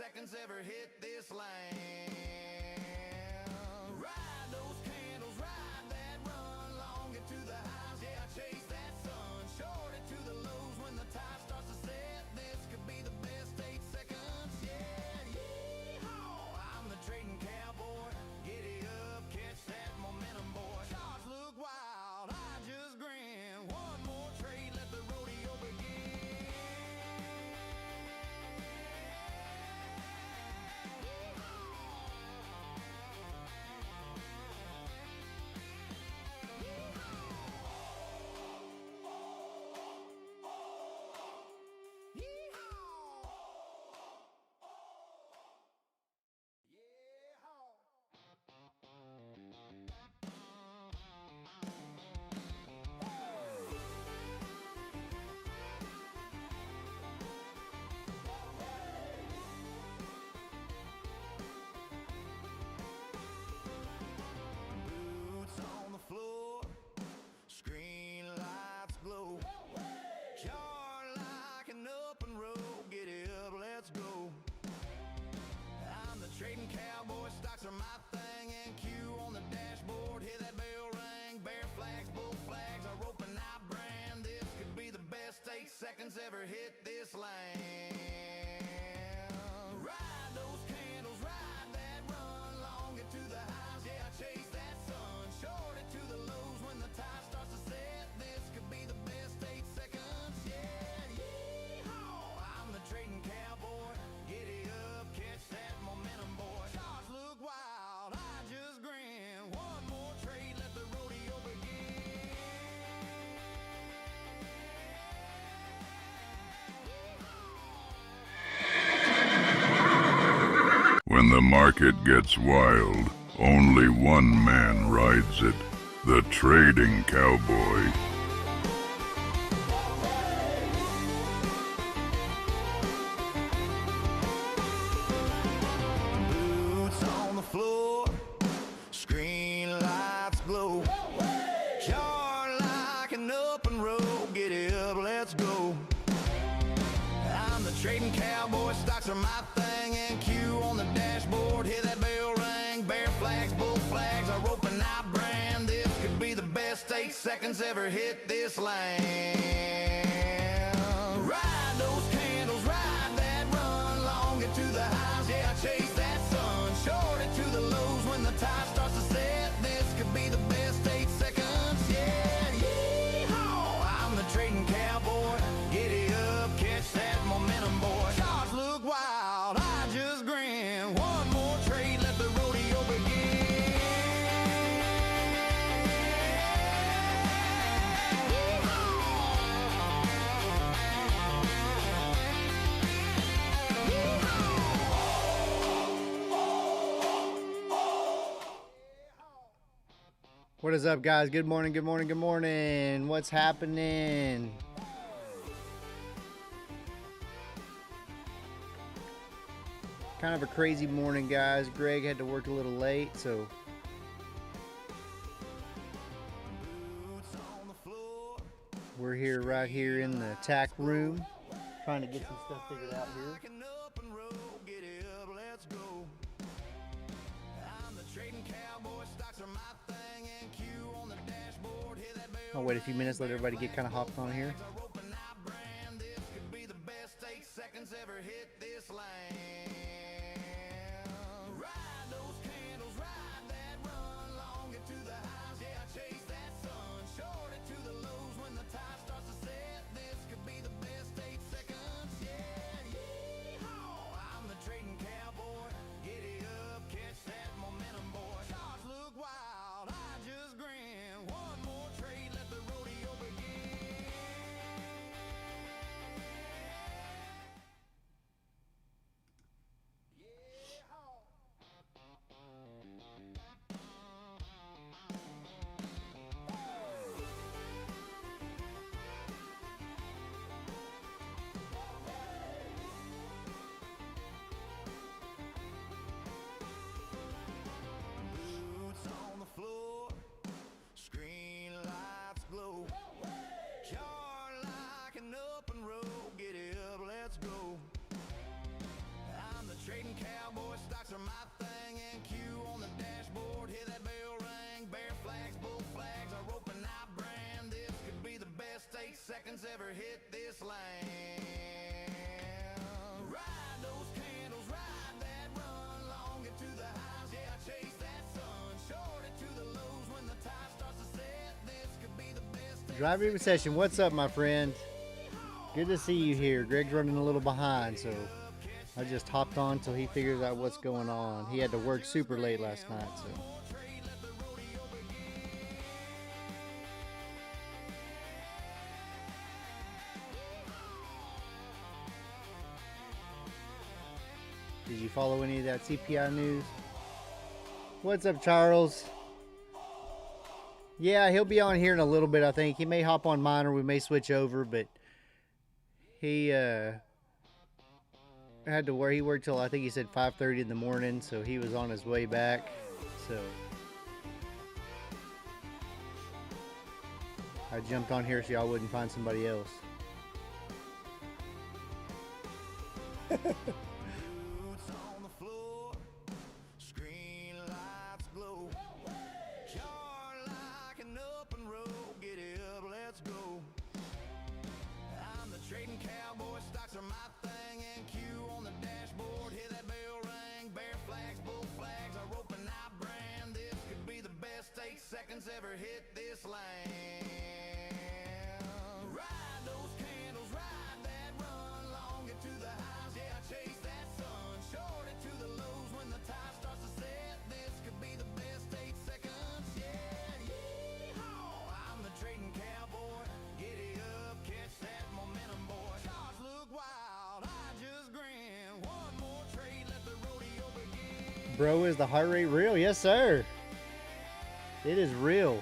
seconds ever hit this land. Ride those candles, ride that run, long into the highs, yeah, chase that sun. Short it to the lows when the tide starts to set. This could be the best 8 seconds, yeah, yeehaw. I'm the trading cowboy, giddy up, catch that momentum, boy. Charts look wild, I just grin. One more trade, let the rodeo begin. Boots on the floor, screen lights glow. Car like an up and roll, get it up, let's go. I'm the trading cowboy, stocks are my thing. And Q on the dashboard, hear that bell ring. Bear flags, bull flags, I rope and I brand. This could be the best 8 seconds ever hit this land. Ride those candles, ride that run, long into the highs, yeah, chase that sun. Short it to the lows when the tide starts to set. This could be the best 8 seconds, yeah, yeehaw. I'm the trading cowboy, giddy up, catch that momentum, boy. Charts look wild, I just grin. One more trade, let the rodeo begin. When the market gets wild, only one man rides it, the trading cowboy. Boots on the floor, screen lights glow. Car like an up and roll, get it up, let's go. I'm the trading cowboy, stocks are my thing. And Q on the dashboard, hear that bell ring. Bear flags, bull flags, I rope and I brand. This could be the best 8 seconds ever hit this land. Ride those candles, ride that run, long into the highs, yeah, chase that sun. Short it to the lows when the tide starts to set. This could be the best 8 seconds, yeah, yeehaw. I'm the trading cowboy, giddy up, catch that momentum, boy. Charts look wild, I just grin. One more trade, let the rodeo begin. What is up, guys? Good morning, good morning, good morning. What's happening? Kind of a crazy morning, guys. Greg had to work a little late, so we're here right here in the tack room trying to get some stuff figured out here. I'll wait a few minutes, let everybody get kind of hopped on here. stocks are my thing, and Q on the dashboard, hear that bell ring. Bear flags, bull flags, our rope and I brand. This could be the best 8 seconds ever hit this land. Ride those candles, ride that run, long it to the highs, yeah, chase that sun. Short it to the lows when the tide starts to set. This could be the best. Driving session, what's up, my friend? Good to see you here. Greg's running a little behind, so I just hopped on till he figures out what's going on. He had to work super late last night, so. Did you follow any of that CPI news? What's up, Charles? Yeah, he'll be on here in a little bit, I think. He may hop on mine or we may switch over, but he had to work. He worked till, I think he said 5:30 in the morning, so he was on his way back. So I jumped on here so y'all wouldn't find somebody else. Boots on the floor, screen lights glow. Car like an open road, get it up, let's go. I'm the trading cowboy, stocks are my thing, and Q on the dashboard, hear that bell ring. Bear flags, bull flags, our rope and I brand. This could be the best 8 seconds ever hit this land. Ride those candles, ride that run, long it to the highs, yeah, chase that sun. Short it to the lows when the tide starts to set. This could be the best 8 seconds, yeah, yeehaw. I'm the trading cowboy, giddy up, catch that momentum, boy. Charts look wild, I just grin. One more trade, let the rodeo begin. Bro, is the heart rate real? Yes, sir. It is real.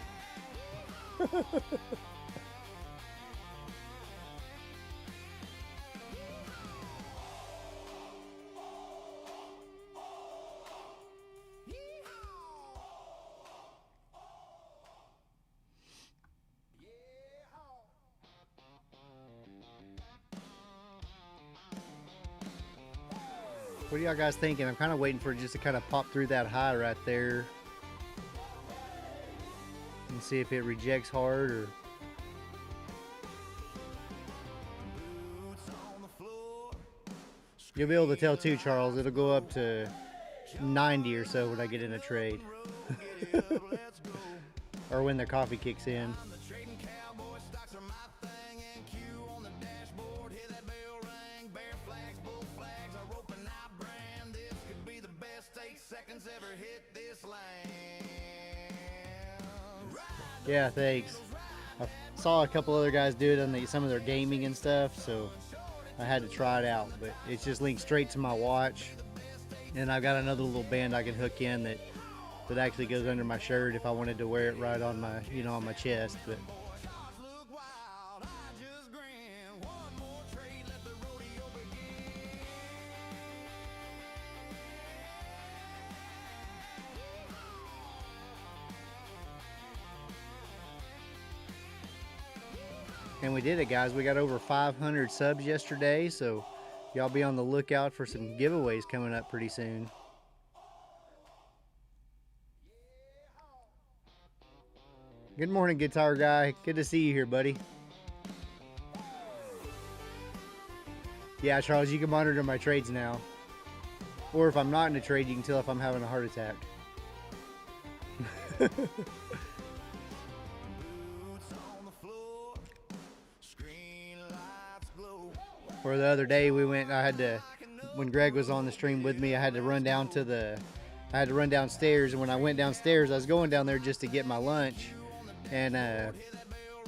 What are y'all guys thinking? I'm kind of waiting for it just to kind of pop through that high right there and see if it rejects hard or. Boots on the floor, You'll be able to tell too, Charles. It'll go up to 90 or so when I get in a trade. get it up, let's go. Or when the coffee kicks in. I'm the trading cowboy, stocks are my thing, and Q on the dashboard, hear that bell ring. Bear flags, bull flags, our rope and I brand. This could be the best 8 seconds ever hit this land. Yeah, thanks. I saw a couple other guys do it on some of their gaming and stuff, so I had to try it out. But it's just linked straight to my watch, and I've got another little band I can hook in that actually goes under my shirt if I wanted to wear it right on my, on my chest. But Charts look wild, I just grin. One more trade, let the rodeo begin. and we did it, guys. We got over 500 subs yesterday, so y'all be on the lookout for some giveaways coming up pretty soon. Good morning, guitar guy. Good to see you here, buddy. Yeah, Charles, you can monitor my trades now. Or if I'm not in a trade, you can tell if I'm having a heart attack. Boots on the floor, screen lights glow. Or the other day we went, when Greg was on the stream with me, I had to run downstairs, and when I went downstairs, I was going down there just to get my lunch, and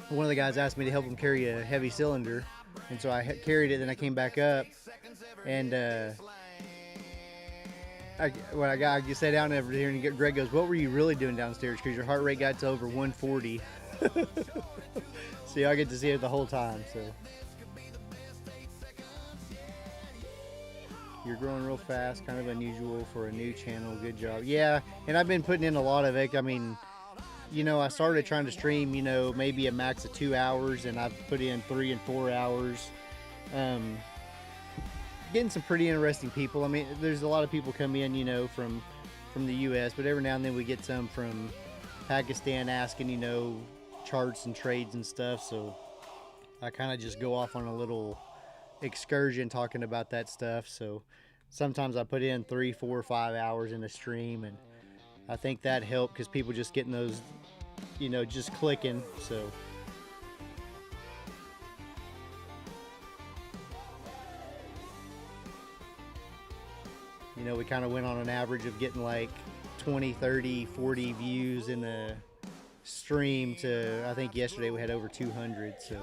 one of the guys asked me to help him carry a heavy cylinder, and so I carried it, then I came back up, and when I sat down over here, and Greg goes, "What were you really doing downstairs? Because your heart rate got to over 140." So I get to see it the whole time. So you're growing real fast, kind of unusual for a new channel. Good job. Yeah, and I've been putting in a lot of it. I mean, I started trying to stream, maybe a max of 2 hours, and I've put in 3 and 4 hours. getting some pretty interesting people. I mean, there's a lot of people come in, you know, from the U.S., but every now and then we get some from Pakistan asking, you know, charts and trades and stuff. So I kind of just go off on a little excursion talking about that stuff. So sometimes I put in 3, 4, 5 hours in a stream, and I think that helped because people just getting those, you know, just clicking. So you know, we kind of went on an average of getting like 20, 30, 40 views in a stream to, I think yesterday we had over 200. So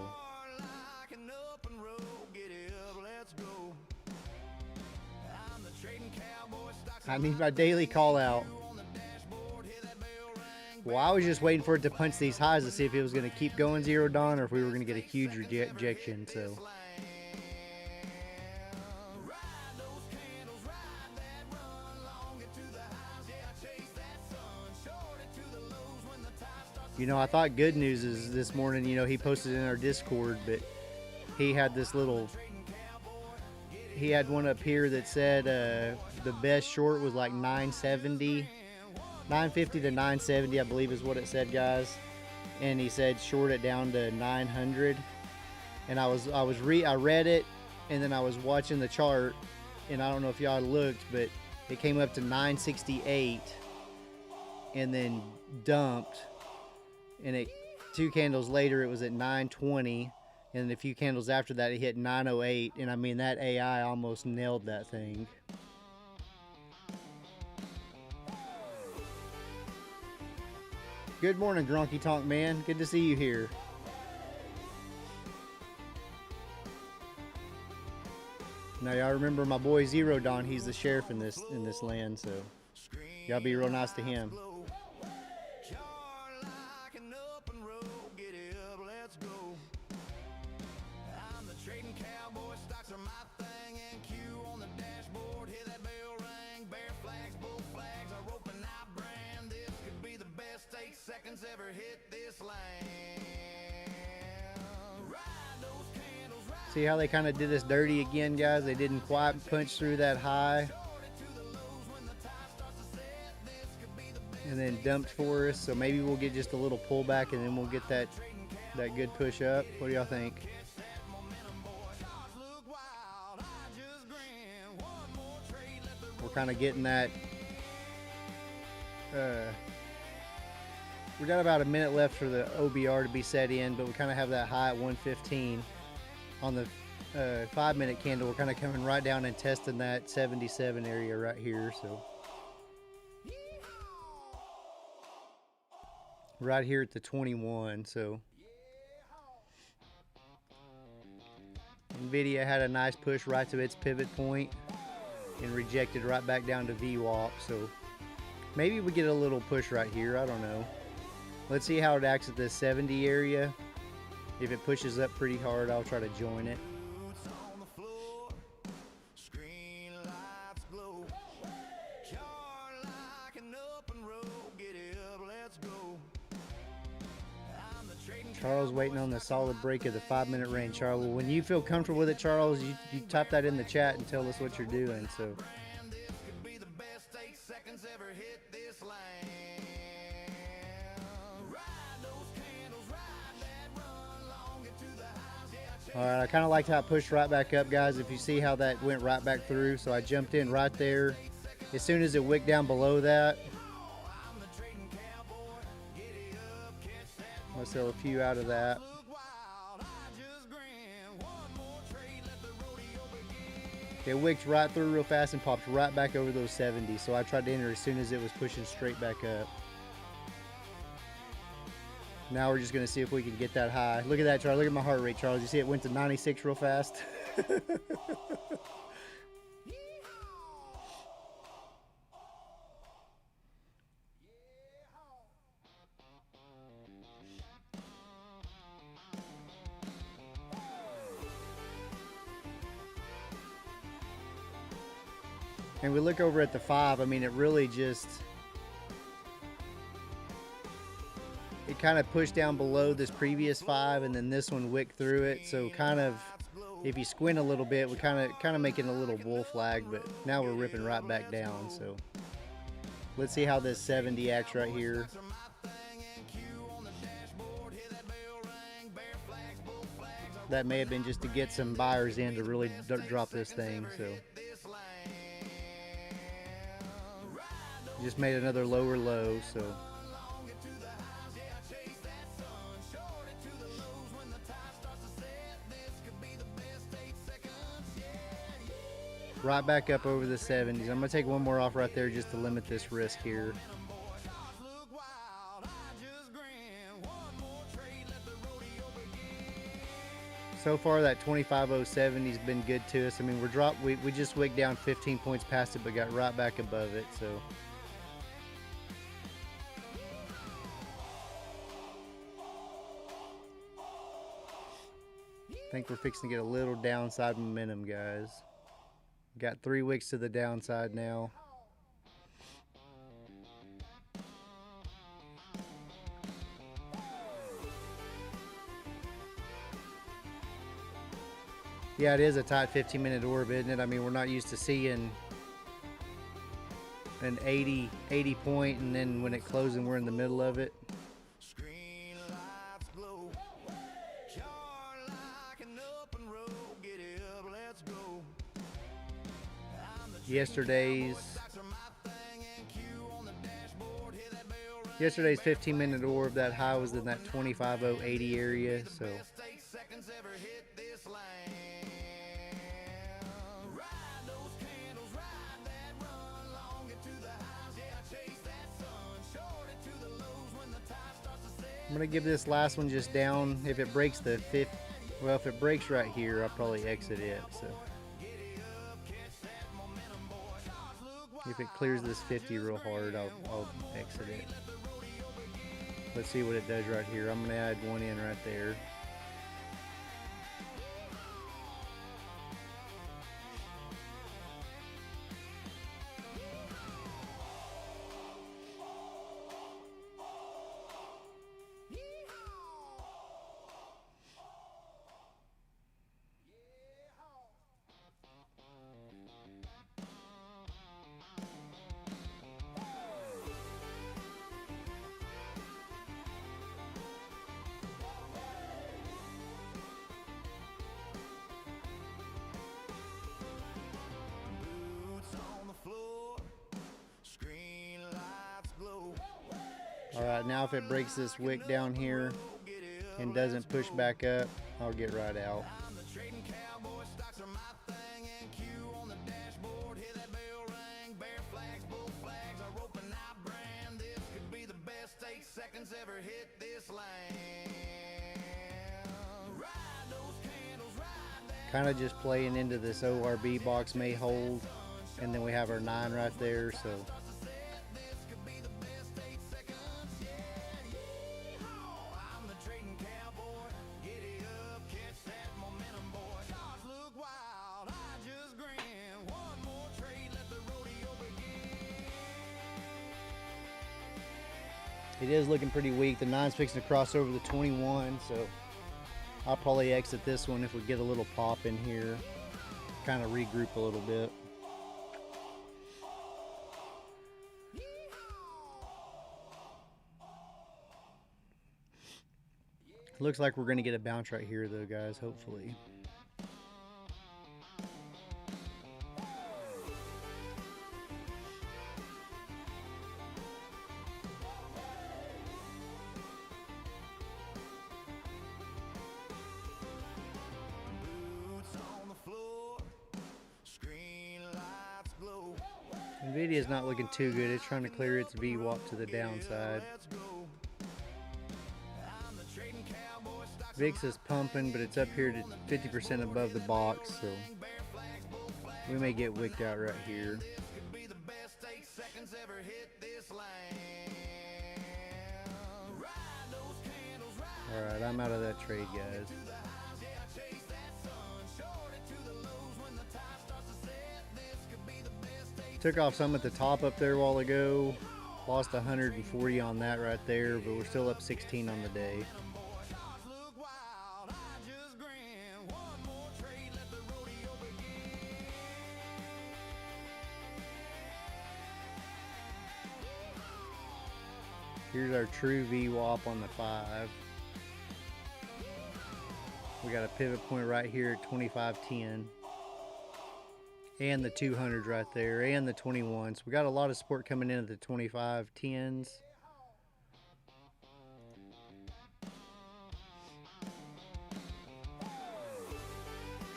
I need my daily call out. Well, I was just waiting for it to punch these highs to see if it was going to keep going zero dawn or if we were going to get a huge rejection. So you know, I thought good news is this morning, you know, he posted in our Discord, but he had this little, he had one up here that said the best short was like 970, 950 to 970, I believe is what it said, guys. And he said short it down to 900. And I read it, and then I was watching the chart, and I don't know if y'all looked, but it came up to 968 and then dumped. And it 2 candles later it was at 920, and a few candles after that it hit 908. And I mean, that AI almost nailed that thing. Good morning, Gronky Tonk Man. Good to see you here. Now y'all remember my boy Zero Dawn. He's the sheriff in this land, so y'all be real nice to him. Ever hit this land. See how they kind of did us dirty again, guys? They didn't quite punch through that high and then dumped for us. So maybe we'll get just a little pullback and then we'll get that good push up. What do y'all think? We're kind of getting that we got about a minute left for the OBR to be set in, but we kind of have that high at 115. On the 5-minute candle, we're kind of coming right down and testing that 77 area right here. So right here at the 21. So Nvidia had a nice push right to its pivot point and rejected right back down to VWAP. So maybe we get a little push right here. I don't know. Let's see how it acts at this 70 area. If it pushes up pretty hard, I'll try to join it. Charles waiting on the solid break of the 5-minute range. Charles, when you feel comfortable with it, Charles, you type that in the chat and tell us what you're doing. So. Alright, I kind of liked how it pushed right back up, guys. If you see how that went right back through. So I jumped in right there. As soon as it wicked down below that, I'll sell a few out of that. It wicked right through real fast and popped right back over those 70s. So I tried to enter as soon as it was pushing straight back up. Now we're just going to see if we can get that high. Look at that, Charles. Look at my heart rate, Charles. You see it went to 96 real fast? And we look over at the 5. I mean, it really just... it kind of pushed down below this previous 5, and then this one wicked through it. So kind of if you squint a little bit, we kind of making a little bull flag, but now we're ripping right back down. So let's see how this 70 acts right here. That may have been just to get some buyers in to really drop this thing. So just made another lower low. So right back up over the 70s. I'm gonna take one more off right there just to limit this risk here. So far that 25.070 has been good to us. I mean, we just wigged down 15 points past it, but got right back above it. So I think we're fixing to get a little downside momentum, guys. Got 3 wicks to the downside now. Yeah, it is a tight 15-minute orb, isn't it? I mean, we're not used to seeing an 80 point, and then when it closes, we're in the middle of it. Yesterday's 15-minute orb, that high was in that 25.080 area. So I'm gonna give this last one just down. If it breaks the fifth, well, if it breaks right here, I'll probably exit it. So if it clears this 50 real hard, I'll exit it. Let's see what it does right here. I'm gonna add one in right there. Alright, now if it breaks this wick down here and doesn't push back up, I'll get right out. Kind of just playing into this ORB box may hold, and then we have our 9 right there. So it is looking pretty weak. The 9's fixing to cross over the 21, so I'll probably exit this one if we get a little pop in here. Kind of regroup a little bit. Looks like we're going to get a bounce right here though, guys, hopefully. Nvidia's not looking too good. It's trying to clear its VWAP to the downside. VIX is pumping, but it's up here to 50% above the box, so we may get wicked out right here. Alright, I'm out of that trade, guys. Took off some at the top up there a while ago. Lost 140 on that right there, but we're still up 16 on the day. Here's our true VWAP on the 5. We got a pivot point right here at 25.10. And the 200 right there, and the 21. So we got a lot of support coming in at the 25.10s.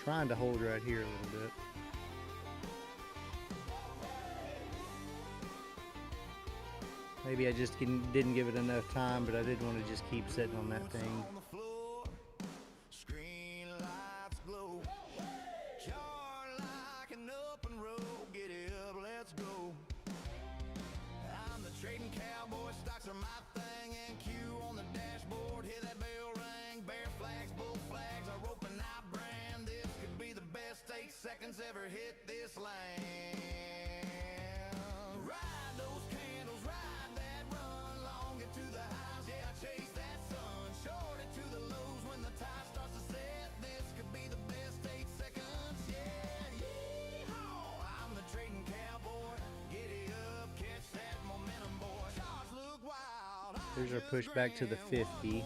Trying to hold right here a little bit. Maybe I just didn't give it enough time, but I didn't want to just keep sitting on that thing. Trading cowboy stocks are my thing, and Q on the dashboard, hear that bell ring, bear flags, bull flags, our rope and I brand. This could be the best 8 seconds ever hit this land. Ride those candles, ride that run, long it to the highs, yeah, chase that sun, short it to the lows when the tide starts to set. This could be the best 8 seconds, yeah, yeehaw, I'm the trading cowboy, giddy up, catch that momentum, boy, charts look wild. There's our push back to the 50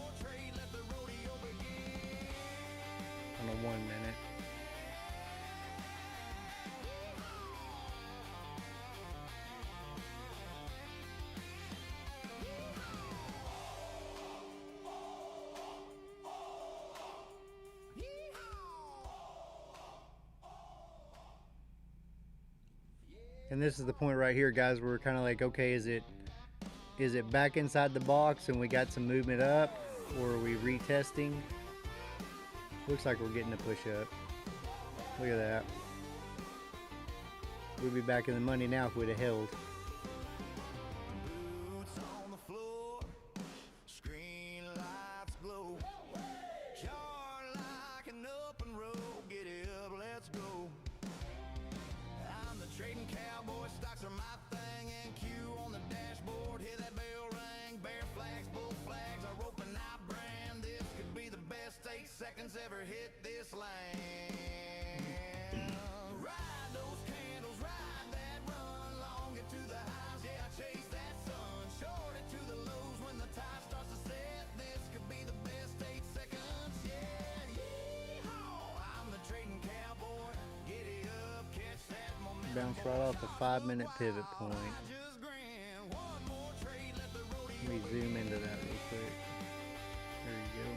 on a 1 minute. And this is the point right here, guys, where we're kind of like, okay, is it back inside the box and we got some movement up, or are we retesting? Looks like we're getting a push up. Look at that. We'd be back in the money now if we'd have held. Boots on the floor, screen lights glow, chart like an open road, get it up, let's go. I'm the trading cowboy, stocks are my thing, and Q on the dashboard, hear that bell ring, bear flags, bull flags, our rope and I brand. This could be the best 8 seconds ever hit this land. Ride those candles, ride that run, long it to the highs, yeah, chase that sun, short it to the lows when the tide starts to set. This could be the best 8 seconds, yeah, yeehaw, I'm the trading cowboy, giddy up, catch that momentum. Bounce right off the 5-minute pivot point. Just grin, one more trade, let the rodeo Let me zoom into that real quick. There you go.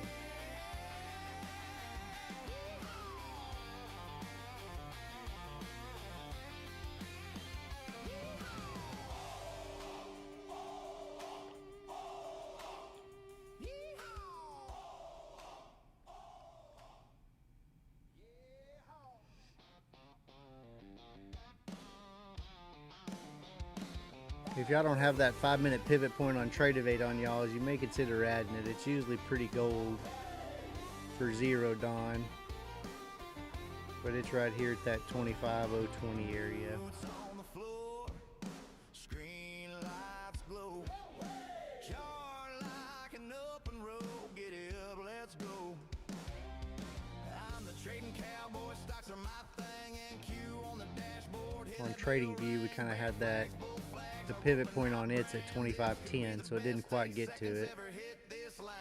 If y'all don't have that 5-minute pivot point on Tradeovate on y'all, you may consider adding it. It's usually pretty gold for 0 Dawn, but it's right here at that 25.020 area. Boots on the floor, screen lights glow, chart like an open road, get it up, let's go. I'm the trading cowboy, stocks are my thing, and Q on the dashboard. On Trading View, we kind of had that, the pivot point on it's at 25.10, so it didn't quite get to it. Ever hit this land.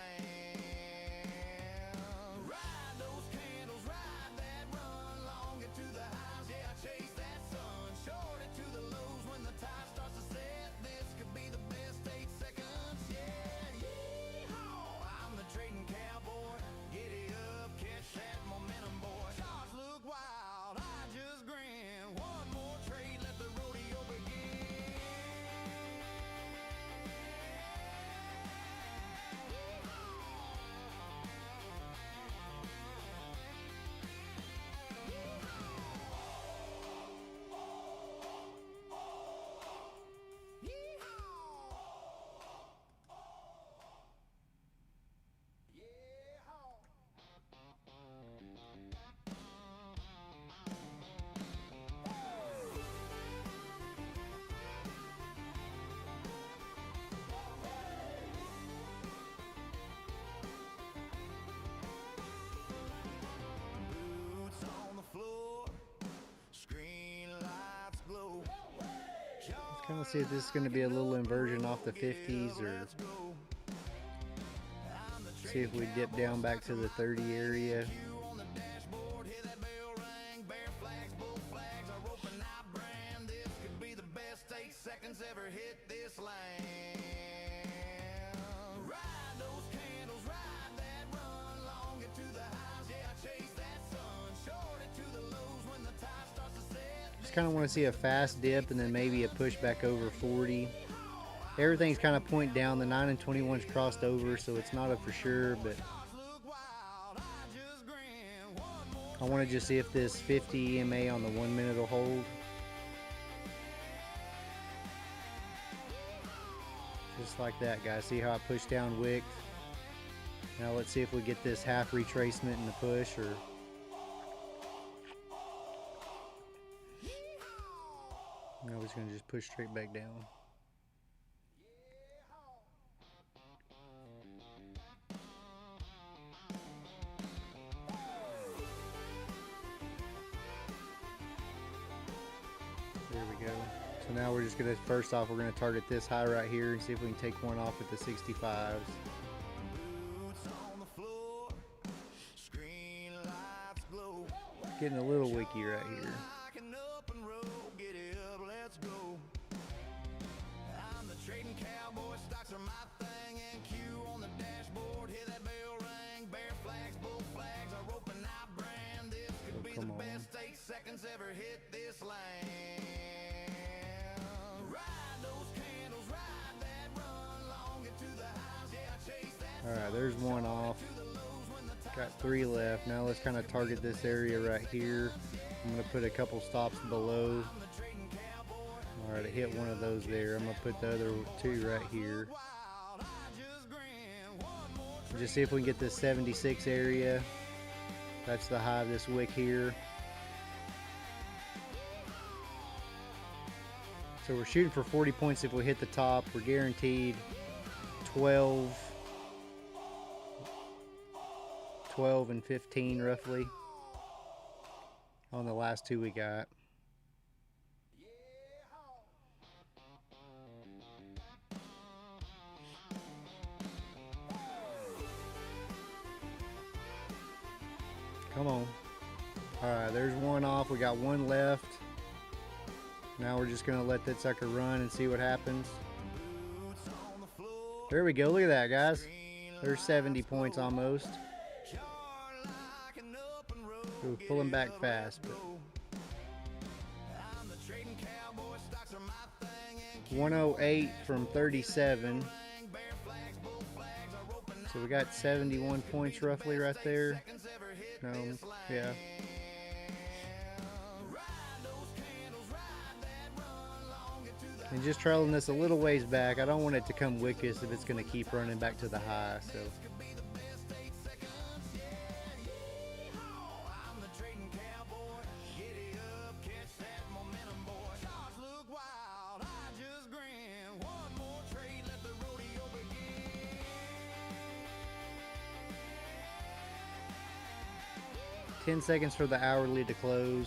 Ride those candles, ride that run, long it to the highs, yeah, chase that sun, short it to the lows when the tide starts to set. This could be the best 8 seconds, yeah, yeehaw, I'm the trading cowboy, giddy up, catch that momentum, boy, charts look wild, I just grin, one more trade, let the rodeo begin. Kind of see if this is going to be a little inversion off the 50s, or see if we dip down back to the 30 area. Just kind of want to see a fast dip and then maybe a push back over 40. Everything's kind of pointing down. The 9 and 21's crossed over, so it's not a for sure, but I want to just see if this 50 EMA on the 1 minute will hold. Just like that, guys. See how I pushed down wick? Now let's see if we get this half retracement in the push, or no, we're just going to just push straight back down. There we go. So now we're just going to, first off, we're going to target this high right here and see if we can take one off at the 65s. Getting a little wicky right here. Cowboy, stocks are my thing, and Q on the dashboard, hear that bell ring, bear flags, bull flags, a rope and I brand, this could be the best 8 seconds ever hit this land. Ride those candles, ride that run, long get to the highs, yeah, chase that. Alright, there's one off. Got 3 left. Now let's kind of target this area right here. I'm going to put a couple stops below. Alright, I hit one of those there. I'm going to put the other 2 right here. Just see if we can get this 76 area. That's the high of this wick here. So we're shooting for 40 points if we hit the top. We're guaranteed 12 and 15 roughly on the last 2 we got. Come on. Alright, there's one off. We got one left. Now we're just going to let that sucker run and see what happens. There we go. Look at that, guys. There's 70 points almost. We're pulling back fast. But 108 from 37. So we got 71 points roughly right there. No, yeah. And just trailing this a little ways back. I don't want it to come wickiest if it's going to keep running back to the high. So. Ten seconds for the hourly to close.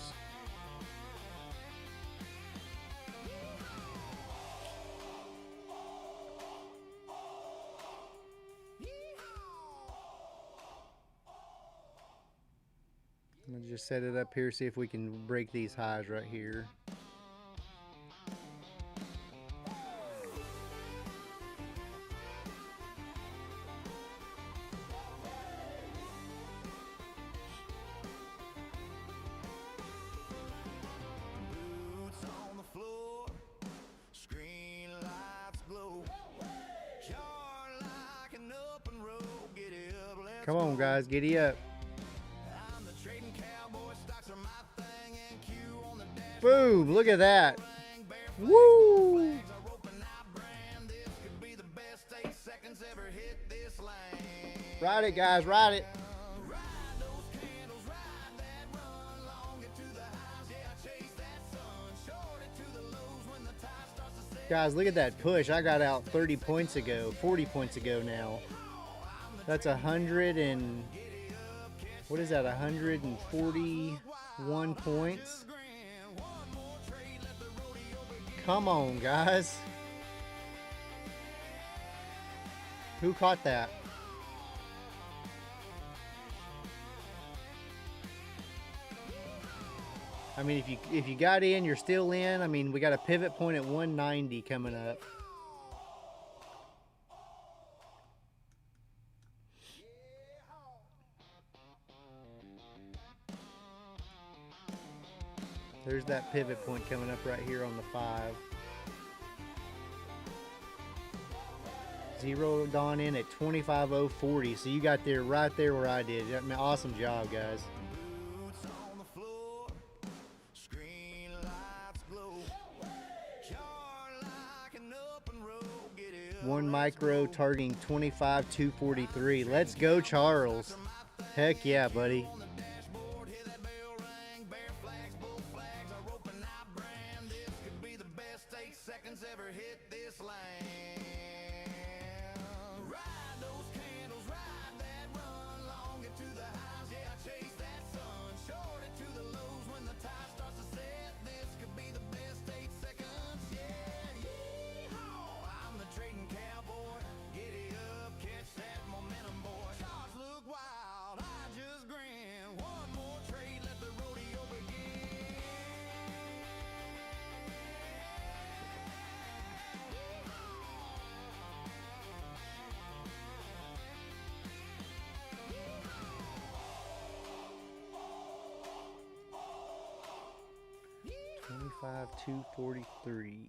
I'm gonna just set it up here, see if we can break these highs right here. Come on, guys, giddy up. Boom, look at that. Woo! Ride it, guys, ride it. Guys, look at that push. I got out 30 points ago, 40 points ago now. That's 100 and, what is that, 141 points? Come on, guys. Who caught that? I mean, if you got in, you're still in. I mean, we got a pivot point at 190 coming up. There's that pivot point coming up right here on the 5. Zeroed on in at 25.040. So you got there right there where I did. I mean, awesome job, guys. One micro targeting 25.243. Let's go, Charles. Heck yeah, buddy. $25,243.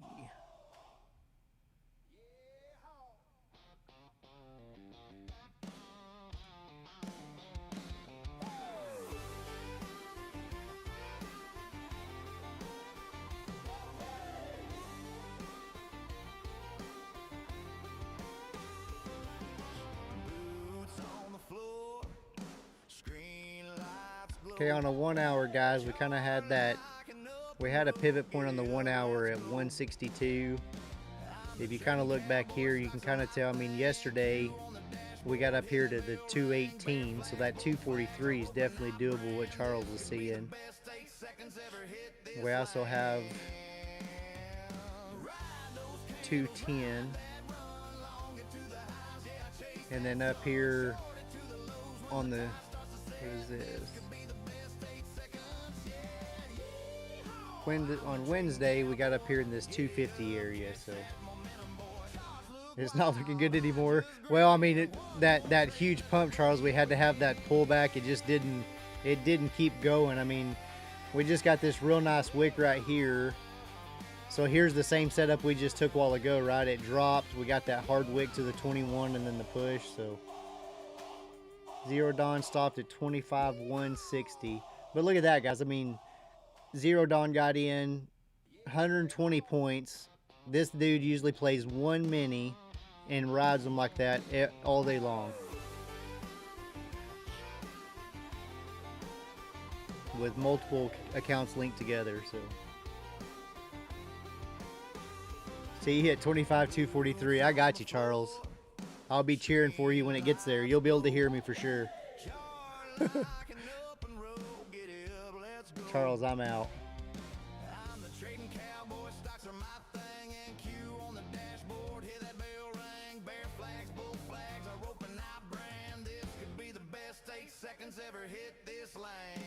Okay, on a 1 hour, guys, we kind of had that. We had a pivot point on the 1 hour at 162. If you kind of look back here, you can kind of tell, I mean, yesterday we got up here to the 218, so that 243 is definitely doable, what Charles was seeing. We also have 210. And then up here on the, what is this? On Wednesday, we got up here in this 250 area, so it's not looking good anymore. Well, I mean, that huge pump, Charles, we had to have that pullback. It just didn't keep going. I mean, we just got this real nice wick right here. So here's the same setup we just took a while ago, right? It dropped. We got that hard wick to the 21 and then the push. So Zero Dawn stopped at 25,160. But look at that, guys. I mean, Zero Dawn got in 120 points. This dude usually plays one mini and rides them like that all day long, with multiple accounts linked together. So see, he hit 25,243. I got you, Charles. I'll be cheering for you when it gets there. You'll be able to hear me for sure. Charles, I'm out. I'm the trading cowboy, stocks are my thing, and Q on the dashboard, hear that bell ring, bear flags, bull flags, I rope and I brand, this could be the best 8 seconds ever hit this land.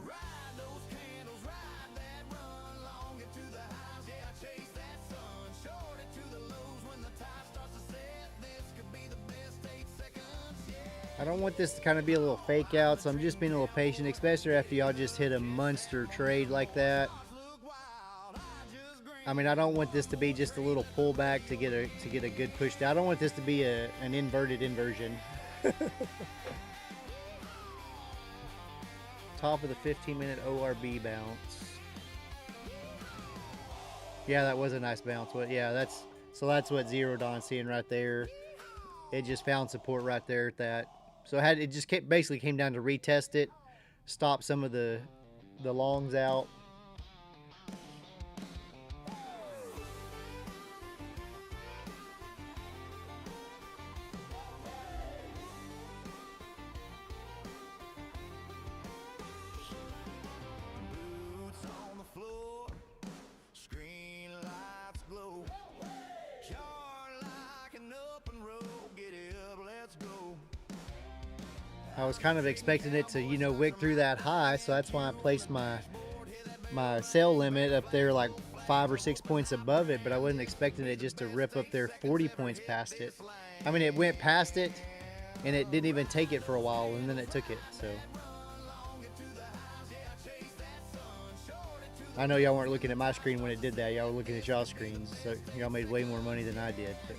Ride those candles, ride that run, long it to the highs, yeah, I chase that sun, short it to the lows when the tide starts to set, this could be the best 8 seconds, yeah. I don't want this to kind of be a little fake out, so I'm just being a little patient, especially after y'all just hit a monster trade like that. I mean, I don't want this to be just a little pullback to get a good push down. I don't want this to be an inverted inversion. Top of the 15-minute ORB bounce. Yeah, that was a nice bounce. But yeah, that's what Zero Dawn's seeing right there. It just found support right there at that. So it just basically came down to retest it, stop some of the longs out. I was kind of expecting it to, wick through that high, so that's why I placed my sell limit up there like 5 or 6 points above it, but I wasn't expecting it just to rip up there 40 points past it. I mean, it went past it and it didn't even take it for a while, and then it took it. So I know y'all weren't looking at my screen when it did that. Y'all were looking at y'all's screens, so y'all made way more money than I did. But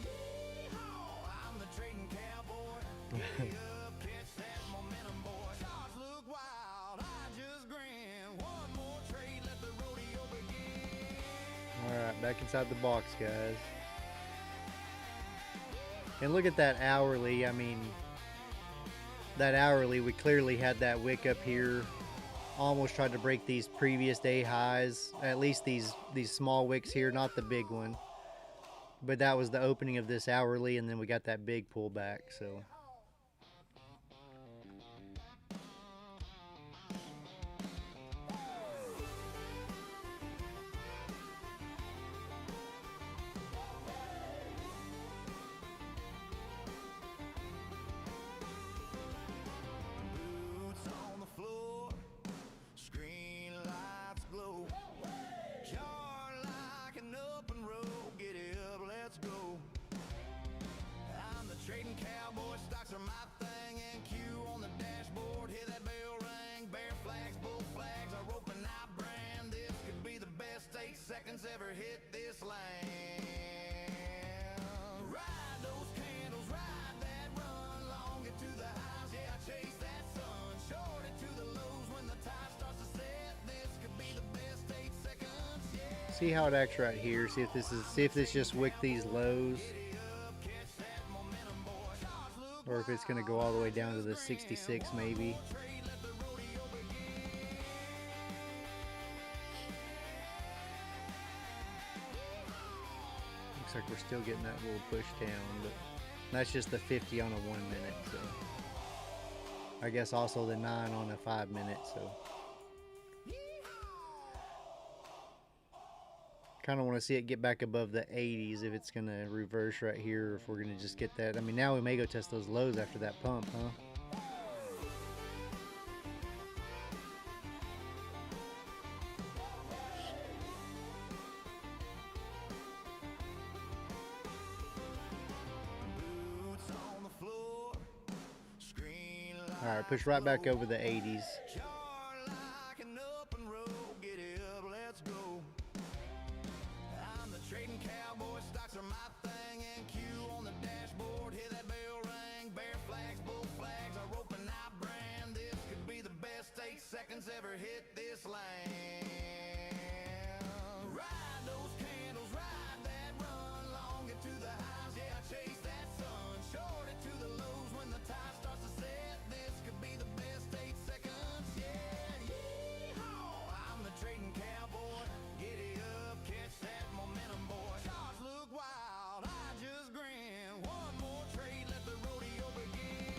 all right, back inside the box, guys. And look at that hourly. I mean, that hourly, we clearly had that wick up here. Almost tried to break these previous day highs. At least these small wicks here, not the big one. But that was the opening of this hourly, and then we got that big pullback. So. Trading cowboy stocks are my thing, and Q on the dashboard, hear that bell ring, bear flags, bull flags, I rope and I brand, this could be the best 8 seconds ever hit this land. Ride those candles, ride that run, long it to the highs, yeah, chase that sun, short it to the lows when the tide starts to set, this could be the best 8 seconds, yeah. See how it acts right here. See if this just wick these lows, or if it's going to go all the way down to the 66 maybe. Looks like we're still getting that little push down, but that's just the 50 on a 1 minute. So I guess also the 9 on a 5 minute. So kind of want to see it get back above the 80s if it's going to reverse right here, or if we're going to just get that. I mean, now we may go test those lows after that pump, huh? 'Alright, push right back over the 80s. Trading cowboy stocks are my thing, and Q on the dashboard, hear that bell ring, bear flags, bull flags, I rope and I brand, this could be the best 8 seconds ever hit this land. Ride those candles, ride that run, long it to the highs, yeah, chase that sun, short it to the lows when the tide starts to set, this could be the best 8 seconds, yeah, yeehaw, I'm the trading cowboy, giddy up, catch that momentum, boy, stars look wild, I just grin, one more trade, let the rodeo begin.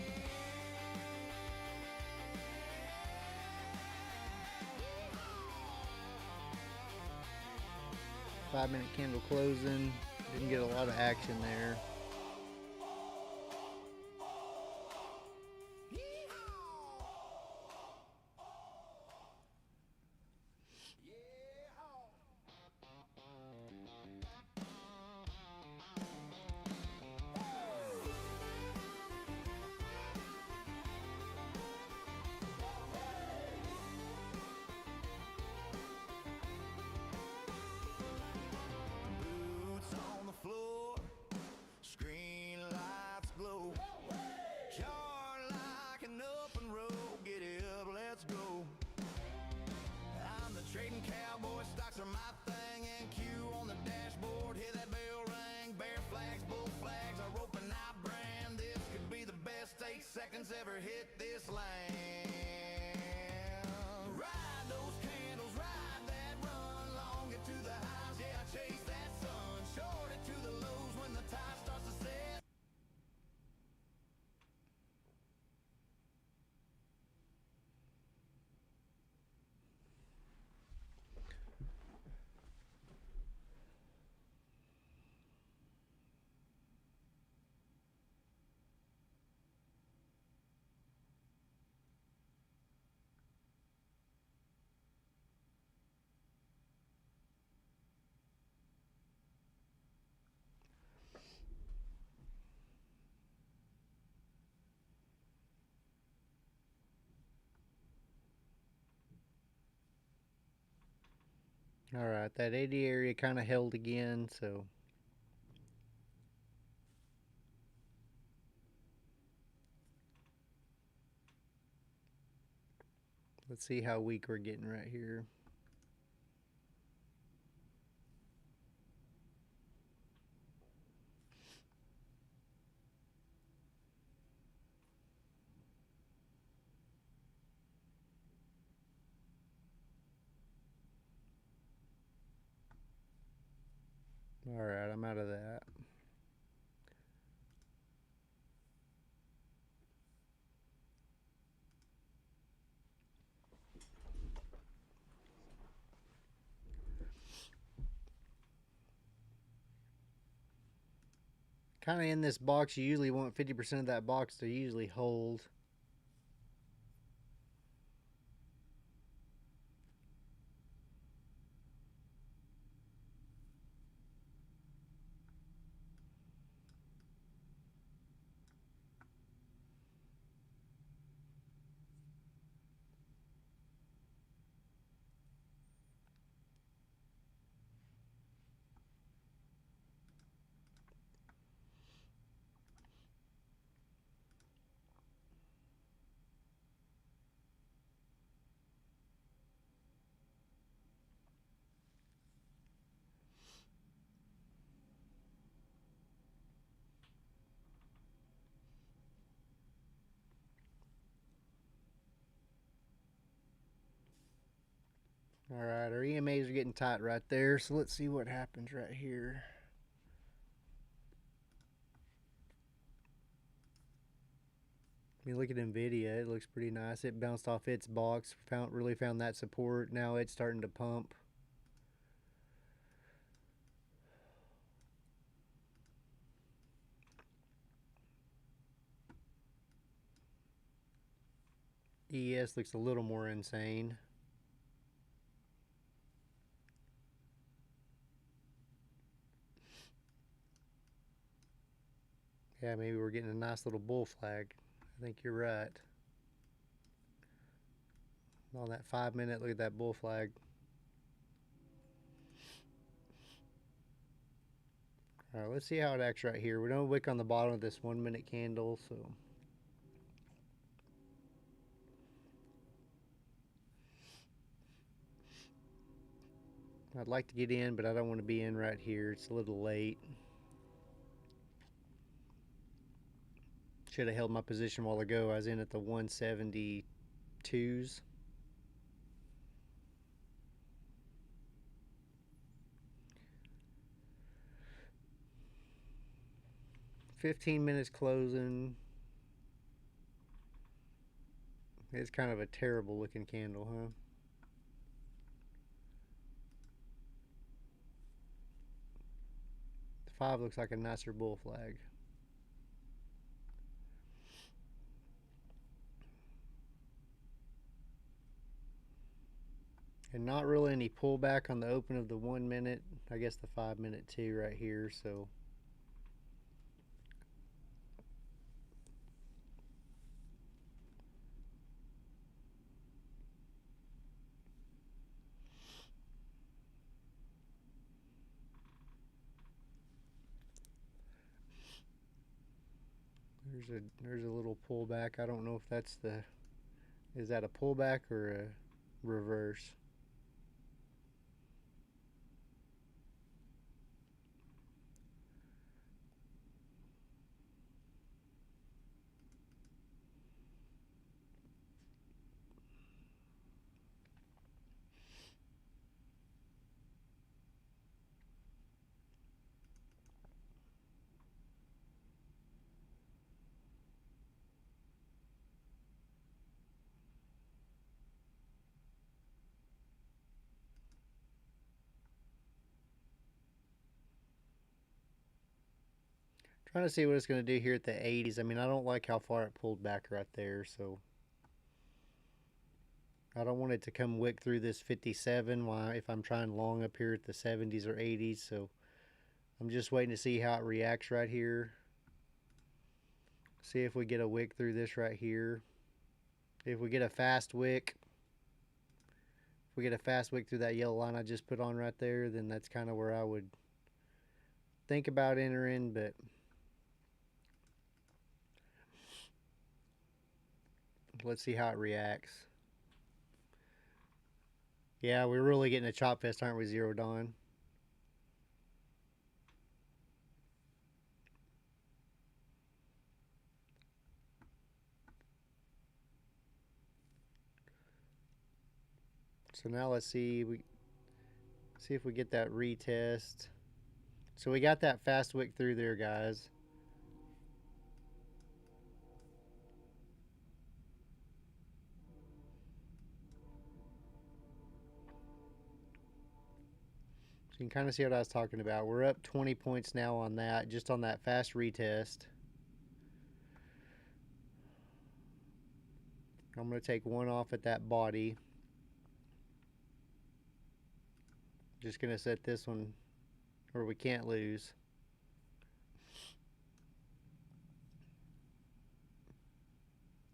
5-minute candle closing. Didn't get a lot of action there. All right, that 80 area kind of held again, so let's see how weak we're getting right here. All right, I'm out of that. Kind of in this box, you usually want 50% of that box to usually hold. All right, our EMAs are getting tight right there, so let's see what happens right here. I mean, look at NVIDIA. It looks pretty nice. It bounced off its box, really found that support. Now it's starting to pump. ES looks a little more insane. Yeah, maybe we're getting a nice little bull flag. I think you're right. On that 5 minute, look at that bull flag. All right, let's see how it acts right here. We don't wick on the bottom of this 1 minute candle, so. I'd like to get in, but I don't want to be in right here. It's a little late. Should have held my position a while ago. I was in at the 172s. $15 closing. It's kind of a terrible looking candle, huh? The 5 looks like a nicer bull flag. And not really any pullback on the open of the 1 minute. I guess the 5 minute too right here, so. There's a little pullback. I don't know if that's the, is that a pullback or a reverse? Trying to see what it's going to do here at the 80s. I mean, I don't like how far it pulled back right there, so I don't want it to come wick through this 57 if I'm trying long up here at the 70s or 80s, so I'm just waiting to see how it reacts right here. See if we get a wick through this right here. If we get a fast wick, If we get a fast wick through that yellow line I just put on right there, then that's kind of where I would think about entering, but let's see how it reacts. Yeah, we're really getting a chop fest, aren't we, Zero Dawn? So now let's see if we get that retest. So we got that fast wick through there, guys. So you can kind of see what I was talking about. We're up 20 points now on that, just on that fast retest. I'm going to take one off at that body. Just going to set this one where we can't lose.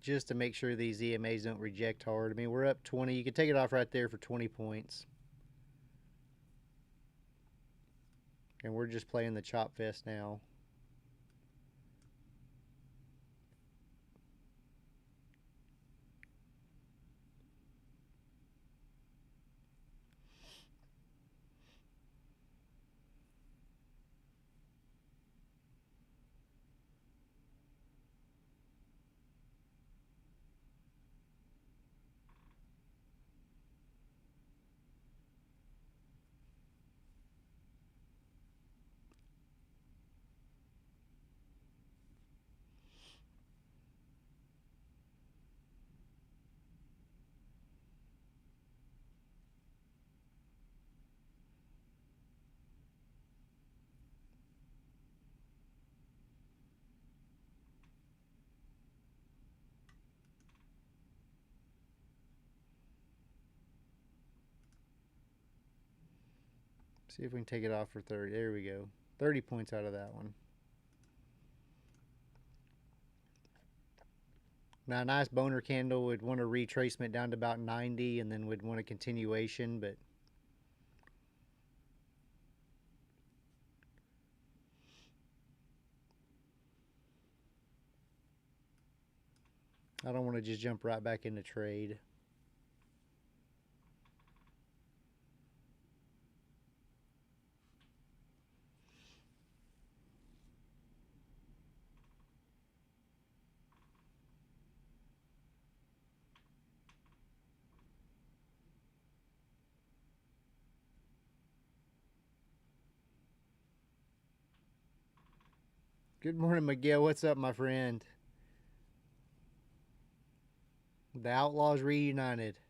Just to make sure these EMAs don't reject hard. I mean, we're up 20. You can take it off right there for 20 points. And we're just playing the chop fest now. See if we can take it off for 30. There we go. 30 points out of that one. Now, a nice boner candle would want a retracement down to about 90, and then would want a continuation, but I don't want to just jump right back into trade. Good morning, Miguel. What's up, my friend? The Outlaws reunited.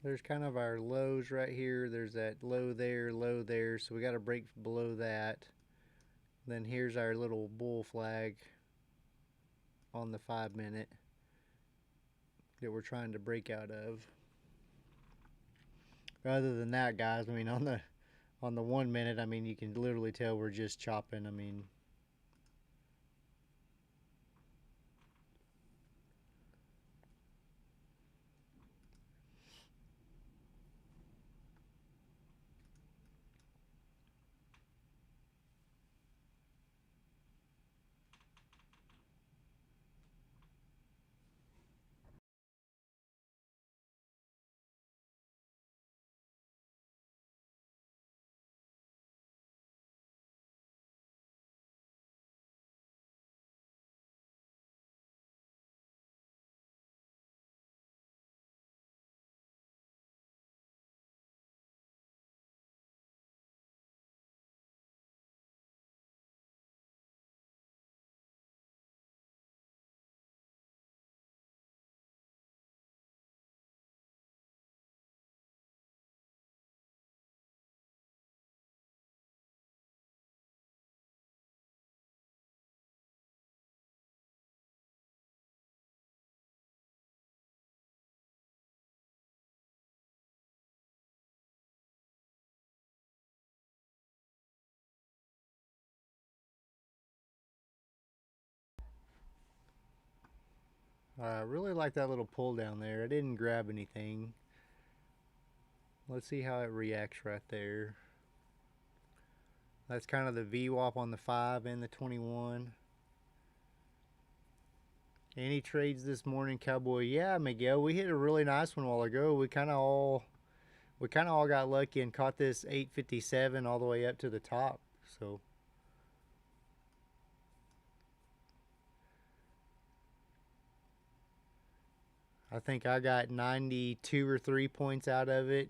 There's kind of our lows right here. There's that low there. So we got to break below that. Then here's our little bull flag on the 5 minute that we're trying to break out of. Other than that, guys, I mean, on the 1 minute, I mean, you can literally tell we're just chopping. I mean, I really like that little pull down there. I didn't grab anything. Let's see how it reacts right there. That's kind of the VWAP on the 5 and the 21. Any trades this morning, Cowboy? Yeah, Miguel, we hit a really nice one a while ago. We kind of all got lucky and caught this 857 all the way up to the top. So I think I got 92 or 3 points out of it.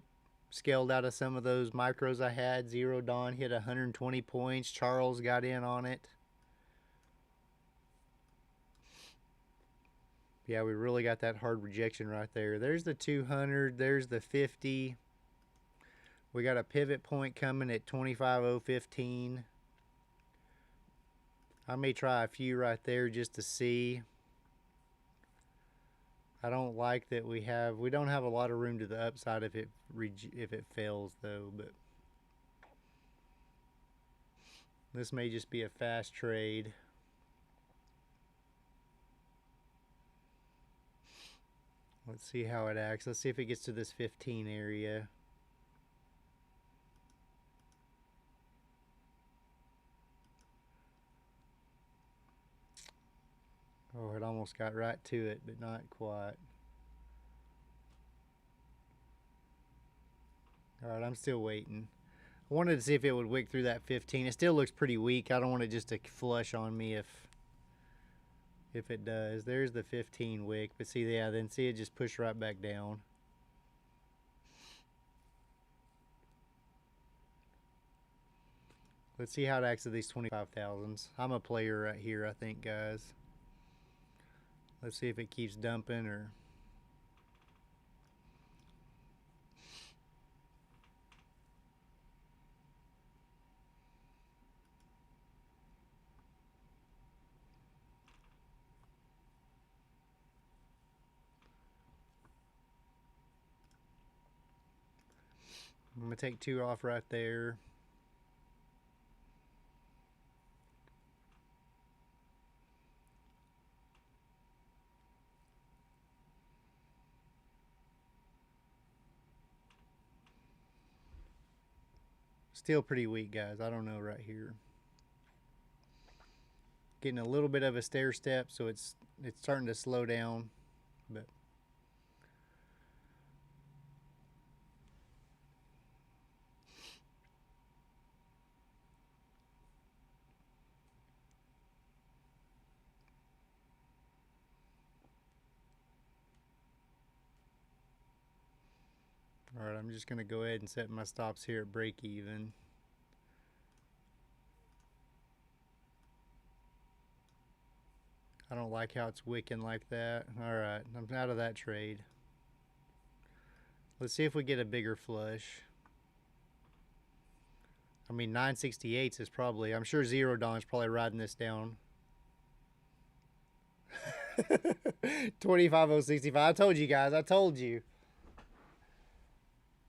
Scaled out of some of those micros I had. Zero Dawn hit 120 points. Charles got in on it. Yeah, we really got that hard rejection right there. There's the 200. There's the 50. We got a pivot point coming at 25.015. I may try a few right there just to see. I don't like that we don't have a lot of room to the upside if it fails though, but this may just be a fast trade. Let's see how it acts. Let's see if it gets to this 15 area. Oh, it almost got right to it, but not quite. Alright, I'm still waiting. I wanted to see if it would wick through that 15. It still looks pretty weak. I don't want it just to flush on me if it does. There's the 15 wick, but see, yeah, then see it just push right back down. Let's see how it acts at these 25,000s. I'm a player right here, I think, guys. Let's see if it keeps dumping or... I'm going to take 2 off right there. Still pretty weak, guys. I don't know right here. Getting a little bit of a stair step, so it's starting to slow down, but alright, I'm just going to go ahead and set my stops here at break even. I don't like how it's wicking like that. Alright, I'm out of that trade. Let's see if we get a bigger flush. I mean, 968s is probably, I'm sure $0 is probably riding this down. 25065. I told you guys. I told you.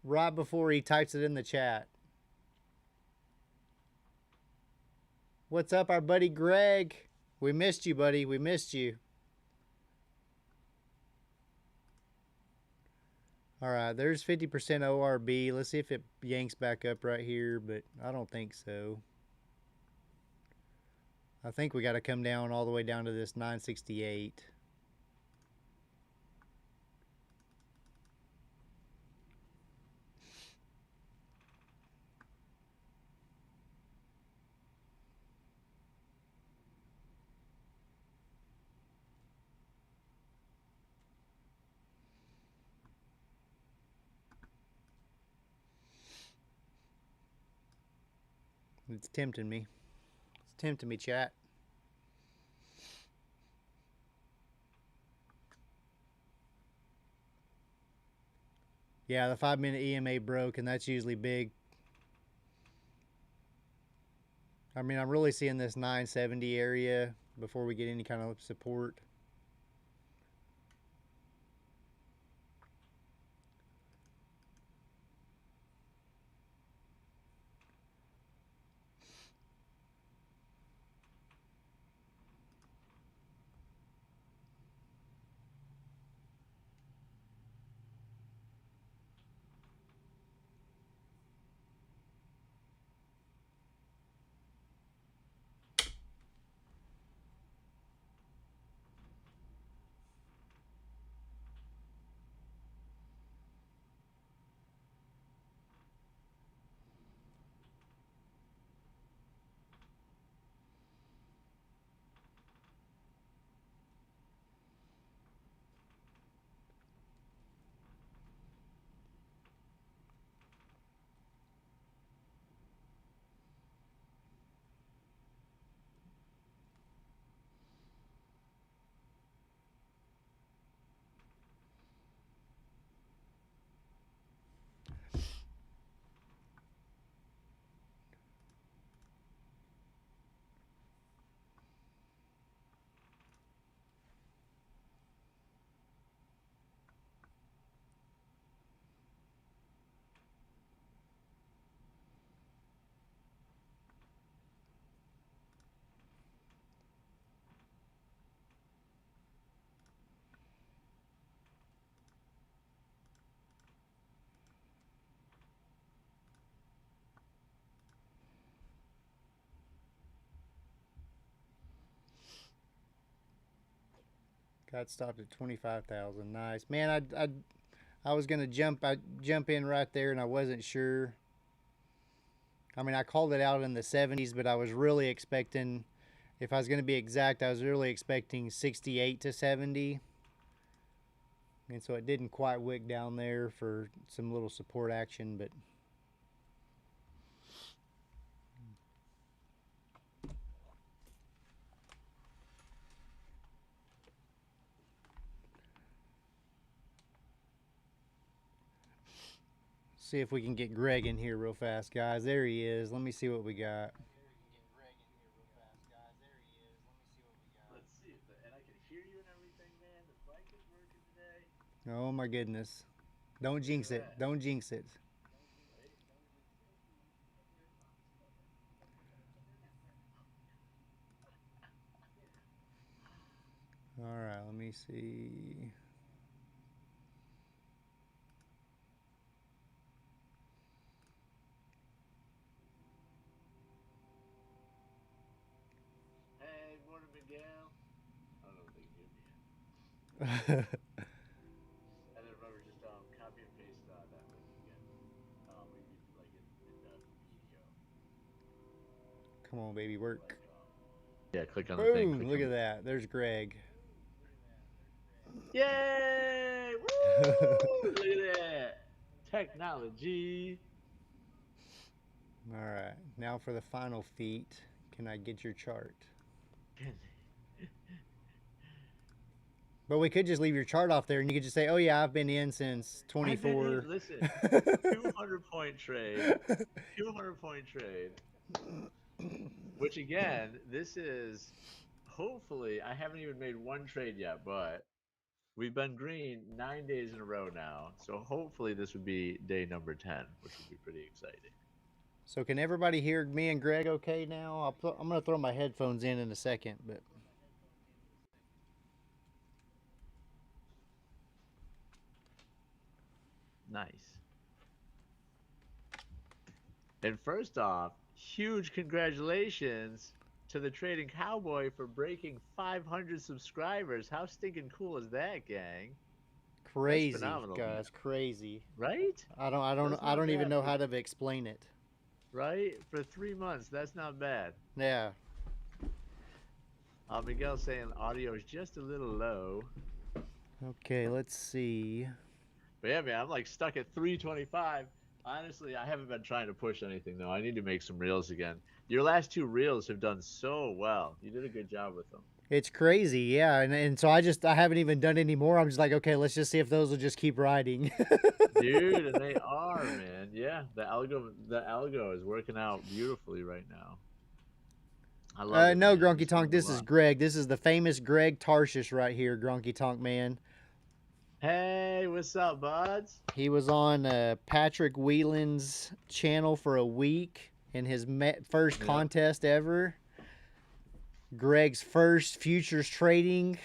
Right before he types it in the chat. What's up, our buddy Greg? We missed you, buddy. We missed you. All right, there's 50% ORB. Let's see if it yanks back up right here, but I don't think so. I think we got to come down all the way down to this 968. It's tempting me. It's tempting me, chat. Yeah, the 5-minute EMA broke, and that's usually big. I mean, I'm really seeing this 970 area before we get any kind of support. Got stopped at 25,000. Nice, man. I was gonna jump in right there, and I wasn't sure. I mean, I called it out in the 70s, but I was really expecting, if I was gonna be exact, I was really expecting 68 to 70. And so it didn't quite wick down there for some little support action, but see if we can get Greg in here real fast, guys. There he is. Let me see what we got. Let's see if and I can hear you and everything, man. The mic is working today. Oh my goodness. Don't jinx it. Don't jinx it. All right, let me see. Hey, morning, Miguel. I don't know if they can hear me yet. And then remember, just copy and paste that link again. Maybe like in the video. Come on, baby, work. Like, yeah, click on the thing. Boom! Look at that. There's Greg. Yay! Woo! Look at that technology. All right, now for the final feat. Can I get your chart? But we could just leave your chart off there, and you could just say, "Oh yeah, I've been in since I've been in. 24." Listen, 200-point trade, 200-point trade. Which again, this is hopefully I haven't even made one trade yet, but we've been green 9 days in a row now. So hopefully this would be day number 10, which would be pretty exciting. So can everybody hear me and Greg okay now? I'm gonna throw my headphones in a second, but Nice. And first off, huge congratulations to the Trading Cowboy for breaking 500 subscribers. How stinking cool is that, gang? That's crazy, phenomenal, man. guys, crazy. Right? That's I not don't even bad know for how to explain it. right for 3 months. That's not bad. Yeah. Miguel saying audio is just a little low. Okay, let's see. But yeah, man, I'm like stuck at 325. Honestly, I haven't been trying to push anything though. I need to make some reels again. Your last two reels have done so well. You did a good job with them. It's crazy, yeah, and so I haven't even done any more. I'm just like, okay, let's just see if those will just keep riding. Dude, and they are, man. Yeah, the algo is working out beautifully right now. I love it, No, man. Grunky Just Tonk, moving this is along. Greg. This is the famous Greg Tarshish right here, Grunky Tonk man. Hey, what's up, buds? He was on Patrick Whelan's channel for a week in his first Yeah, contest ever. Greg's first futures trading,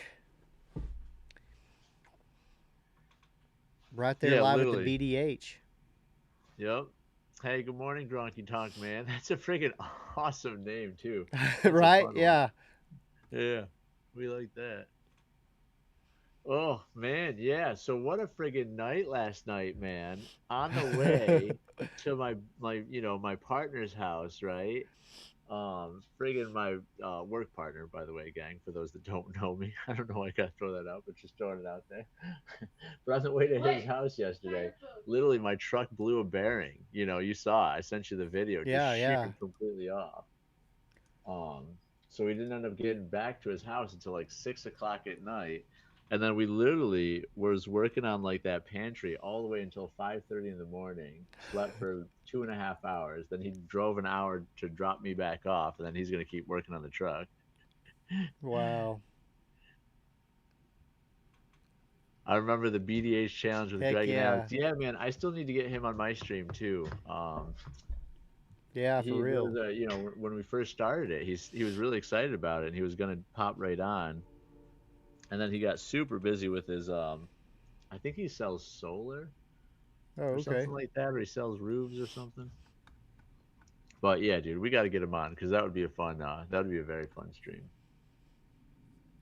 right there yeah, live at the literally. BDH. Yep. Hey, good morning, Gronky Tonk, man. That's a freaking awesome name too. That's a Right? fun one. Yeah. Yeah, we like that. Oh man, yeah. So what a friggin' night last night, man. On the way to my partner's house, right? Friggin' my work partner, by the way, gang. For those that don't know me, I don't know why I gotta throw that out, but just throwing it out there. But on the way to his house yesterday, literally my truck blew a bearing. You saw. I sent you the video, just Yeah, yeah. sheared completely off. Um, so we didn't end up getting back to his house until like 6 o'clock at night. And then we literally was working on like that pantry all the way until 5:30 in the morning. Slept for 2.5 hours. Then he drove an hour to drop me back off, and then he's gonna keep working on the truck. Wow. I remember the BDH challenge with Heck Greg and yeah. Alex. Yeah, man, I still need to get him on my stream too. Yeah, for He there real. was a when we first started it, he was really excited about it, and he was gonna pop right on. And then he got super busy with his I think he sells solar Oh, or okay. something like that, or he sells roofs or something. But yeah, dude, we got to get him on because that would be a fun. That would be a very fun stream.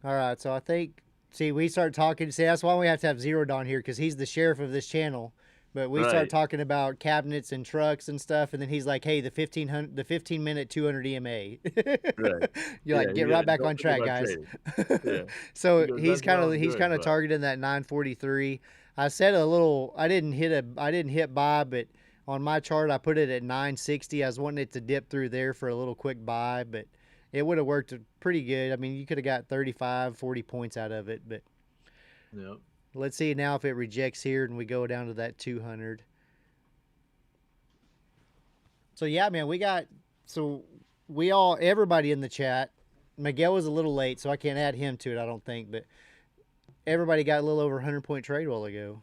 All right. So I think, see, we start talking. See, that's why we have to have Zero Dawn here because he's the sheriff of this channel. But we start Right, talking about cabinets and trucks and stuff, and then he's like, "Hey, the 15-minute 200 EMA." right. You're Yeah, like, "Get right back don't on forget track, about guys." trading. Yeah, he So goes, that's he's good, kind of but targeting that 943. I said a little. I didn't hit buy, but on my chart I put it at 960. I was wanting it to dip through there for a little quick buy, but it would have worked pretty good. I mean, you could have got 35, 40 points out of it, but yeah, let's see now if it rejects here and we go down to that 200. So yeah, man, everybody in the chat. Miguel was a little late, so I can't add him to it. I don't think, but everybody got a little over 100-point trade while ago.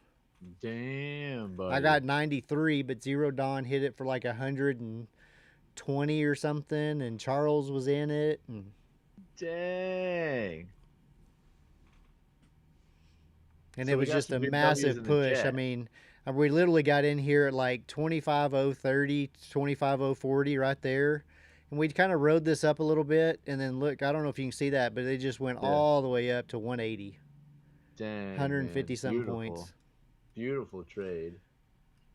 damn, I got buddy, 93, but Zero Dawn hit it for like 120 or something, and Charles was in it. dang. And it So we was got just some a big W's massive in the push. I chat. mean, we literally got in here at like 25.030, 25.040 right there. And we kind of rode this up a little bit. And then look, I don't know if you can see that, but it just went Yeah, all the way up to 180, dang, man, 150 something beautiful, points. beautiful trade.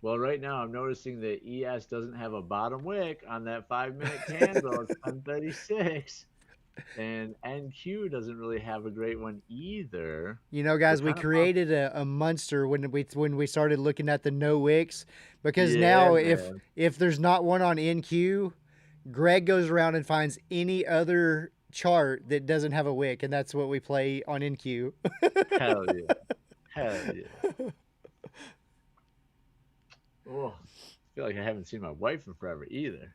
Well, right now I'm noticing that ES doesn't have a bottom wick on that 5 minute candle. It's 1036. And NQ doesn't really have a great one either. You know, We're guys, we kind of pop. created a monster when we started looking at the no wicks, because Yeah, now man. if there's not one on NQ, Greg goes around and finds any other chart that doesn't have a wick, and that's what we play on NQ. Hell yeah. Hell yeah. Oh, I feel like I haven't seen my wife in forever either.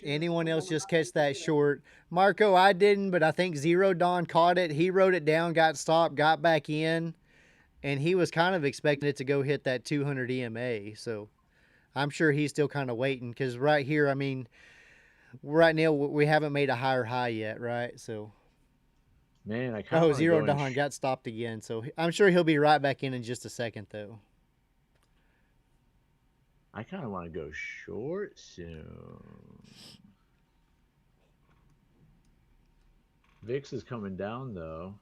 Anyone else just catch that short? Marco, I didn't, but I think Zero Dawn caught it. He wrote it down, got stopped, got back in, and he was kind of expecting it to go hit that 200 EMA. So I'm sure he's still kind of waiting because right here, I mean, right now we haven't made a higher high yet, right? So. Man, I kind of want to Zero go in. Dawn got stopped again, so I'm sure he'll be right back in just a second, though. I kind of want to go short soon. VIX is coming down though.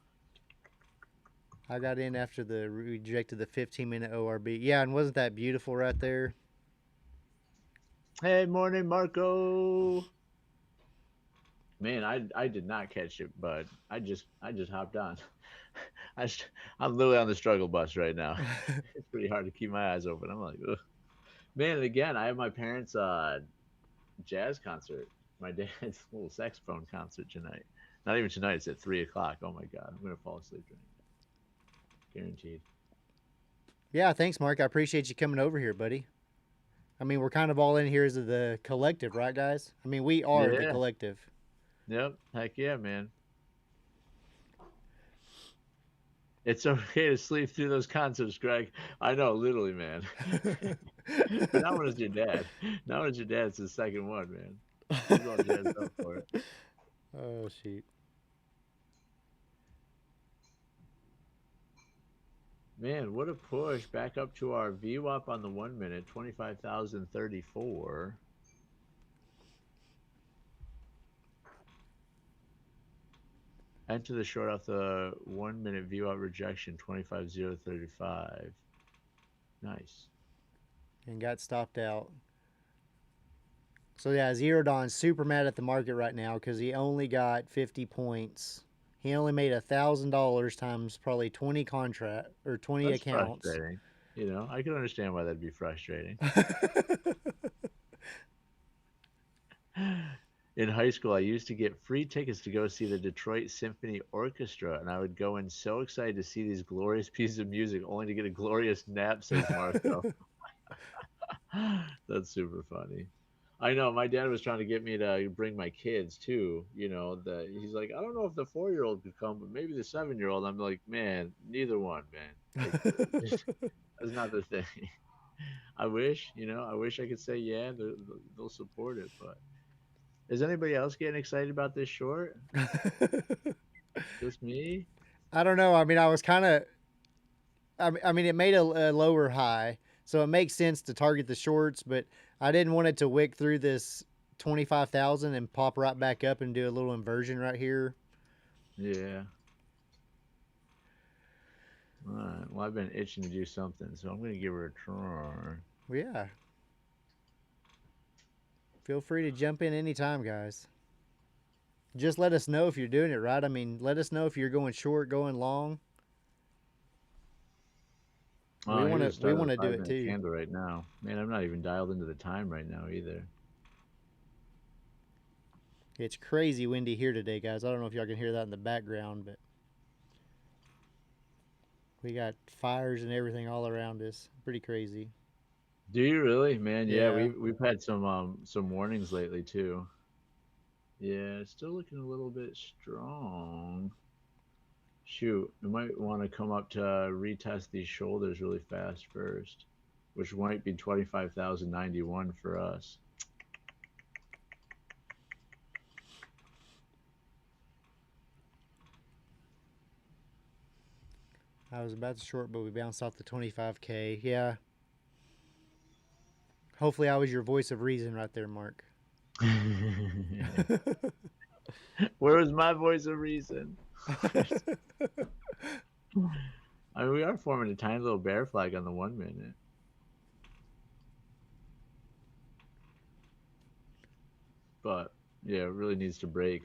I got in after the rejected the 15-minute ORB. Yeah, and wasn't that beautiful right there? Hey, morning, Marco. Man, I did not catch it, but I just hopped on. I'm literally on the struggle bus right now. It's pretty hard to keep my eyes open. I'm like, ugh. Man, and again, I have my parents' jazz concert, my dad's little saxophone concert tonight. Not even tonight. It's at 3 o'clock. Oh my god, I'm gonna fall asleep during it. Guaranteed. Yeah, thanks, Mark. I appreciate you coming over here, buddy. I mean, we're kind of all in here as the collective, right, guys? I mean, we are the Yeah. collective. Yep. Heck yeah, man. It's okay to sleep through those concerts, Greg. I know, literally, man. But not when it's your dad. Not when it's your dad. It's the second one, man. He's all jazzed up for it. Oh, shoot. Man, what a push. Back up to our VWAP on the 1 minute, 25,034. Enter the short off the 1 minute VWAP rejection, 25,035. Nice. And got stopped out. So, yeah, Zero Dawn's super mad at the market right now because he only got 50 points. He only made $1,000 times probably 20 contract or 20 That's accounts. frustrating. You know, I can understand why that'd be frustrating. In high school, I used to get free tickets to go see the Detroit Symphony Orchestra, and I would go in so excited to see these glorious pieces of music, only to get a glorious nap, says Marco. That's super funny. I know my dad was trying to get me to bring my kids too. You know, he's like, I don't know if the 4-year-old could come, but maybe the 7-year-old. I'm like, man, neither one, man. Like, that's not the thing. I wish, I wish I could say yeah, they'll support it, but is anybody else getting excited about this short? Just me? I don't know. I mean, I was kind of. I mean, it made a lower high, so it makes sense to target the shorts, but I didn't want it to wick through this 25,000 and pop right back up and do a little inversion right here. Yeah. All right. Well, I've been itching to do something, so I'm going to give her a try. Well, yeah. Feel free to jump in anytime, guys. Just let us know if you're doing it right. I mean, let us know if you're going short, going long. We want to do it too. Candle right now, man. I'm not even dialed into the time right now either. It's crazy windy here today, guys. I don't know if y'all can hear that in the background, but we got fires and everything all around us. Pretty crazy. Do you really, man? Yeah, Yeah. we've had some warnings lately too. Yeah, it's still looking a little bit strong. Shoot, we might want to come up to retest these shoulders really fast first, which might be 25,091 for us. I was about to short, but we bounced off the 25K. Yeah. Hopefully, I was your voice of reason right there, Mark. Where was my voice of reason? I mean, we are forming a tiny little bear flag on the 1 minute. But, yeah, it really needs to break.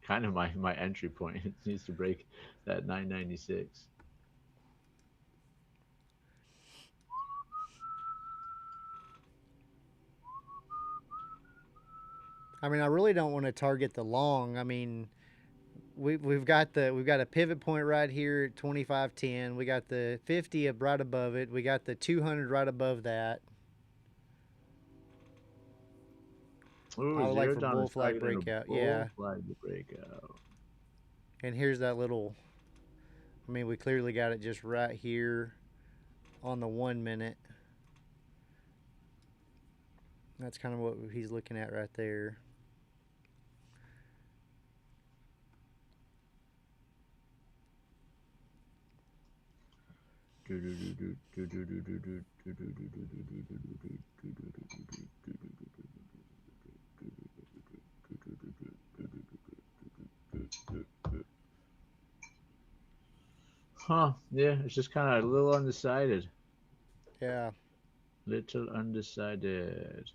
Kind of my entry point. It needs to break that 996. I mean, I really don't want to target the long. I mean, we've got a pivot point right here at 25.10. We got the 50 right above it. We got the 200 right above that. I Ooh, would like zero for down bull is flag targeting a breakout. bull Yeah. flag to break out. And here's that little. I mean, we clearly got it just right here on the 1 minute. That's kind of what he's looking at right there. Huh? Yeah, it's just kind of a little undecided. Yeah. Little undecided.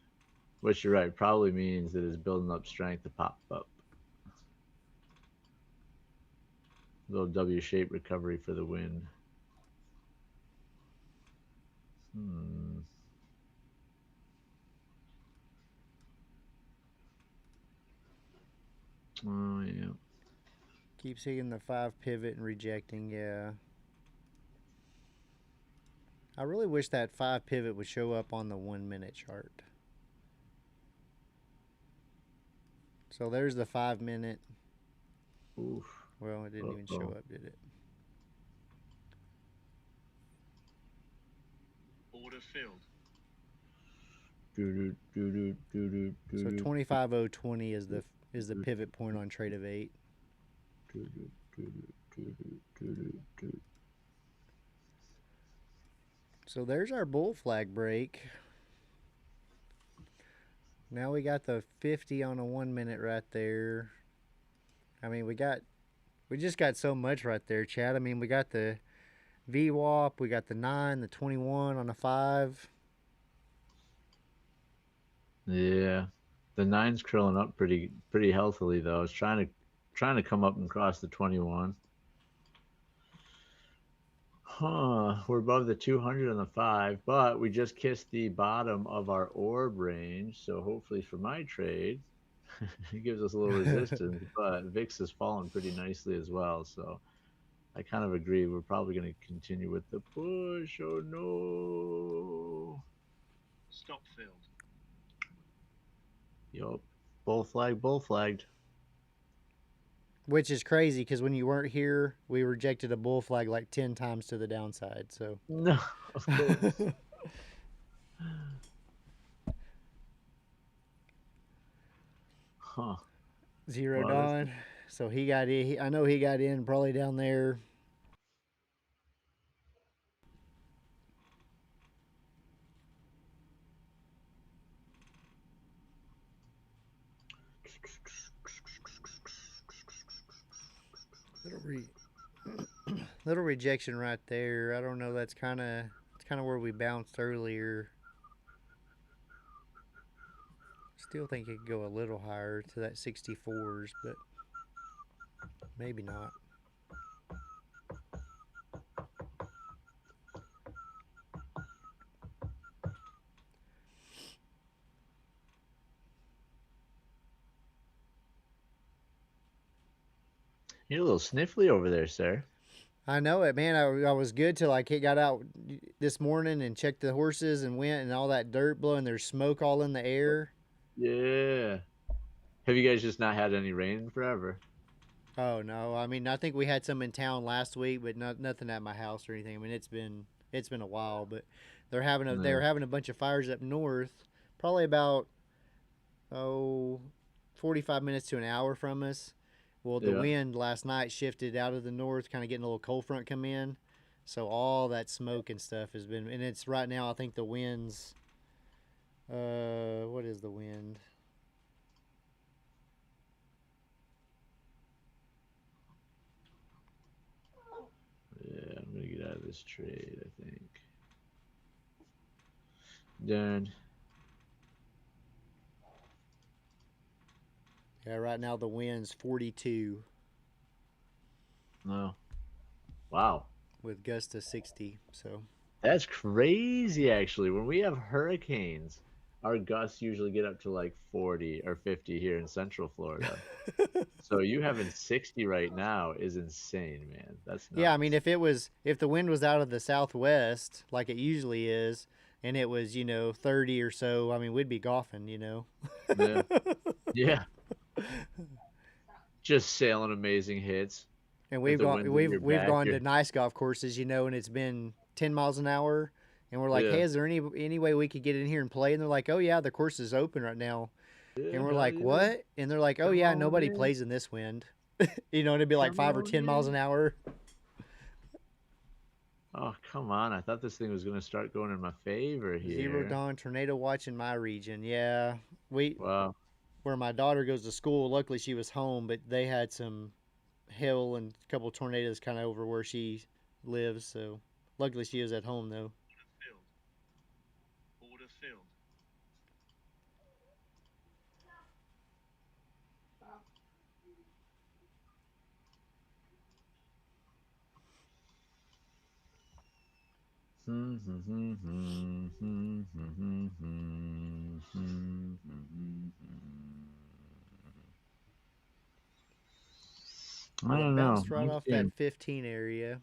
Which you're right, probably means that it's building up strength to pop up. Little W-shaped recovery for the win. Hmm. Oh yeah. Keeps hitting the 5 pivot and rejecting. Yeah. I really wish that 5 pivot would show up on the 1 minute chart. So there's the 5 minute. Oof. Well, it didn't even show up, did it? Order filled. So 25.020 is the pivot point on trade of 8. So there's our bull flag break. Now we got the 50 on a 1 minute right there. I mean, we just got so much right there, Chad. I mean, we got the VWAP, we got the 9, the 21 on a 5. Yeah. The nine's curling up pretty healthily though. It's trying to come up and cross the 21. Huh. We're above the 200 on the 5, but we just kissed the bottom of our orb range. So hopefully for my trade, it gives us a little resistance. But VIX has fallen pretty nicely as well. So I kind of agree. We're probably going to continue with the push. Oh no. Stop filled. Yup. Bull flagged. Which is crazy because when you weren't here, we rejected a bull flag like 10 times to the downside. So No, of course. Huh. zeroed Well, that's on. So he got in. I know he got in probably down there. Little little rejection right there. I don't know. That's kind of where we bounced earlier. Still think it could go a little higher to that 64s, but maybe not. you're a little sniffly over there, sir. I know it, man. I was good till I got out this morning and checked the horses and went and all that dirt blowing. There's smoke all in the air. Yeah. Have you guys just not had any rain forever? Oh no! I mean, I think we had some in town last week, but nothing at my house or anything. I mean, it's been a while, but they No. were having a bunch of fires up north, probably about oh 45 minutes to an hour from us. Well, the Yeah. wind last night shifted out of the north, kind of getting a little cold front come in. So all that smoke and stuff has been, and it's right now. I think the winds. What is the wind? Yeah, I'm gonna get out of this trade, I think. Done. Yeah, right now the wind's 42 No. Wow. with gusts to 60. So That's crazy actually. When we have hurricanes, our gusts usually get up to like 40 or 50 here in Central Florida. So you having 60 right now is insane, man. That's Yeah, I mean, nuts. if the wind was out of the southwest like it usually is, and it was 30 or so, I mean, we'd be golfing. Yeah. Yeah. Just sailing amazing hits And if we've the gone wind's in we've your we've back. gone to nice golf courses, and it's been 10 miles an hour, and we're like, Yeah. hey, is there any way we could get in here and play? And they're like, oh yeah, the course is open right now. Yeah, And we're hell like, yeah. what? And they're like, oh Come yeah, on nobody in. plays in this wind. And it'd be like Come 5 or 10 miles on an in. hour. Oh, come on. I thought this thing was gonna start going in my favor Zero here. dawn tornado watch in my region. Yeah, we Wow. where my daughter goes to school. Luckily, she was home, but they had some hail and a couple tornadoes kind of over where she lives. So luckily, she was at home though. Field. Order filled. I Well, it don't know. bounced right I'm off that seeing. 15 area.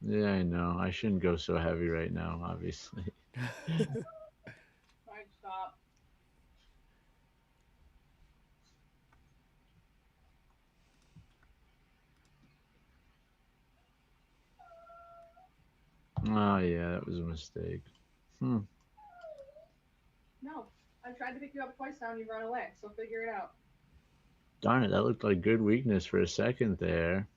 Yeah, I know. I shouldn't go so heavy right now, obviously. Right, stop. Oh, yeah, that was a mistake. Hmm. No. I tried to pick you up twice now and you run away, so figure it out. Darn it, that looked like good weakness for a second there.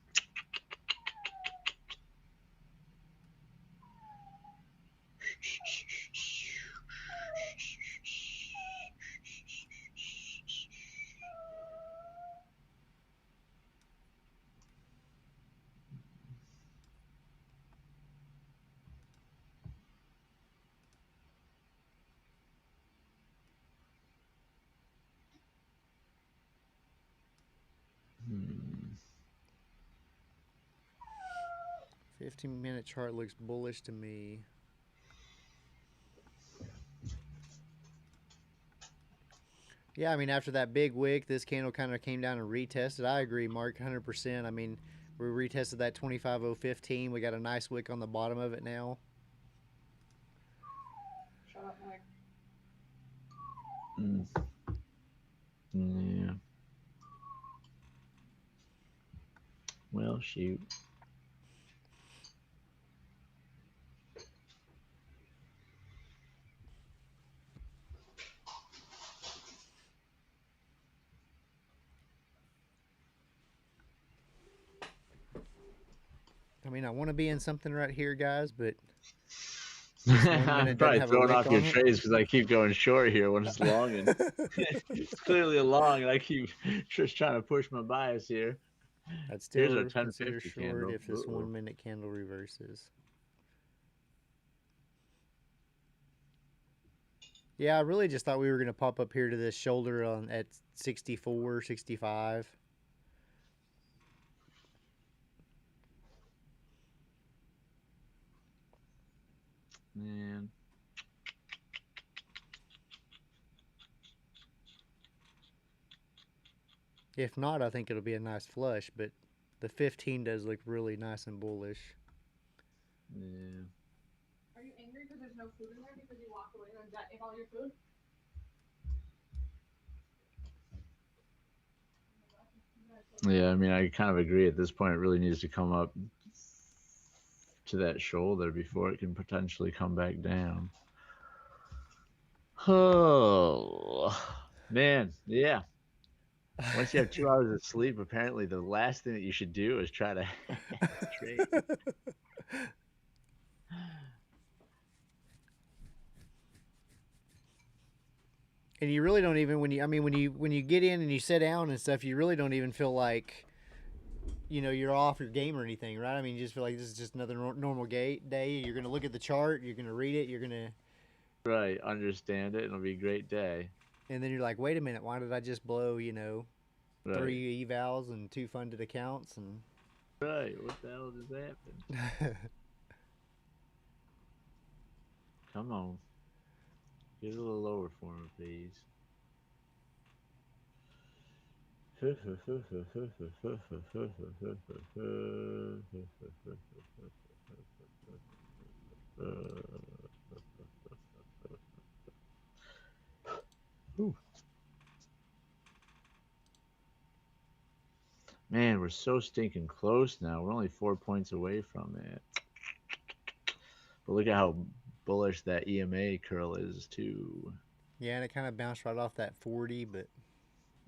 Hmm. 15-minute chart looks bullish to me. Yeah, I mean, after that big wick, this candle kind of came down and retested. I agree, Mark, 100%. I mean, we retested that 25.015. We got a nice wick on the bottom of it now. Shut up, Mike. Mm. Yeah. Well, shoot. I mean, I want to be in something right here, guys, but this one I'm minute doesn't probably have a throwing wick off your on it. trades because I keep going short here when it's long, and it's clearly a long, and I keep just trying to push my bias here. I'd Here's our still consider 1050 short candle. if this Uh-oh. 1 minute candle reverses. Yeah, I really just thought we were going to pop up here to this shoulder at 64, 65. Man. If not, I think it'll be a nice flush, but the 15 does look really nice and bullish. Yeah. Are you angry because there's no food in there because you walked away and ate all your food? Yeah, I mean, I kind of agree. At this point, it really needs to come up to that shoulder before it can potentially come back down. Oh, man. Yeah. Once you have 2 hours of sleep, apparently the last thing that you should do is try to trade. And you really don't even when you get in and you sit down and stuff, you really don't even feel like you're off your game or anything, right? I mean, you just feel like this is just another normal day. You're gonna look at the chart, you're gonna read it, Right, understand it. It'll be a great day. and then you're like, wait a minute, why did I just blow Right. 3 evals and 2 funded accounts and Right. What the hell just happened? Come on. Get a little lower for me, please. Ooh. Man, we're so stinking close now. We're only 4 points away from it. But look at how bullish that EMA curl is, too. Yeah, and it kind of bounced right off that 40, but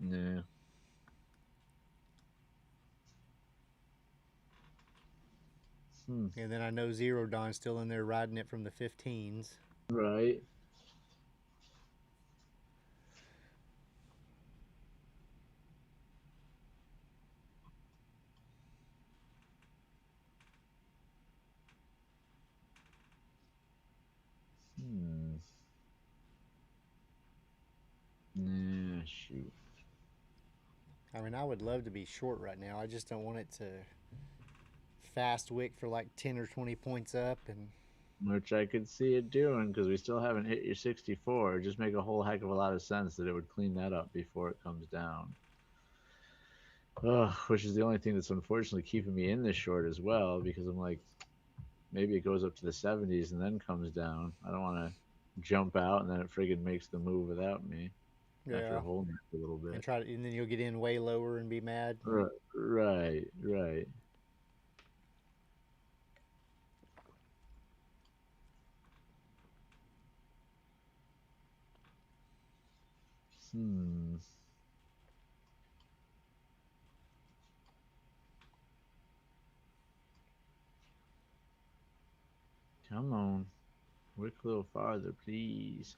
Yeah. and then I know Zero Dawn's still in there riding it from the 15s. Right. Nah, shoot. I mean, I would love to be short right now. I just don't want it to fast wick for like 10 or 20 points up and Which I could see it doing because we still haven't hit your 64. It'd just make a whole heck of a lot of sense that it would clean that up before it comes down. Ugh, which is the only thing that's unfortunately keeping me in this short as well because I'm like, maybe it goes up to the 70s and then comes down. I don't want to jump out and then it friggin' makes the move without me after yeah, holding it a little and bit. try to, and then you'll get in way lower and be mad. Right, right. Hmm. Come on. Wick a little farther, please.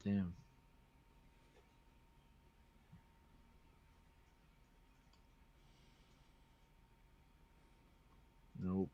Damn. Nope.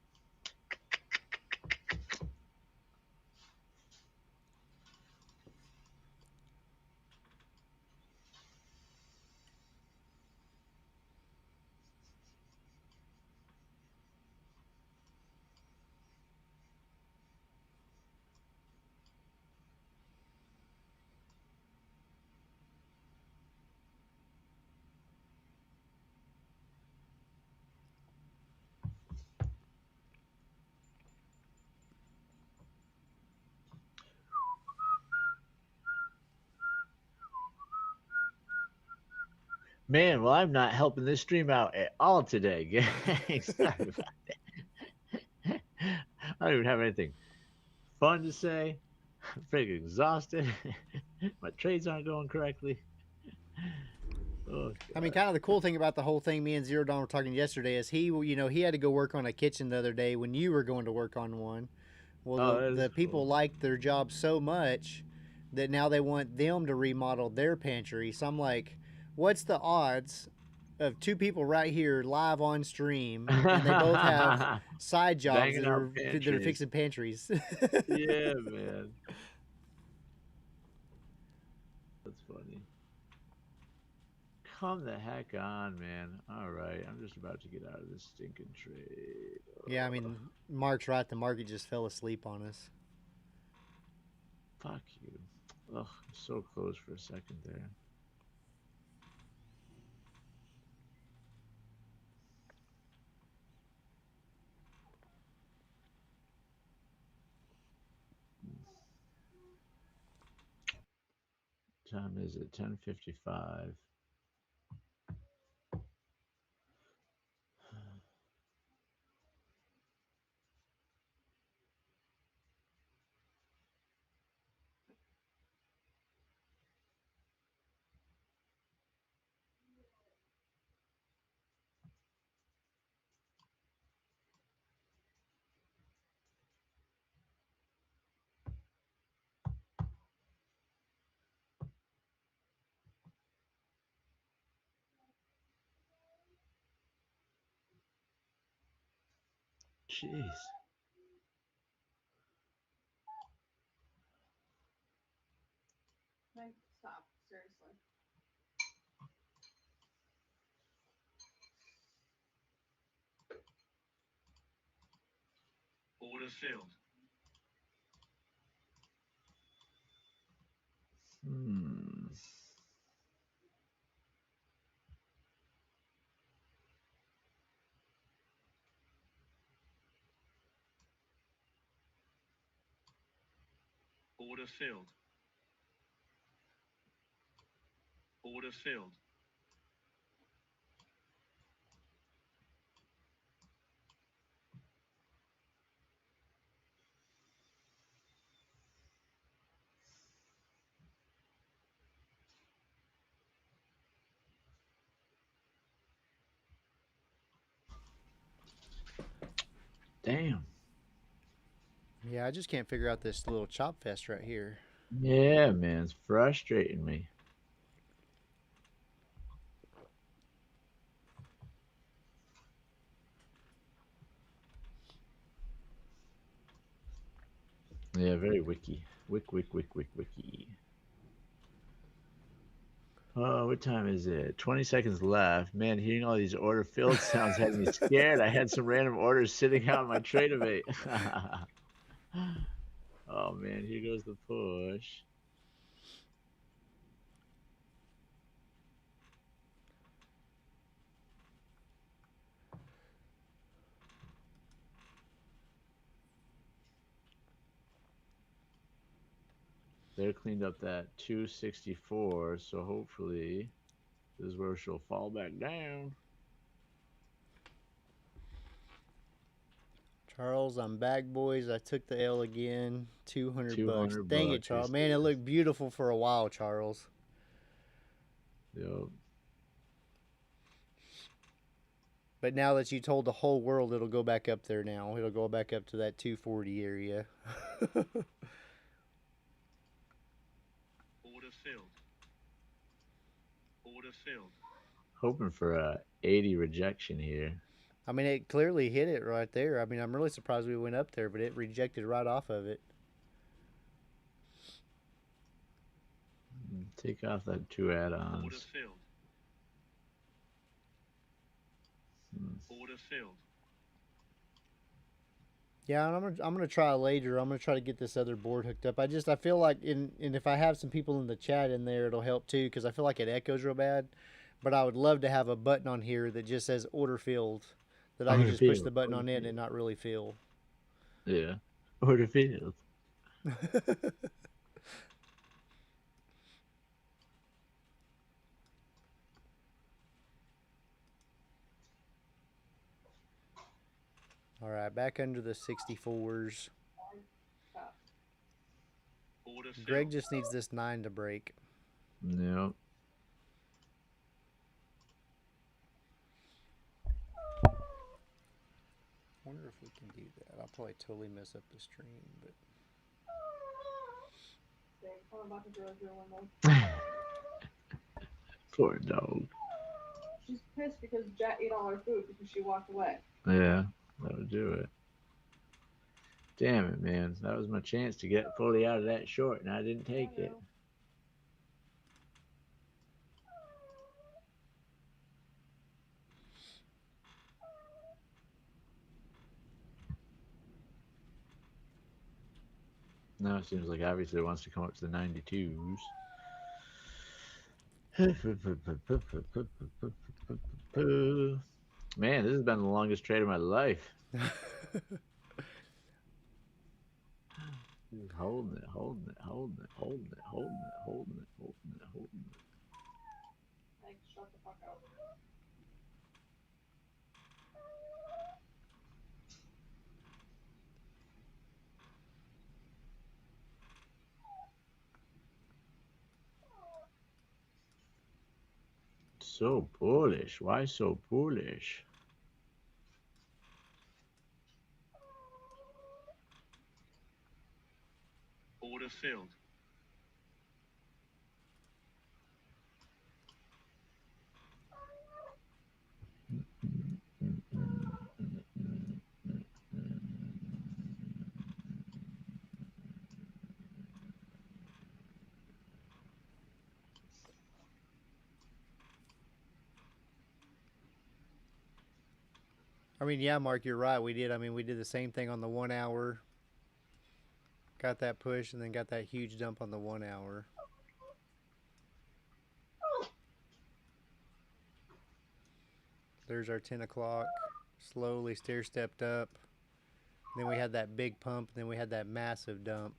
Man, well, I'm not helping this stream out at all today, gang. Sorry about that. I don't even have anything fun to say. I'm freaking exhausted. My trades aren't going correctly. Oh, I mean, God. kind of the cool thing about the whole thing, me and Zero Dawn were talking yesterday, is he had to go work on a kitchen the other day when you were going to work on one. Well, Oh, the, that is the people cool. liked their job so much that now they want them to remodel their pantry. So I'm like, what's the odds of two people right here live on stream and they both have side jobs Banging that out are pantries. fixing pantries? Yeah, man. That's funny. Come the heck on, man. All right, I'm just about to get out of this stinking trade. Yeah, I mean, Mark's right. The market just fell asleep on us. Fuck you. Ugh, I'm so close for a second there. Time is it? 10:55. Jeez. Like, stop. Order filled. Order filled. Order filled. Damn. Yeah, I just can't figure out this little chop fest right here. Yeah, man, it's frustrating me. Yeah, very wiki. Wiki. Oh, what time is it? 20 seconds left. Man, hearing all these order filled sounds had me scared. I had some random orders sitting out on my trader bait. Oh man, here goes the push. They're cleaned up that 264, so hopefully this is where she'll fall back down. Charles, I'm back, boys. I took the L again. 200 bucks. 200 Dang it, bucks. Charles. Man, it looked beautiful for a while, Charles. Yep. But now that you told the whole world, it'll go back up there now. It'll go back up to that 240 area. Order filled. Order filled. Hoping for a 80 rejection here. I mean, it clearly hit it right there. I mean, I'm really surprised we went up there, but it rejected right off of it. Take off that 2 Order add-ons. filled. Order filled. Yeah, and I'm gonna try later. I'm gonna try to get this other board hooked up. I feel like and if I have some people in the chat in there, it'll help too because I feel like it echoes real bad. But I would love to have a button on here that just says order filled, that I can just push the button on it and not really feel. Yeah, order filled. All right, back under the 64s. Order filled. Greg just needs this 9 to break. Yep. Wonder if we can do that. I'll probably totally mess up the stream, but I'm about to throw your window. Poor dog. She's pissed because Jet ate all her food because she walked away. Yeah, that would do it. Damn it, man. That was my chance to get fully out of that short, and I didn't take it. Now it seems like obviously it wants to come up to the 92s. Man, this has been the longest trade of my life. Holding it. Like, shut the fuck up. So bullish. Why so bullish? Order filled. I mean, yeah, Mark, you're right. We did. I mean, we did the same thing on the 1 hour. Got that push and then got that huge dump on the 1 hour. There's our 10 o'clock. Slowly stair stepped up. Then we had that big pump. Then we had that massive dump.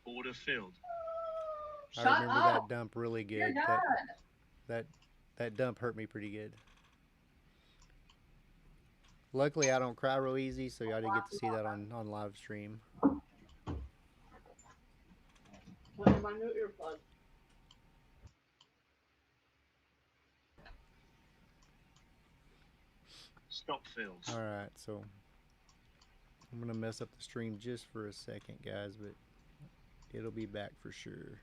Order filled. I Shut remember up. that dump really You're good. done. That dump hurt me pretty good. Luckily, I don't cry real easy, so y'all didn't get to see that on live stream. Where's my new earplug? Stop filled. All right, so I'm gonna mess up the stream just for a second, guys, but it'll be back for sure.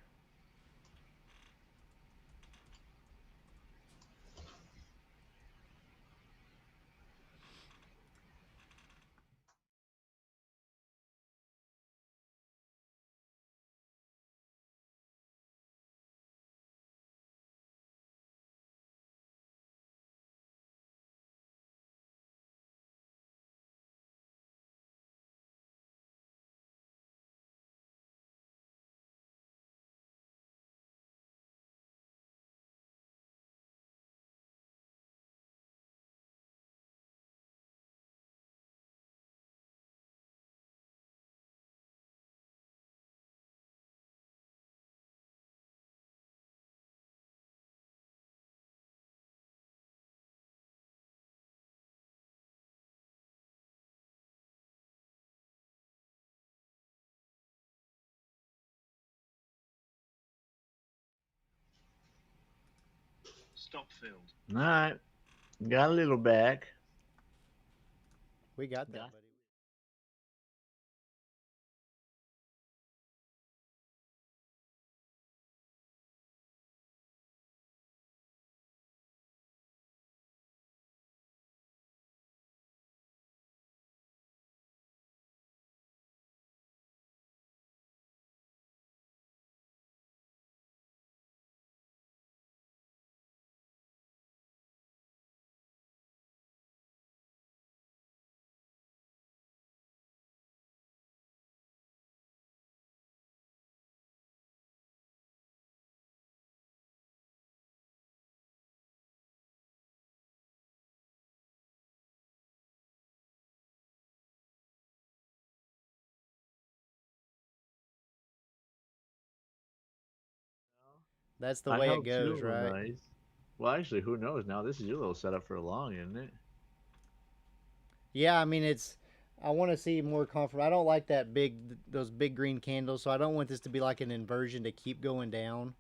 Stop filled. All right. Got a little back. We got that, Got- buddy. That's the I way it hope goes, too. right? Nice. Well, actually, who knows? Now this is your little setup for a long, isn't it? Yeah, I mean it's. I want to see more comfort. I don't like those big green candles, so I don't want this to be like an inversion to keep going down.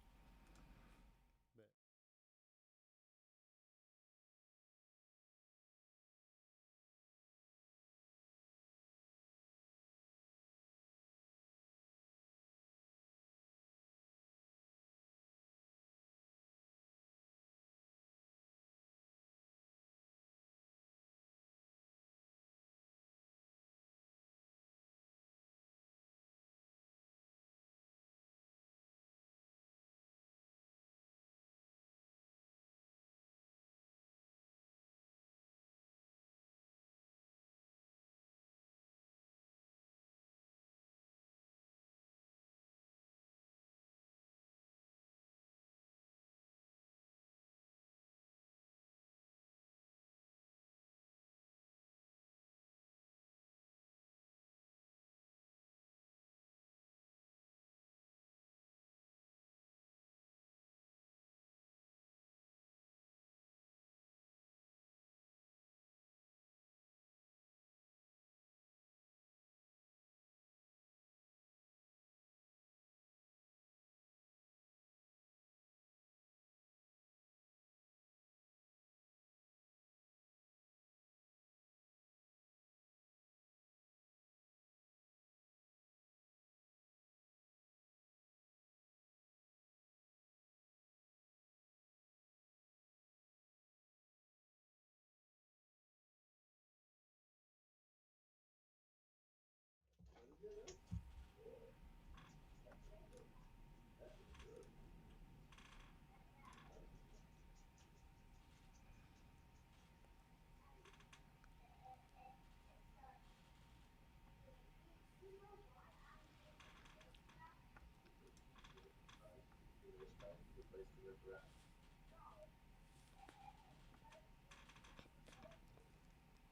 place to rip around.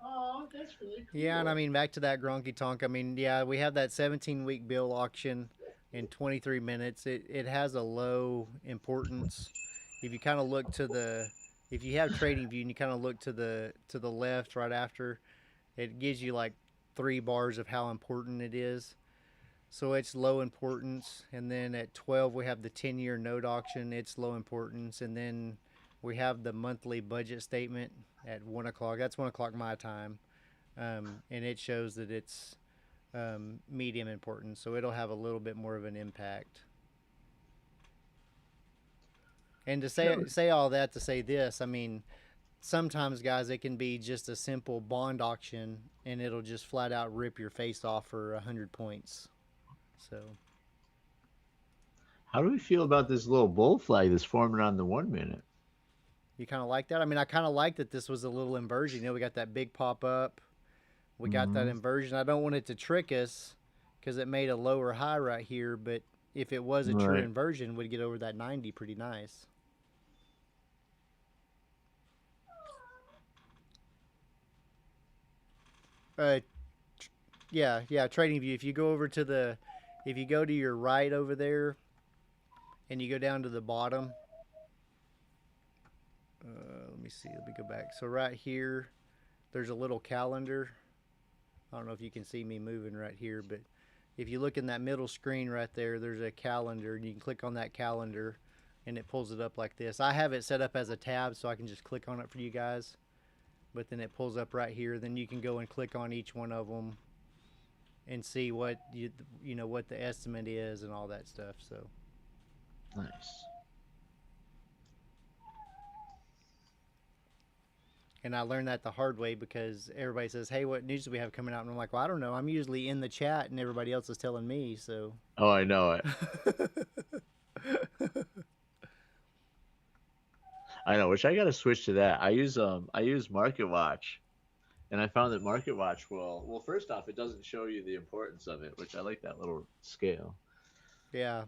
Oh, that's really cool. Yeah, and I mean back to that Gronky Tonk. I mean, yeah, we have that 17-week bill auction in 23 minutes. It has a low importance. If you kind of look to the, if you have Trading View and you kind of look to the left right after, it gives you like 3 bars of how important it is. So it's low importance, and then at 12 we have the 10-year note auction. It's low importance, and then we have the monthly budget statement at 1 o'clock. That's 1 o'clock my time, and it shows that it's medium importance. So it'll have a little bit more of an impact. And to say all that to say this, I mean, sometimes guys, it can be just a simple bond auction, and it'll just flat out rip your face off for 100 points. So. How do we feel about this little bull flag that's forming on the 1 minute? You kind of like that? I mean, I kind of like that this was a little inversion. You know, we got that big pop up. We got that inversion. I don't want it to trick us because it made a lower high right here. But if it was a true inversion, we'd get over that 90 pretty nice. Yeah, Trading View. If you go over to the, if you go to your right over there, and you go down to the bottom. Let me see. Let me go back. So right here, there's a little calendar. I don't know if you can see me moving right here, but if you look in that middle screen right there, there's a calendar, and you can click on that calendar, and it pulls it up like this. I have it set up as a tab, so I can just click on it for you guys. But then it pulls up right here. Then you can go and click on each one of them and see what you know what the estimate is and all that stuff. So nice. And I learned that the hard way because everybody says, "Hey, what news do we have coming out?" And I'm like, "Well, I don't know. I'm usually in the chat, and everybody else is telling me." So. Oh, I know it. I know. Which I gotta switch to that. I use Market Watch, and I found that Market Watch well, first off, it doesn't show you the importance of it, which I like that little scale. Yeah.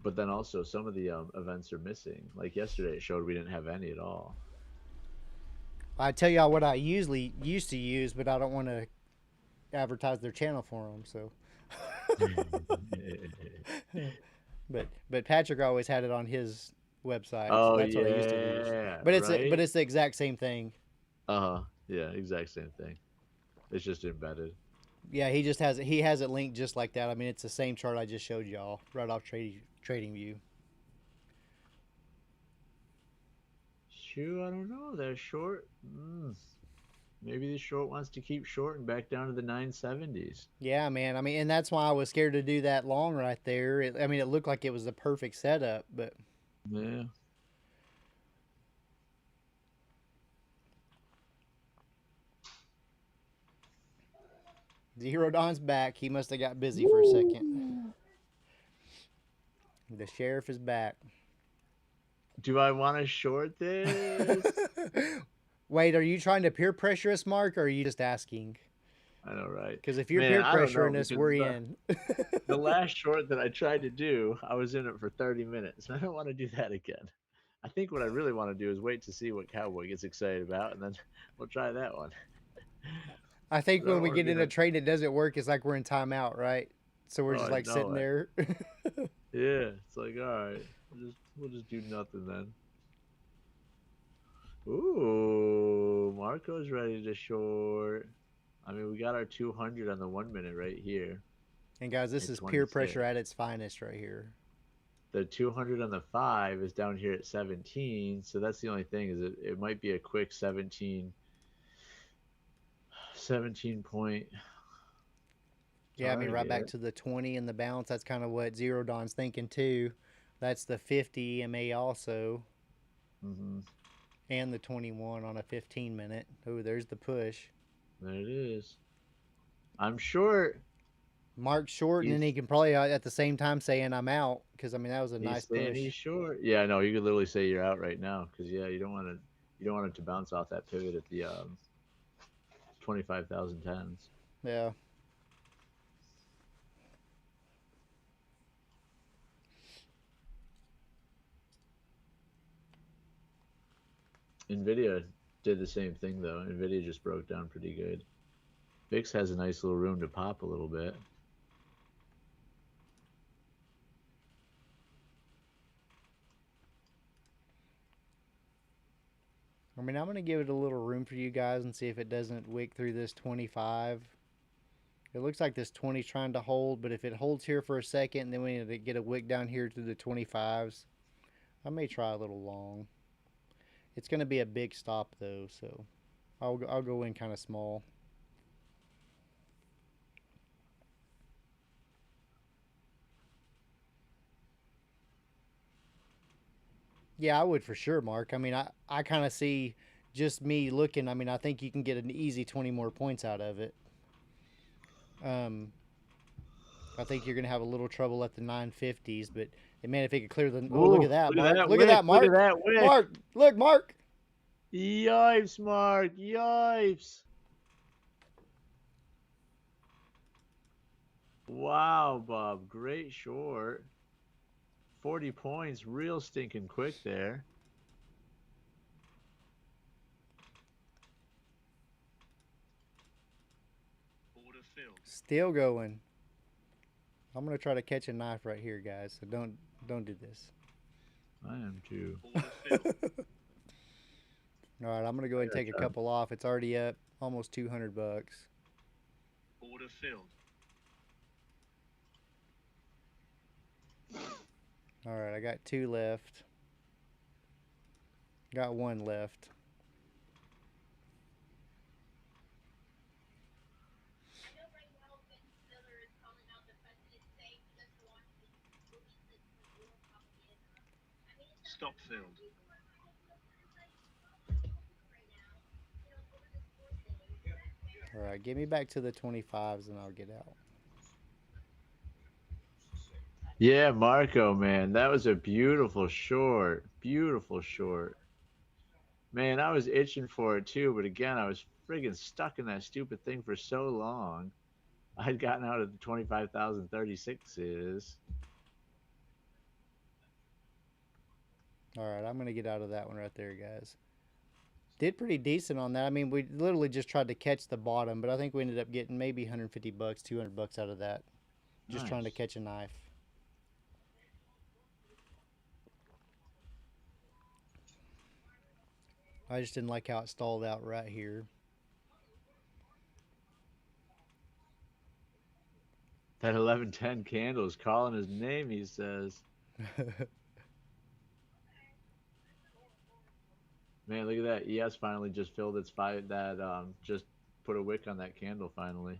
But then also some of the events are missing. Like yesterday, it showed we didn't have any at all. I tell y'all what I usually used to use, but I don't want to advertise their channel for them. So. but Patrick always had it on his website. Oh, so that's what I used to use. But it's the exact same thing. Yeah, exact same thing. It's just embedded. Yeah, he has it linked just like that. I mean, it's the same chart I just showed y'all right off Trading View. Shoot, I don't know. They're short. Maybe the short wants to keep short and back down to the 970s. Yeah, man. I mean, and that's why I was scared to do that long right there. I mean, it looked like it was the perfect setup, but. Yeah. Zero Don's back. He must have got busy for a second. The sheriff is back. Do I want to short this? Wait, are you trying to peer pressure us, Mark, or are you just asking? I know, right? Because if you're peer pressuring us, we're in. The last short that I tried to do, I was in it for 30 minutes. I don't want to do that again. I think what I really want to do is wait to see what Cowboy gets excited about, and then we'll try that one. I think when we get in a trade that doesn't work, it's like we're in timeout, right? So we're just like sitting there. Yeah, it's like, all right, we'll just do nothing then. Ooh, Marco's ready to short. I mean, we got our 200 on the 1 minute right here. And guys, this is peer pressure at its finest right here. The 200 on the 5 is down here at 17, so that's the only thing is it might be a quick 17 point. Yeah, I mean, right back to the 20 and the bounce. That's kind of what Zero Dawn's thinking too. That's the 50 EMA also. And the 21 on a 15 minute. Oh, there's the push. There it is. I'm short. Mark's short, and then he can probably at the same time saying I'm out because I mean that was a nice push. He's short. Yeah, no, you could literally say you're out right now because yeah, you don't want it to bounce off that pivot at the 25,000 tens. Yeah. Nvidia did the same thing though. Nvidia just broke down pretty good. VIX has a nice little room to pop a little bit. I mean, I'm going to give it a little room for you guys and see if it doesn't wick through this 25. It looks like this 20 is trying to hold, but if it holds here for a second and then we need to get a wick down here to the 25s, I may try a little long. It's going to be a big stop though, so I'll go in kind of small. Yeah, I would for sure, Mark. I mean, I kind of see just me looking. I mean, I think you can get an easy 20 more points out of it. I think you're going to have a little trouble at the 950s, but man, if it could clear the. Oh, look Ooh, at that, look at Mark. that Look at wick. that, Look at Mark. that wick. Mark, look, Mark. Yipes, Mark. Yipes. Wow, Bob. Great short. 40 points. Real stinking quick there. Order filled. Still going. I'm going to try to catch a knife right here, guys. So don't do this. I am too. Order filled. All right, I'm going to go ahead and take a couple off. It's already up almost 200 bucks. Order filled. All right, I got 2 left. Got 1 left. Stop filled. All right, get me back to the 25s and I'll get out. Yeah, Marco, man. That was a beautiful short. Beautiful short. Man, I was itching for it too, but again, I was friggin' stuck in that stupid thing for so long. I'd gotten out of the 25,036s. All right, I'm going to get out of that one right there, guys. Did pretty decent on that. I mean, we literally just tried to catch the bottom, but I think we ended up getting maybe 150 bucks, 200 bucks out of that. Just trying to Nice. catch a knife. I just didn't like how it stalled out right here. That 1110 candle is calling his name, he says. Man, look at that. ES finally just filled its just put a wick on that candle finally.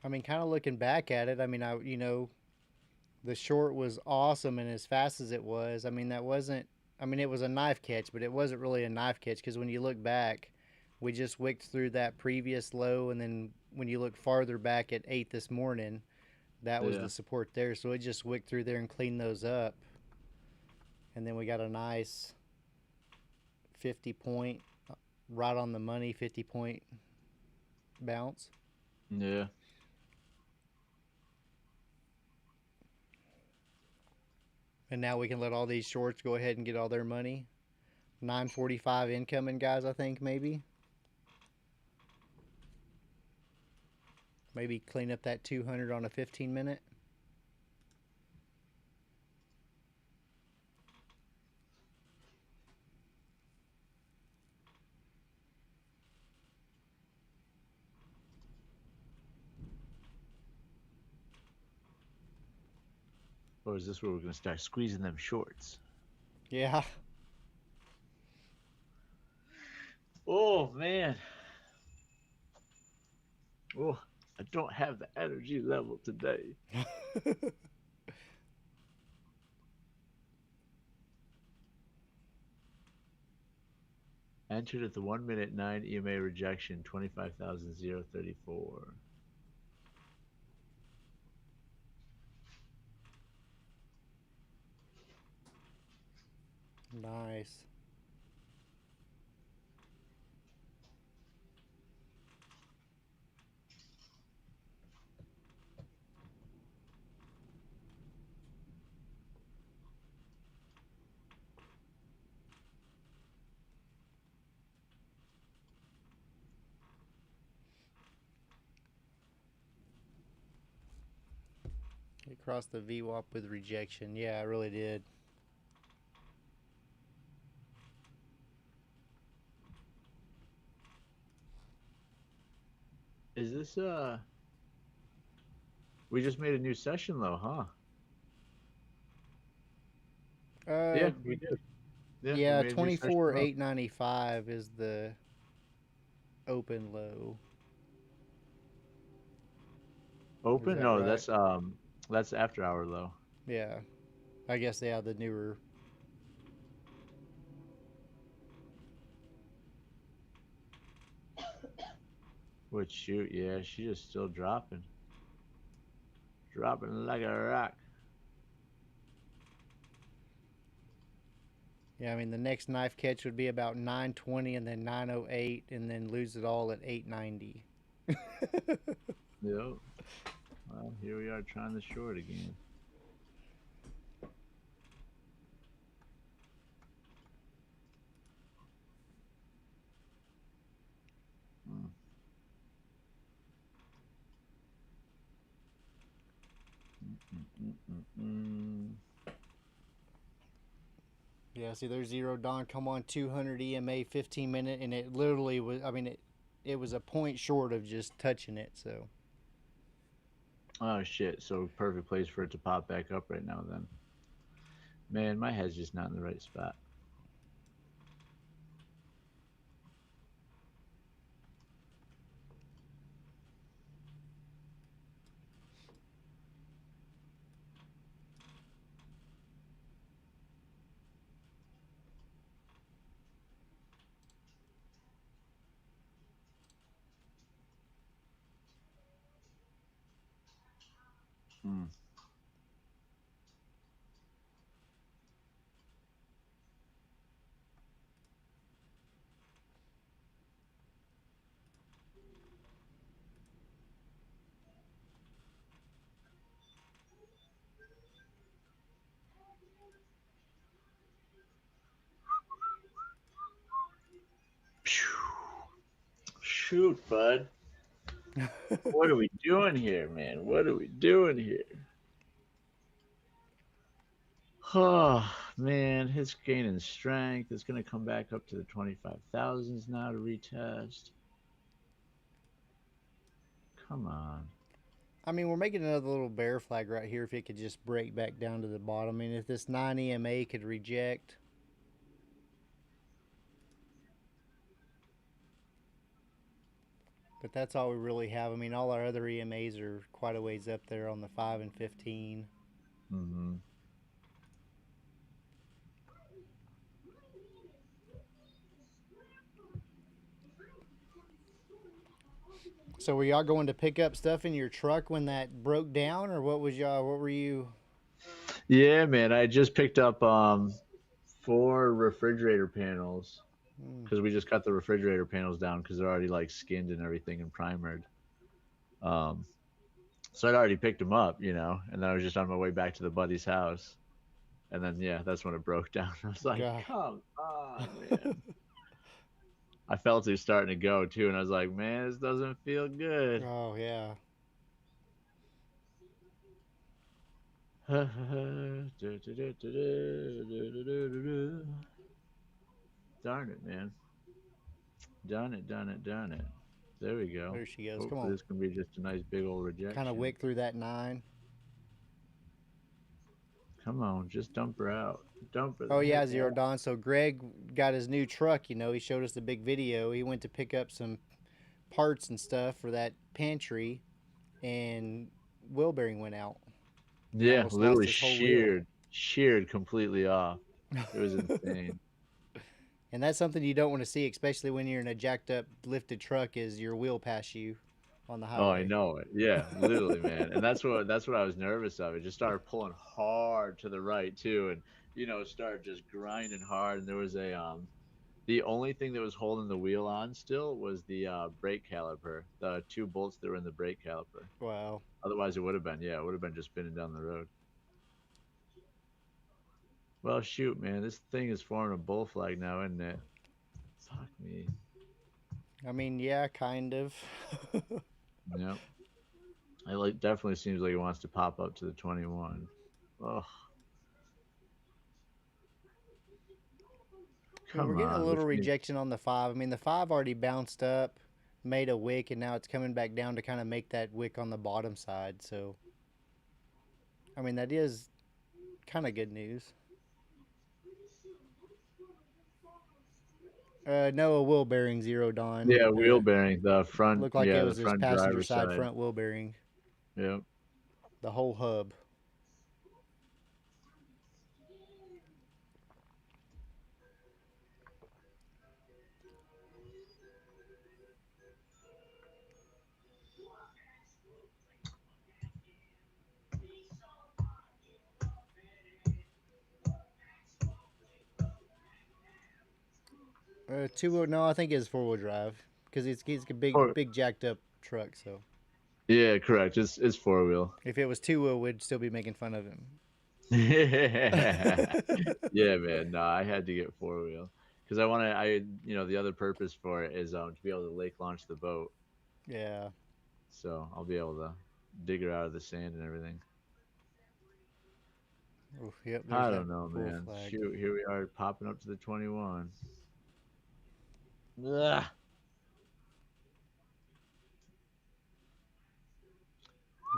I mean, kind of looking back at it, I mean, the short was awesome, and as fast as it was, I mean, that wasn't. I mean, it was a knife catch, but it wasn't really a knife catch because when you look back, we just wicked through that previous low, and then when you look farther back at 8 this morning, that was Yeah. the support there. So it just wicked through there and cleaned those up, and then we got a nice 50 point, right on the money, 50 point bounce. Yeah. And now we can let all these shorts go ahead and get all their money. 945 incoming, guys, I think, maybe. Maybe clean up that 200 on a 15-minute. Or is this where we're going to start squeezing them shorts? Yeah. Oh, man. Oh, I don't have the energy level today. Entered at the 1 minute 9 EMA rejection, 25,034. Nice. It crossed the VWAP with rejection. Yeah, I really did. Is this we just made a new session low, huh? Yeah, we did. Yeah, we Yeah, made a new session low. 24,895 is the open low. Is Open? that No, right? that's after hour low. Yeah. I guess they have the newer. Which shoot, yeah, she just still dropping. Dropping like a rock. Yeah, I mean the next knife catch would be about 920 and then 908 and then lose it all at 890. Yep. Well, here we are trying the short again. Hmm. Mm-mm-mm-mm. Yeah, see there's Zero Dawn come on 200 EMA 15 minute and it literally was, I mean it was a point short of just touching it, so Oh shit! So perfect place for it to pop back up right now. Then, man, my head's just not in the right spot. Hmm. Shoot, bud. What are we doing here, man? What are we doing here? Oh man, it's gaining strength. It's gonna come back up to the 25,000s now to retest. Come on. I mean, we're making another little bear flag right here if it could just break back down to the bottom. I mean, if this 9 EMA could reject. But that's all we really have. I mean, all our other EMAs are quite a ways up there on the 5 and 15. Mm-hmm. So were y'all going to pick up stuff in your truck when that broke down, or what was y'all? What were you? Yeah, man. I just picked up 4 refrigerator panels Hmm, because we just cut the refrigerator panels down because they're already like skinned and everything and primered. Um, so I'd already picked them up, and then I was just on my way back to the buddy's house, and then yeah, that's when it broke down. I was like, God. "Come on, man!" I felt it starting to go too, and I was like, "Man, this doesn't feel good." Oh yeah. Darn it, man. Done it, done it, done it. There we go. There she goes. Come Hopefully on. this can be just a nice big old Kind of rejection. wick through that 9. Come on, just dump her out. Dump her Oh the yeah, heck Zero out. Dawn. So Greg got his new truck. He showed us the big video. He went to pick up some parts and stuff for that pantry, and wheel bearing went out. He Yeah, almost lost literally his whole wheel. sheared completely off. It was insane. And that's something you don't want to see, especially when you're in a jacked up lifted truck, is your wheel pass you on the Oh, I highway. know it. Yeah, literally, man. And that's what I was nervous of. It just started pulling hard to the right too, and started just grinding hard. And there was the only thing that was holding the wheel on still was the brake caliper, the two bolts that were in the brake caliper. Wow. Otherwise, it would have been just spinning down the road. Well, shoot, man, this thing is forming a bull flag now, isn't it? Fuck me. I mean, yeah, kind of. Yep. It like definitely seems like it wants to pop up to the 21. Oh, I mean, we're come getting a on, little which means rejection on the five. I mean, the five already bounced up, made a wick, and now it's coming back down to kind of make that wick on the bottom side. So, I mean, that is kind of good news. No, a wheel bearing zeroed on. yeah, wheel bearing, the front, Looked like it yeah, the was this front passenger driver's side side. front wheel bearing, Yep. the whole hub. Two, no, I think it's four wheel drive because he's a Or big jacked up truck. So yeah, correct. It's four wheel. if it was two wheel, we'd still be making fun of him. Yeah, man. No, I had to get four wheel because the other purpose for it is to be able to lake launch the boat. Yeah. So I'll be able to dig her out of the sand and everything. Oof, yep. There's I that don't know, bull man. flag. Shoot, here we are popping up to the 21. Ugh.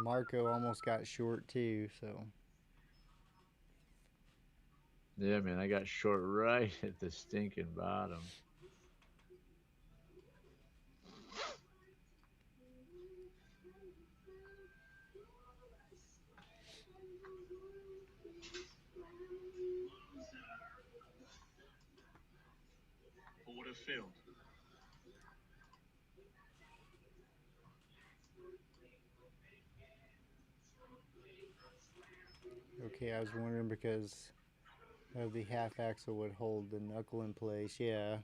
Marco almost got short too. So Yeah, man, I got short right at the stinking bottom. Order filled. okay, I was wondering because of the half axle would hold the knuckle in place. Yeah.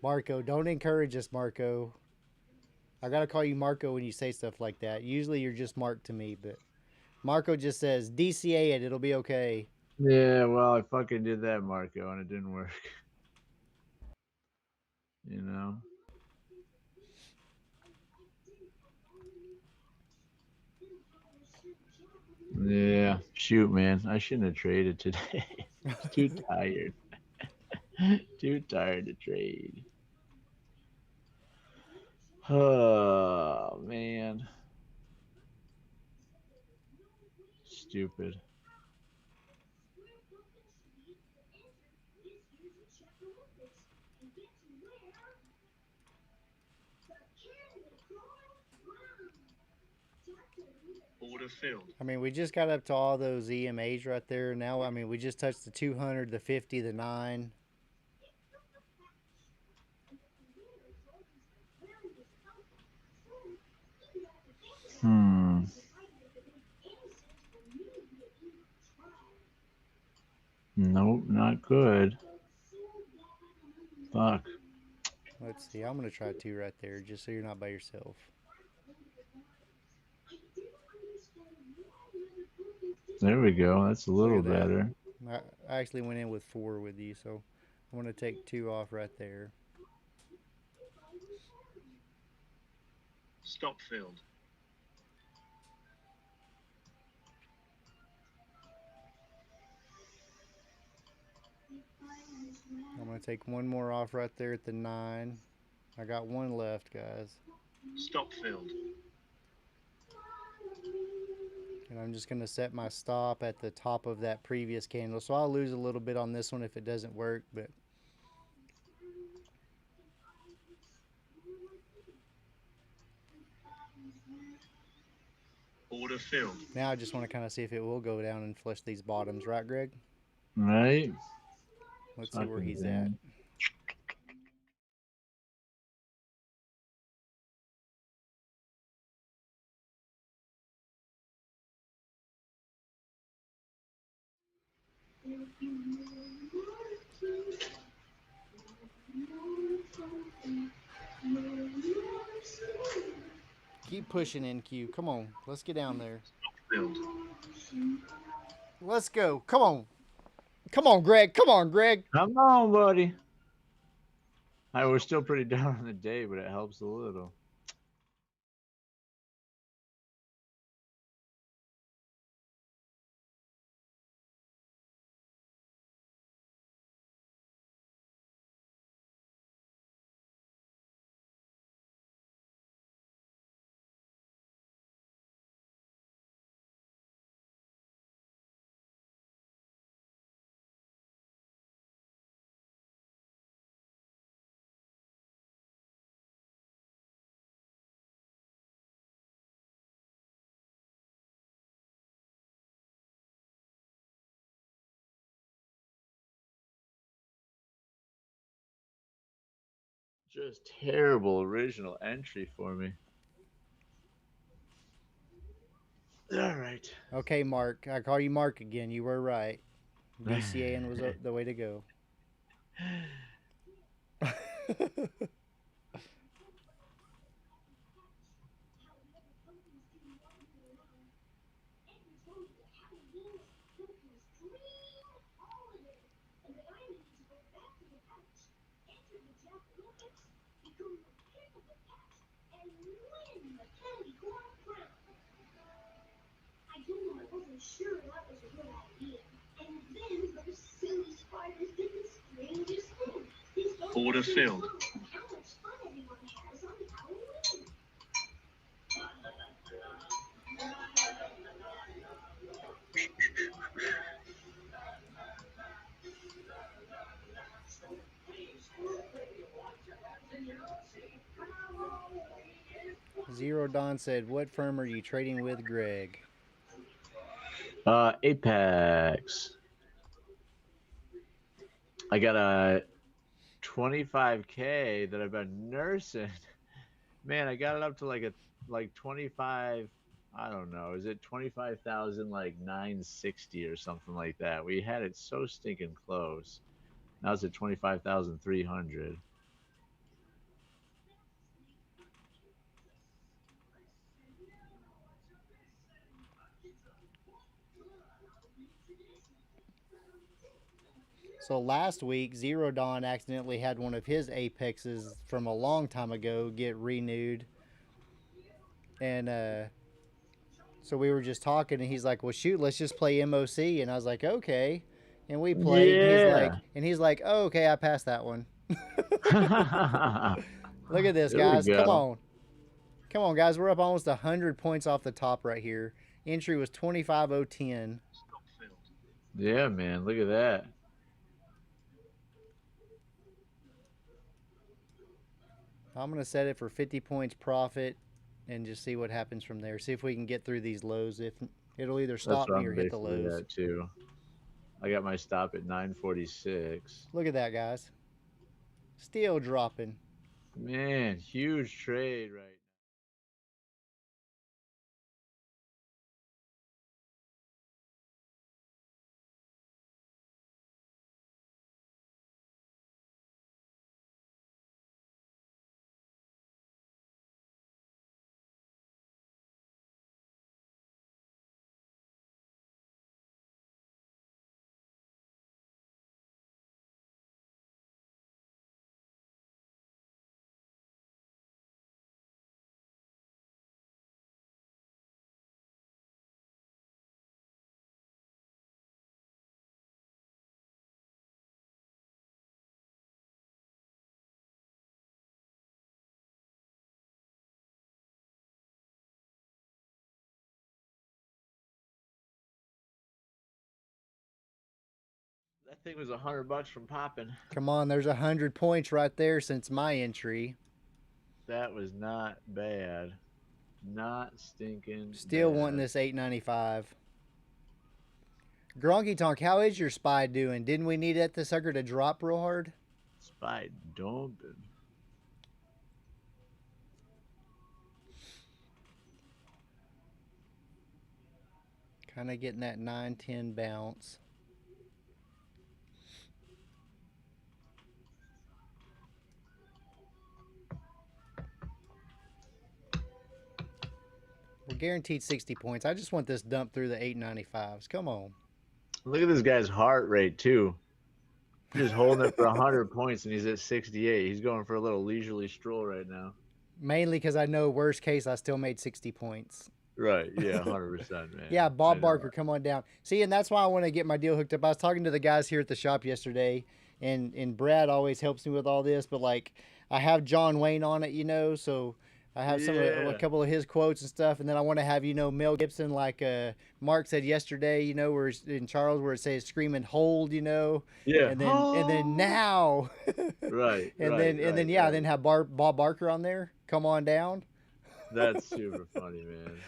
Marco, don't encourage us, Marco. I gotta call you Marco when you say stuff like that. Usually you're just Mark to me, but Marco just says DCA it. It'll be okay. Yeah, well, I fucking did that, Marco, and it didn't work. You know? Yeah, shoot, man. I shouldn't have traded today. Too tired. Too tired to trade. Oh, man. Stupid. Order filled. I mean, we just got up to all those EMAs right there. Now, I mean, we just touched the 200, the 50, the 9. Hmm. Nope, not good. Fuck. Let's see. I'm going to try 2 right there just so you're not by yourself. There we go. That's a Look little at that. better. I actually went in with 4 with you, so I'm going to take 2 off right there. Stop filled. I'm going to take 1 more off right there at the 9. I got 1 left, guys. Stop filled. And I'm just going to set my stop at the top of that previous candle. So I'll lose a little bit on this one if it doesn't work, but Order filled. now I just want to kind of see if it will go down and flush these bottoms, right, Greg? Right? Let's see where Fucking he's at. damn. Keep pushing, NQ. Come on. Let's get down there. Filled. Let's go. Come on. Come on, Greg. Come on, Greg. Come on, buddy. We're still pretty down on the day, but it helps a little. Just terrible original entry for me. All right. Okay, Mark. I call you Mark again. You were right. DCAN was the way to go. Order filled. Zero Don said, "What firm are you trading with, Greg?" Apex. I got a 25K that I've been nursing. Man, I got it up to like 25. I don't know. Is it 25,000 like 960 or something like that? We had it so stinking close. Now it's at 25,300. So last week, Zero Dawn accidentally had one of his apexes from a long time ago get renewed, and so we were just talking, and he's like, "Well, shoot, let's just play MOC," and I was like, "Okay," and we played, Yeah. and he's like, "Oh, okay, I passed that one." Look at this, There we guys. go. Come on, guys. We're up almost 100 points off the top right here. Entry was 25,010. Stop filled. Yeah, man. Look at that. I'm gonna set it for 50 points profit, and just see what happens from there. See if we can get through these lows. If it'll either That's stop what me or I'm hit the basically lows. at too. I got my stop at 946. Look at that, guys. Still dropping. Man, huge trade right now. That thing was $100 from popping. Come on, there's 100 points right there since my entry. That was not bad. Not stinking Still wanting bad. this 895. Gronky Tonk, how is your spy doing? Didn't we need the sucker to drop real hard? Spy dumping. Kind of getting that 9-10 bounce. We're guaranteed 60 points. I just want this dump through the 895s. Come on. Look at this guy's heart rate too. He's just holding it for 100 points and he's at 68. He's going for a little leisurely stroll right now. Mainly because I know worst case I still made 60 points. Right. Yeah, 100%, man. Yeah, I Bob know. Barker, come on down. See, and that's why I want to get my deal hooked up. I was talking to the guys here at the shop yesterday, and Brad always helps me with all this, but like I have John Wayne on it, so I have a Yeah. couple of his quotes and stuff, and then I want to have Mel Gibson, like Mark said yesterday, where in Charles where it says screaming hold, Yeah. and then now, Right. and right, then right, yeah, right. then have Bob Barker on there. Come on down. That's super funny, man.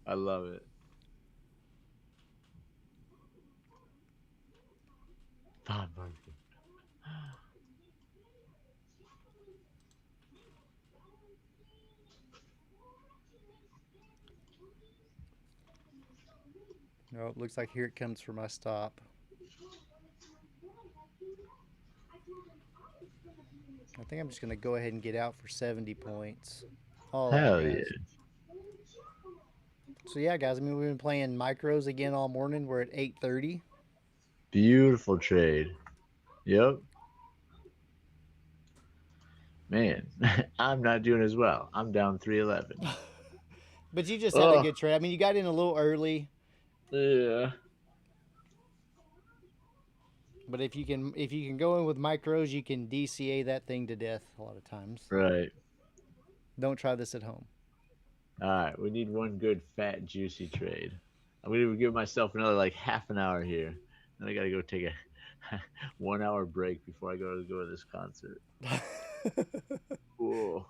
I love it. Bob Barker. No, it looks like here it comes for my stop. I think I'm just going to go ahead and get out for 70 points. All out, Hell guys. yeah. So yeah, guys. I mean, we've been playing micros again all morning. We're at 8:30. Beautiful trade. Yep. Man, I'm not doing as well. I'm down 311. But you just had a good trade. I mean, you got in a little early. Yeah. But if you can go in with micros, you can DCA that thing to death a lot of times. Right. Don't try this at home. All right. We need one good, fat, juicy trade. I'm going to give myself another like half an hour here. Then I got to go take a 1 hour break before I go to this concert. Whoa.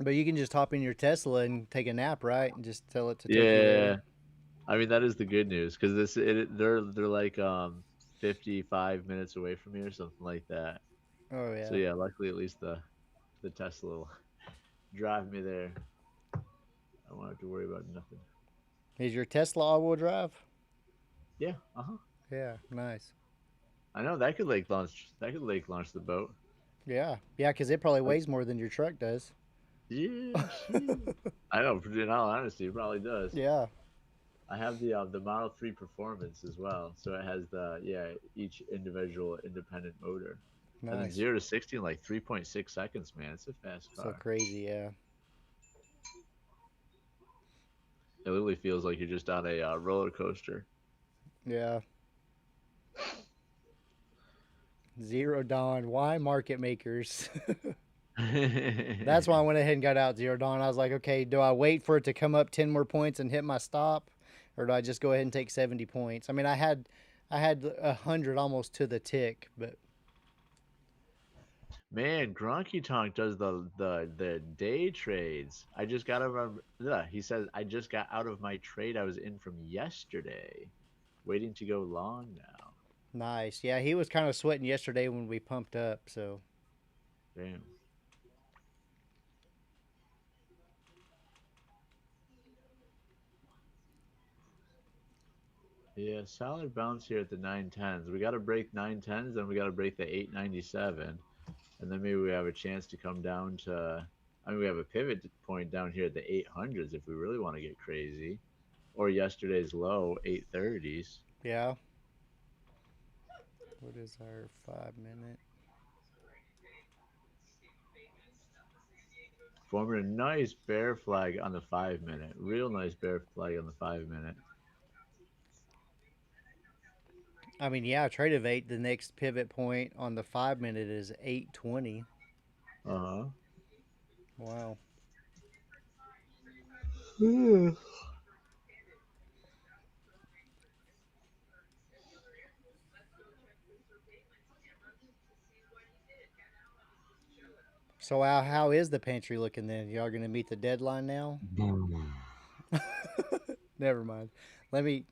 But you can just hop in your Tesla and take a nap, right? And just tell it to take you Yeah. there. I mean, that is the good news because they're like 55 minutes away from me or something like that. Oh yeah. So yeah, luckily at least the Tesla will drive me there. I won't have to worry about nothing. Is your Tesla all-wheel drive? Yeah. Uh huh. Yeah, nice. I know that could lake launch. That could lake launch the boat. Yeah, because it probably weighs more than your truck does. Yeah. I know. In all honesty, it probably does. Yeah. I have the Model 3 Performance as well, so it has each individual independent motor. And then Nice. 0 to 60 in like 3.6 seconds, man. It's a fast car. So crazy, yeah. It literally feels like you're just on a roller coaster. Yeah. Zero Dawn. Why market makers? That's why I went ahead and got out Zero Dawn. I was like, okay, do I wait for it to come up 10 more points and hit my stop? Or do I just go ahead and take 70 points? I mean, I had 100 almost to the tick, but Man, Gronky Tonk does the day trades. I just got out of he says I just got out of my trade I was in from yesterday. Waiting to go long now. nice. Yeah, he was kind of sweating yesterday when we pumped up, so Damn. Yeah, solid bounce here at the 910s. We got to break 910s, then we got to break the 897, and then maybe we have a chance to come down to. I mean, we have a pivot point down here at the 800s if we really want to get crazy, or yesterday's low 830s. yeah. What is our 5-minute? Forming a nice bear flag on the 5-minute. Real nice bear flag on the 5-minute. I mean, yeah, trade of 8. The next pivot point on the 5-minute is 820. Uh Wow. huh. So how is the pantry looking then? Y'all going to meet the deadline now? Never mind. Let me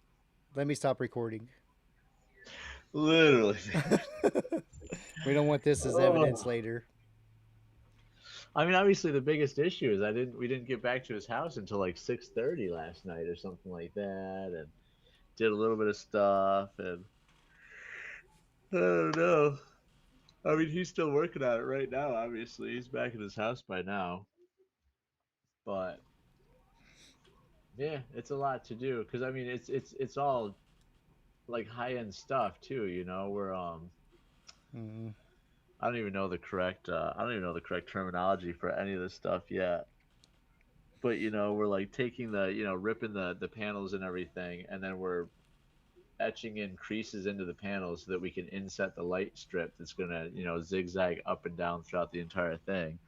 let me stop recording. Literally. We don't want this as evidence Oh. later. I mean, obviously the biggest issue is we didn't get back to his house until like 6:30 last night or something like that, and did a little bit of stuff, and I don't know. I mean, he's still working on it right now. Obviously, he's back in his house by now, but yeah, it's a lot to do because I mean, it's all like high end stuff too. You know, we're Mm, I don't even know the correct terminology for any of this stuff yet. But you know, we're like taking ripping the panels and everything, and then we're etching in creases into the panels so that we can inset the light strip that's gonna, zigzag up and down throughout the entire thing.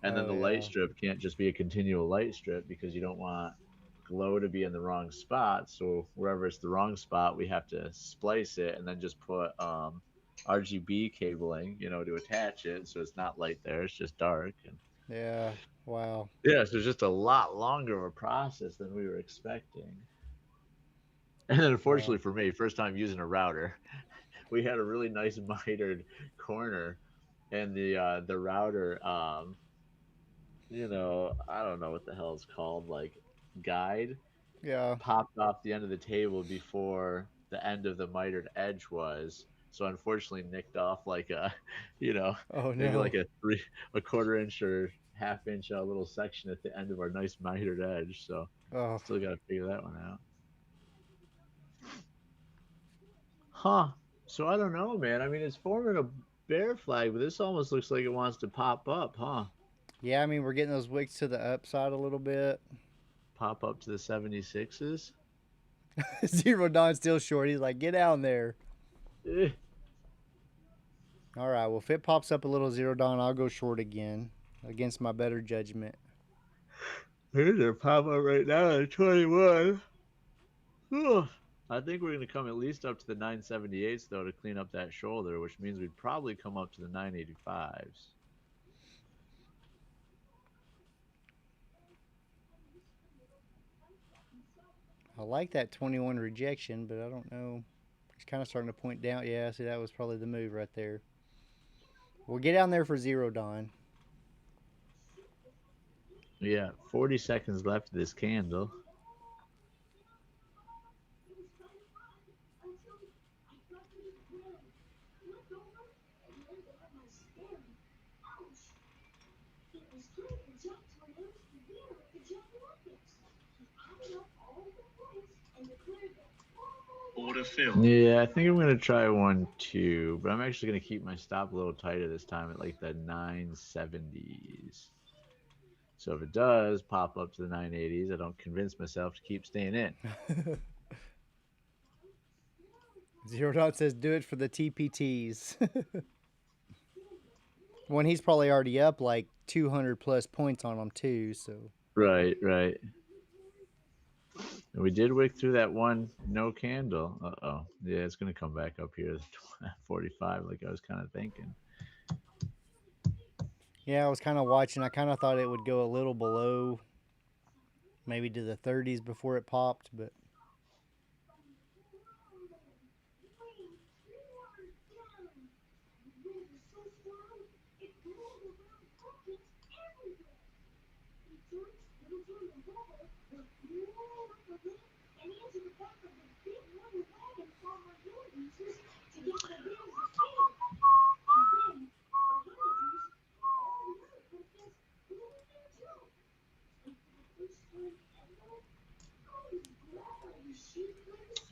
And then oh the light yeah. strip can't just be a continual light strip because you don't want glow to be in the wrong spot. So wherever it's the wrong spot, we have to splice it and then just put RGB cabling, to attach it so it's not light there, it's just dark. And Yeah. Wow. yeah, so it's just a lot longer of a process than we were expecting. And then Wow. unfortunately for me, first time using a router, we had a really nice mitered corner, and the router, I don't know what the hell it's called, like guide, Yeah. popped off the end of the table before the end of the mitered edge was. So unfortunately nicked off like a, you know, Oh maybe no. like a quarter inch or half inch little section at the end of our nice mitered edge. So Oh still got to figure that one out. Huh. So I don't know, man. I mean, it's forming a bear flag, but this almost looks like it wants to pop up, huh? yeah. I mean, we're getting those wicks to the upside a little bit. Pop up to the 76s. Zero Dawn still short. He's like, get down there. Eh. All right. Well, if it pops up a little Zero Dawn, I'll go short again against my better judgment. Here's a pop up right now at 21. Whew. I think we're going to come at least up to the 978s, though, to clean up that shoulder, which means we'd probably come up to the 985s. I like that 21 rejection, but I don't know. It's kind of starting to point down. Yeah, see, that was probably the move right there. We'll get down there for Zero Dawn. Yeah, 40 seconds left of this candle. Order filled. Yeah, I think I'm gonna try one too, but I'm actually gonna keep my stop a little tighter this time at like the 970s. So if it does pop up to the 980s, I don't convince myself to keep staying in. Zero Dawn says, do it for the TPTs. When he's probably already up like 200 plus points on them, too. So, Right, right. And we did wick through that one no candle. Uh-oh. Yeah, it's gonna come back up here to 45, like I was kind of thinking. yeah, I was kind of watching. I kind of thought it would go a little below, maybe to the 30s before it popped, but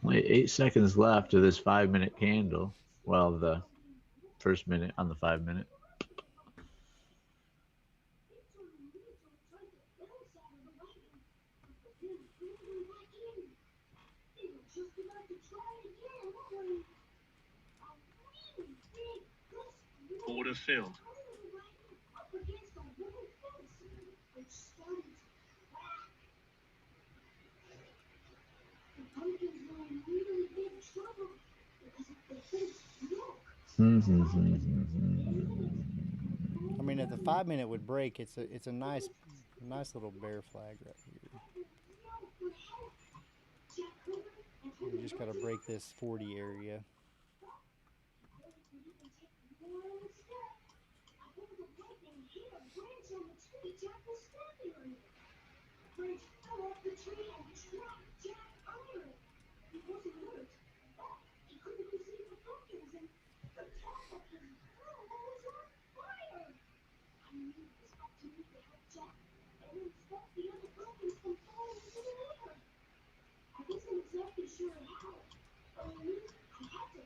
Only 8 seconds left of this 5 minute candle. Well, the first minute on the 5 minute. Order filled. I mean, if the 5 minute would break, it's a nice little bear flag right here. just got to break this 40 area.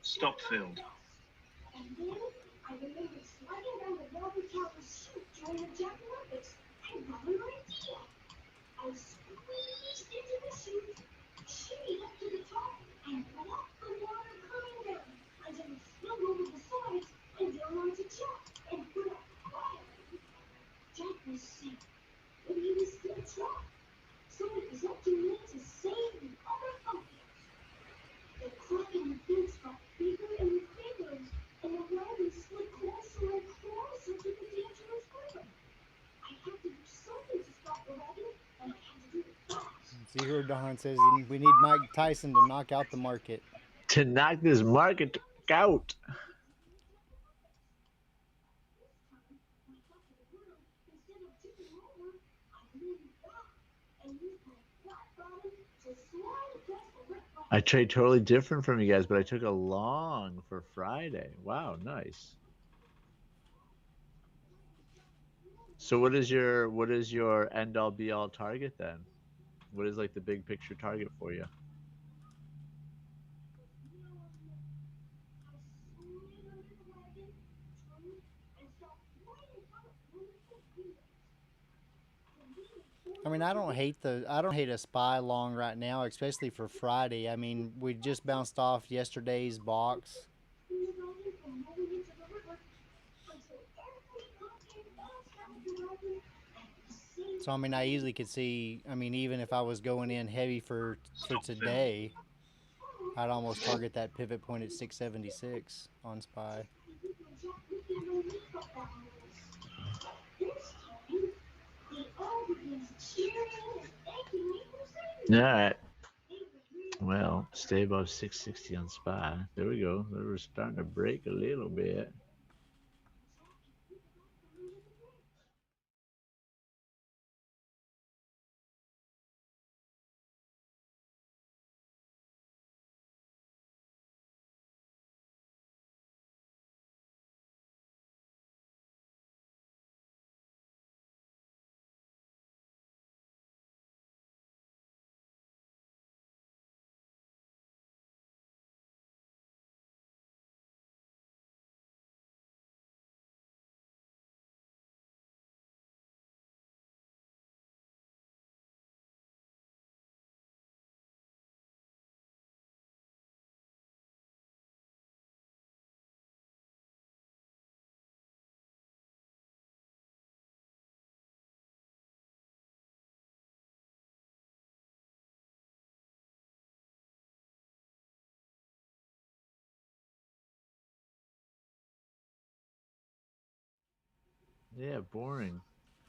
Stop filled. See here, Don says we need Mike Tyson to knock out the market. To knock this market out. I trade totally different from you guys, but I took a long for Friday. Wow, nice. So what is your end all be all target then? What is like the big picture target for you? I mean, I don't hate a SPY long right now, especially for Friday. I mean, we just bounced off yesterday's box. So I mean, I easily could see. I mean, even if I was going in heavy for Stop filled. today, I'd almost target that pivot point at 676 on SPY. All right. Well, stay above 660 on SPY. There we go. We're starting to break a little bit. Yeah, boring.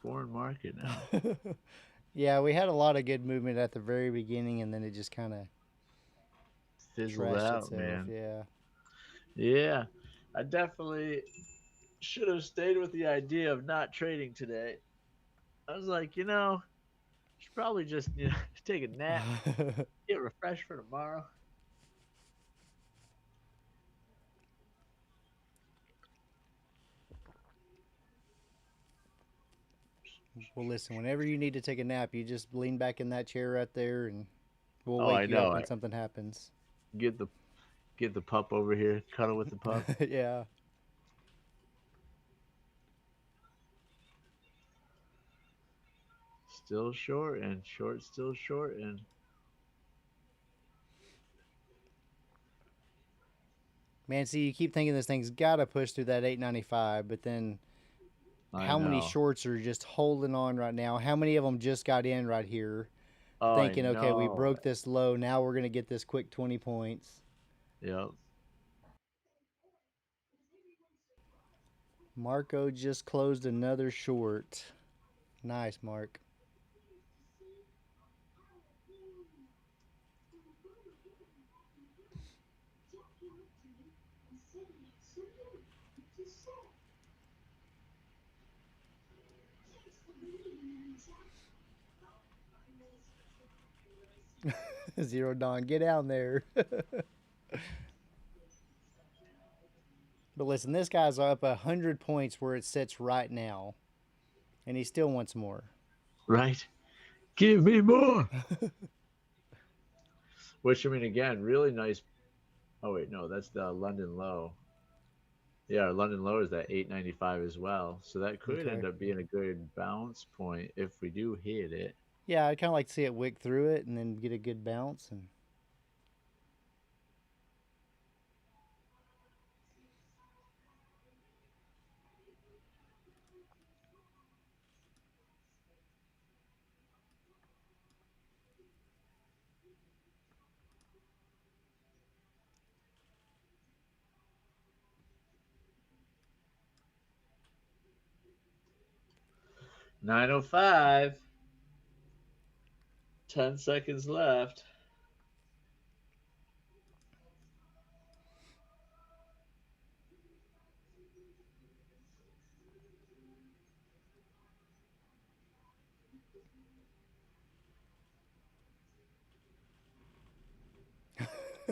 Boring market now. Yeah, we had a lot of good movement at the very beginning, and then it just kind of Fizzled trashed out, itself. man. Yeah. Yeah. I definitely should have stayed with the idea of not trading today. I was like, should probably just take a nap, get refreshed for tomorrow. Well, listen, whenever you need to take a nap, you just lean back in that chair right there, and we'll Oh, I wake you up know. when something happens. Get the get the pup over here, cuddle with the pup. Yeah. Still short and short, still short and Man, see, you keep thinking this thing's got to push through that 895, but then I how many know. shorts are just holding on right now? How many of them just got in right here Oh, I thinking, okay, we know. broke this low. Now we're going to get this quick 20 points. Yep. Marco just closed another short. Nice, Mark. Zero Dawn, get down there. But listen, this guy's up 100 points where it sits right now, and he still wants more. Right? Give me more. Which I mean, again, really nice. Oh wait, no, that's the London low. Yeah, our London low is that 895 as well. So that could Okay. end up being a good bounce point if we do hit it. Yeah, I'd kind of like to see it wick through it and then get a good bounce. And 905. 10 seconds left.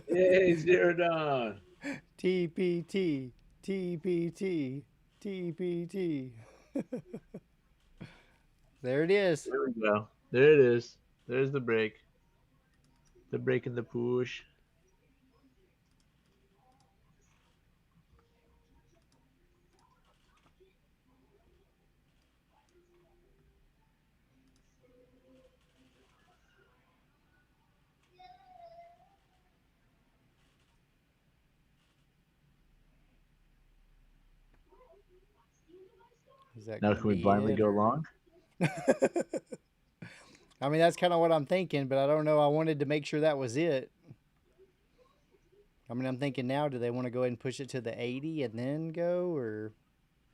Yay, zero down. TPT, TPT, TPT. There it is. There we go. There it is. There's the break. The break and the push. Is that Now going to can we be blindly it? go Or... long? I mean, that's kind of what I'm thinking, but I don't know. I wanted to make sure that was it. I mean, I'm thinking now, do they want to go ahead and push it to the 80 and then go, or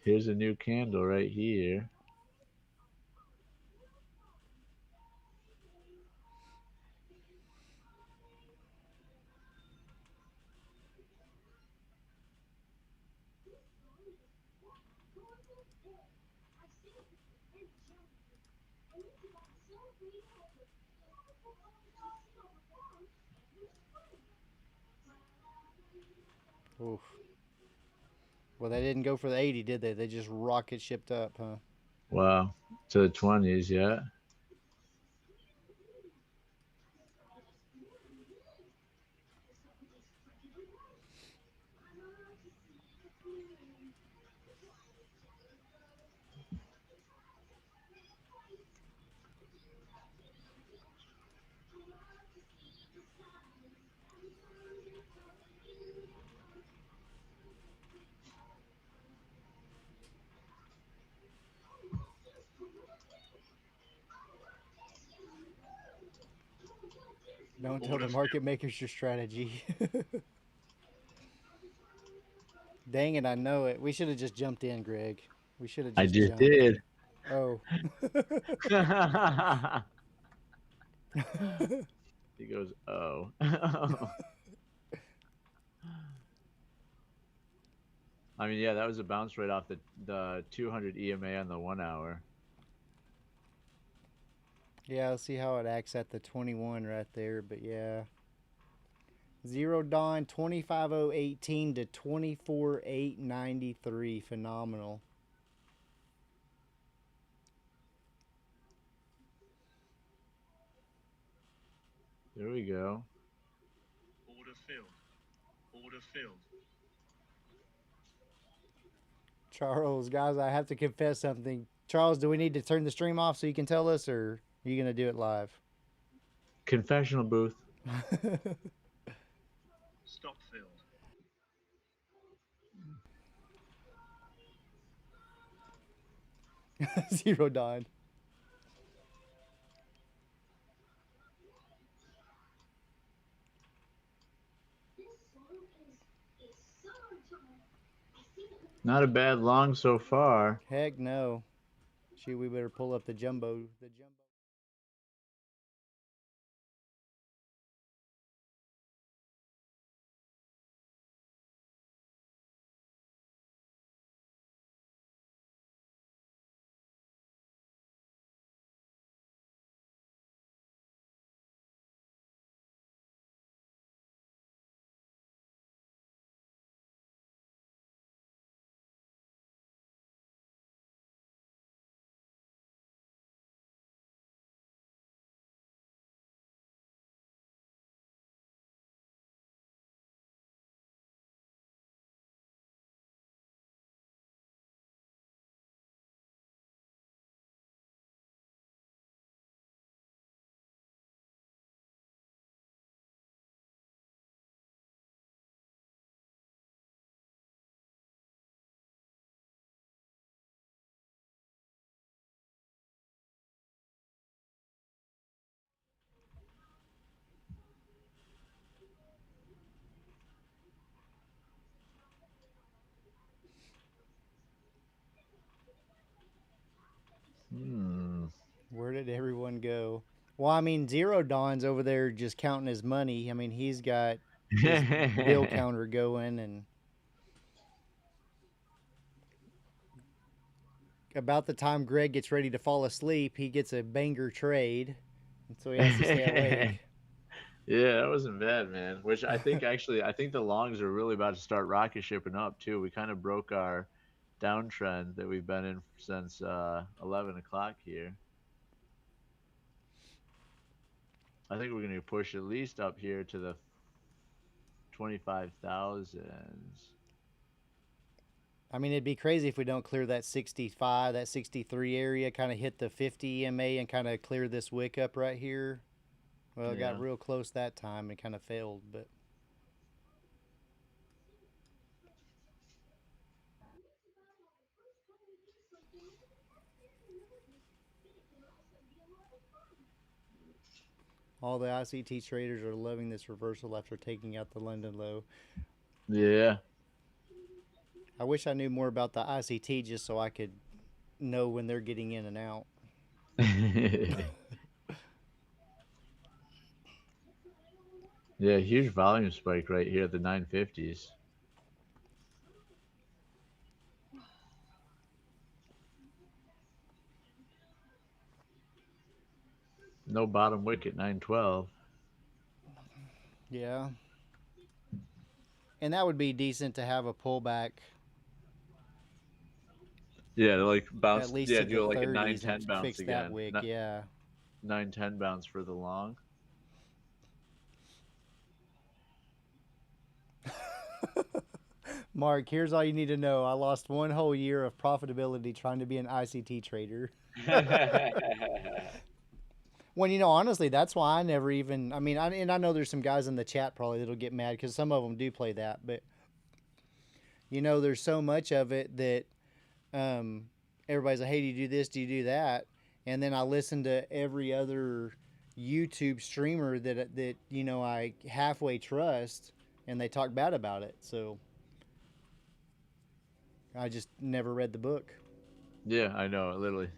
Here's a new candle right here. oof. Well, they didn't go for the 80, did they? They just rocket shipped up, huh? Wow. To the 20s, yeah. Don't tell Order the fill. market makers your strategy. Dang it, I know it. We should have just jumped in, Greg. We should have I just just jumped. did. Oh. He goes, oh. I mean, yeah, that was a bounce right off the 200 EMA on the 1 hour. Yeah, let's see how it acts at the 21 right there. But yeah. Zero Dawn 25018 to 24893. Phenomenal. There we go. Order filled. Order filled. Charles, guys, I have to confess something. Charles, do we need to turn the stream off so you can tell us, or are you going to do it live? Confessional booth. Stop filled. Zero Dawn. Not a bad long so far. Heck no. Shoot, we better pull up the jumbo. The jumbo. Well, I mean, Zero Dawn's over there just counting his money. I mean, he's got his bill counter going, and about the time Greg gets ready to fall asleep, he gets a banger trade, and so he has to stay awake. Yeah, that wasn't bad, man. Which I think actually, I think the longs are really about to start rocket shipping up too. We kind of broke our downtrend that we've been in since 11 o'clock here. I think we're going to push at least up here to the 25,000s. I mean, it'd be crazy if we don't clear that 65, that 63 area, kind of hit the 50 EMA and kind of clear this wick up right here. Well, it got Yeah. real close that time and kind of failed, but all the ICT traders are loving this reversal after taking out the London low. Yeah. I wish I knew more about the ICT just so I could know when they're getting in and out. Yeah, huge volume spike right here at the 950s. No bottom wick at 912. Yeah. And that would be decent to have a pullback Yeah, like at bounce. least Yeah, to the do like a 30s and 910 bounce fix that again. wick. Not Yeah. 910 bounce for the long. Mark, here's all you need to know. I lost one whole year of profitability trying to be an ICT trader. When, honestly, that's why I never even. I mean, and I know there's some guys in the chat probably that'll get mad because some of them do play that, but there's so much of it that everybody's like, "Hey, do you do this? Do you do that?" And then I listen to every other YouTube streamer that I halfway trust, and they talk bad about it. So I just never read the book. Yeah, I know, literally.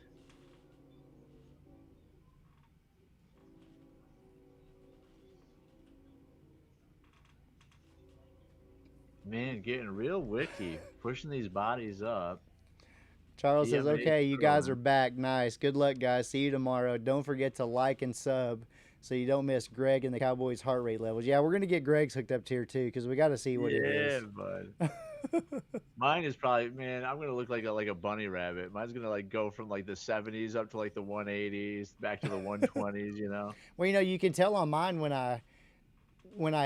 Man, getting real wiki, pushing these bodies up. Charles says, EMA's "Okay, you guys are growing. back. Nice. Good luck, guys. See you tomorrow. Don't forget to like and sub so you don't miss Greg and the Cowboys' heart rate levels." Yeah, we're gonna get Greg's hooked up here too because we got to see what it Yeah, is. bud. Mine is probably, man, I'm gonna look like a bunny rabbit. Mine's gonna like go from like the 70s up to like the 180s, back to the 120s, you know? Well, you can tell on mine when I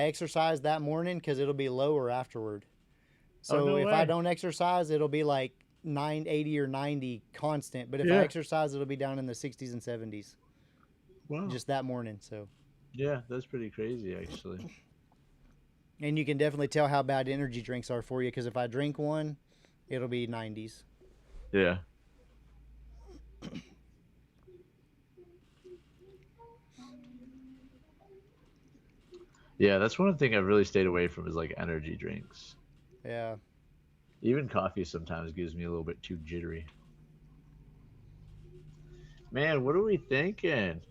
exercise that morning because it'll be lower afterward. Oh, So no if I way. don't exercise, it'll be like 980 or 90 constant. But if I Yeah. exercise, it'll be down in the 60s and 70s Wow. just that morning. So, Yeah, that's pretty crazy actually. and you can definitely tell how bad energy drinks are for you because if I drink one, it'll be 90s. Yeah. Yeah, that's one thing I've really stayed away from is like energy drinks. Yeah. Even coffee sometimes gives me a little bit too jittery. Man, what are we thinking?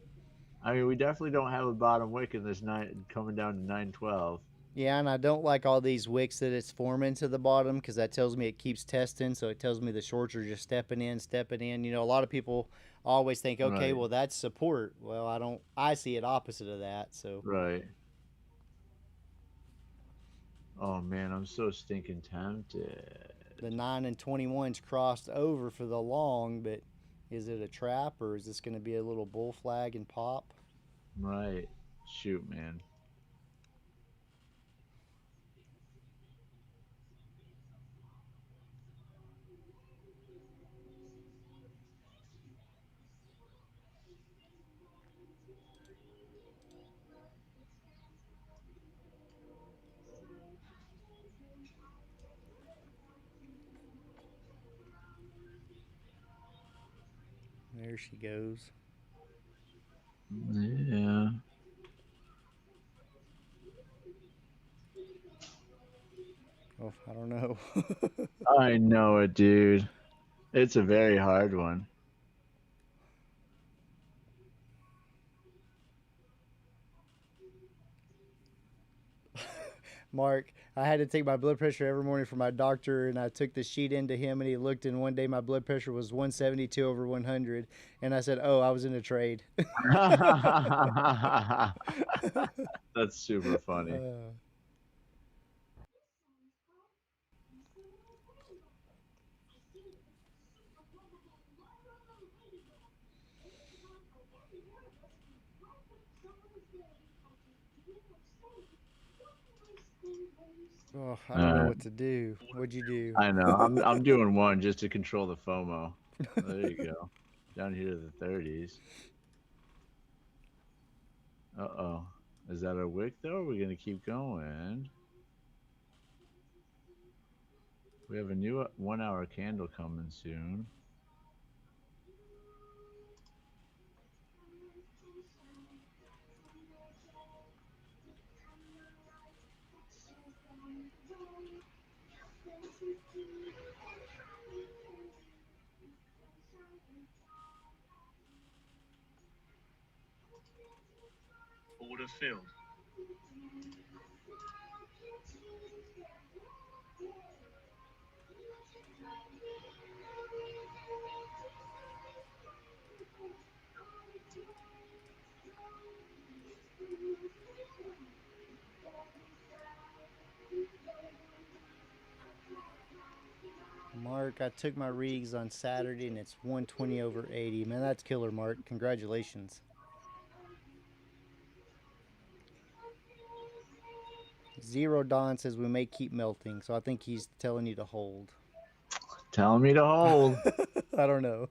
I mean, we definitely don't have a bottom wick in this nine coming down to 912. Yeah, and I don't like all these wicks that it's forming to the bottom because that tells me it keeps testing. So it tells me the shorts are just stepping in, stepping in. A lot of people always think, okay, Right, well, that's support. Well, I don't, I see it opposite of that. So right. Oh man, I'm so stinking tempted. the 9 and 21's crossed over for the long, but is it a trap or is this going to be a little bull flag and pop? Right. Shoot, man. There she goes. Yeah. Oh, I don't know. I know it, dude. It's a very hard one. Mark, I had to take my blood pressure every morning for my doctor, and I took the sheet into him, and he looked, and one day my blood pressure was 172 over 100, and I said, "Oh, I was in a trade." That's super funny. Oh, I All don't know right. what to do. What'd you do? I know. I'm doing one just to control the FOMO. There you go. Down here to the 30s. Uh-oh. Is that a wick though? Or are we gonna keep going? We have a new 1 hour candle coming soon. Order filled. Mark, I took my rigs on Saturday, and it's 120 over 80. Man, that's killer, Mark. Congratulations. Zero Dawn says we may keep melting, so I think he's telling you to hold. Telling me to hold. I don't know.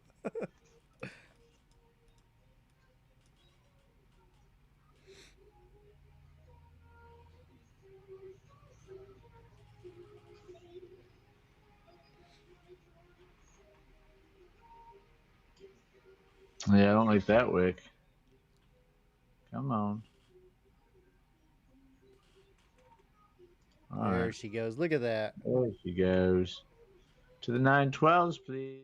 Yeah, I don't like that wick. Come on. All There right. she goes. Look at that. There she goes. To the 912s, please.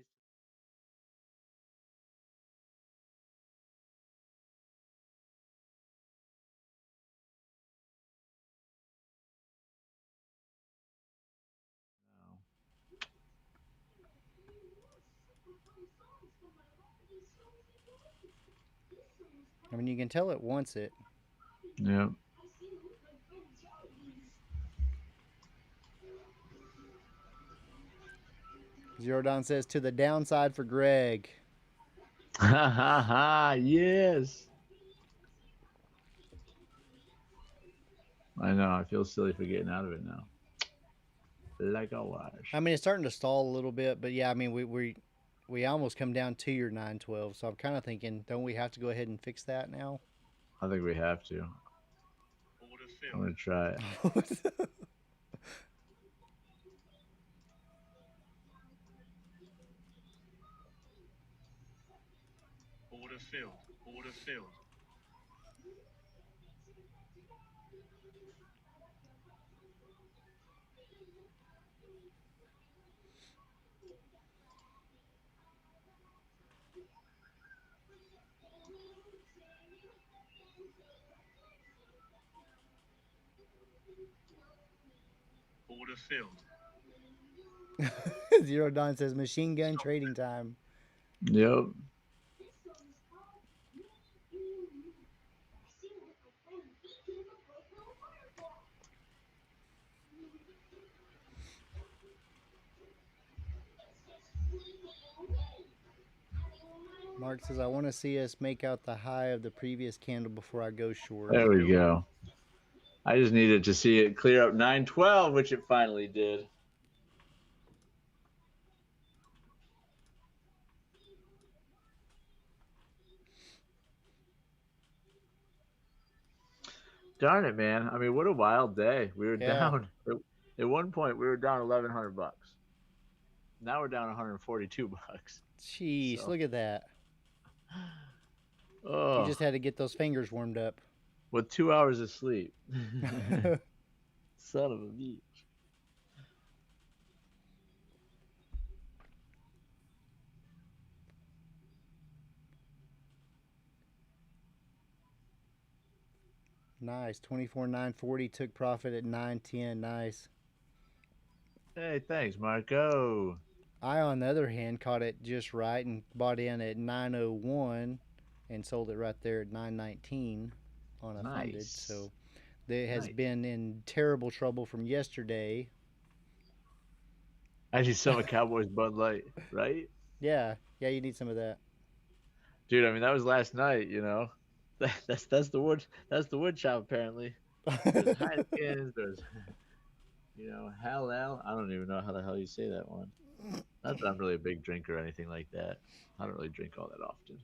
I mean, you can tell it wants it. Yep. Zero Dawn says to the downside for Greg. Ha ha ha. Yes. I know. I feel silly for getting out of it now. Like a wash. I mean, it's starting to stall a little bit, but yeah, I mean, we almost come down to your 912. So I'm kind of thinking, don't we have to go ahead and fix that now? I think we have to. Order I'm filled. gonna try it. Order filled. Order filled. Order filled. Zero Dawn says machine gun trading time. Yep. Mark says, I want to see us make out the high of the previous candle before I go short. There we go. I just needed to see it clear up 912, which it finally did. Darn it, man. I mean, what a wild day. We were Yeah. down at one point we were down $1,100. Now we're down $142. Jeez, So, look at that. You oh, just had to get those fingers warmed up. with 2 hours of sleep. Son of a bitch. Nice. 24,940. Took profit at 910. Nice. Hey, thanks, Marco. I, on the other hand, caught it just right and bought in at 901 and sold it right there at 919 on a funded. Nice. So it has Nice. been in terrible trouble from yesterday. I need some of Cowboy's Bud Light, right? Yeah, yeah, you need some of that. Dude, I mean that was last night, you know. That's the wood shop apparently. There's Heinekens, there's Hal. I don't even know how the hell you say that one. Not that I'm really a big drinker or anything like that. I don't really drink all that often.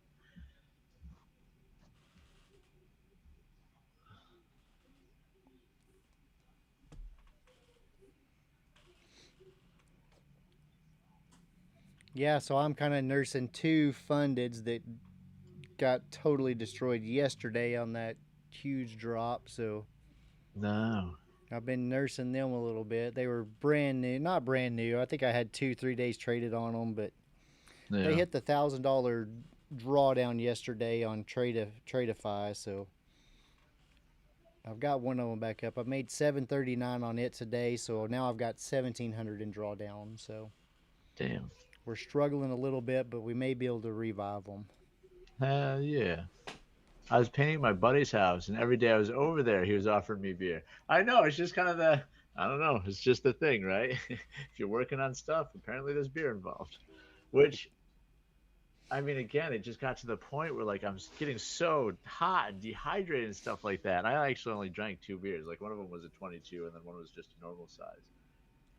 Yeah, so I'm kind of nursing two fundeds that got totally destroyed yesterday on that huge drop. So No. I've been nursing them a little bit. They were brand new, not brand new. I think I had 2-3 days traded on them, but they Yeah. hit the $1,000 drawdown yesterday on Tradeify. So I've got one of them back up. I made 739 on it today, so now I've got 1,700 in drawdown. So Damn. we're struggling a little bit, but we may be able to revive them. Hell yeah. I was painting my buddy's house, and every day I was over there, he was offering me beer. I know, it's just kind of I don't know, it's just the thing, right? If you're working on stuff, apparently there's beer involved. Which, I mean, again, it just got to the point where, like, I'm getting so hot and dehydrated and stuff like that. And I actually only drank 2 beers. Like, one of them was a 22, and then one was just a normal size.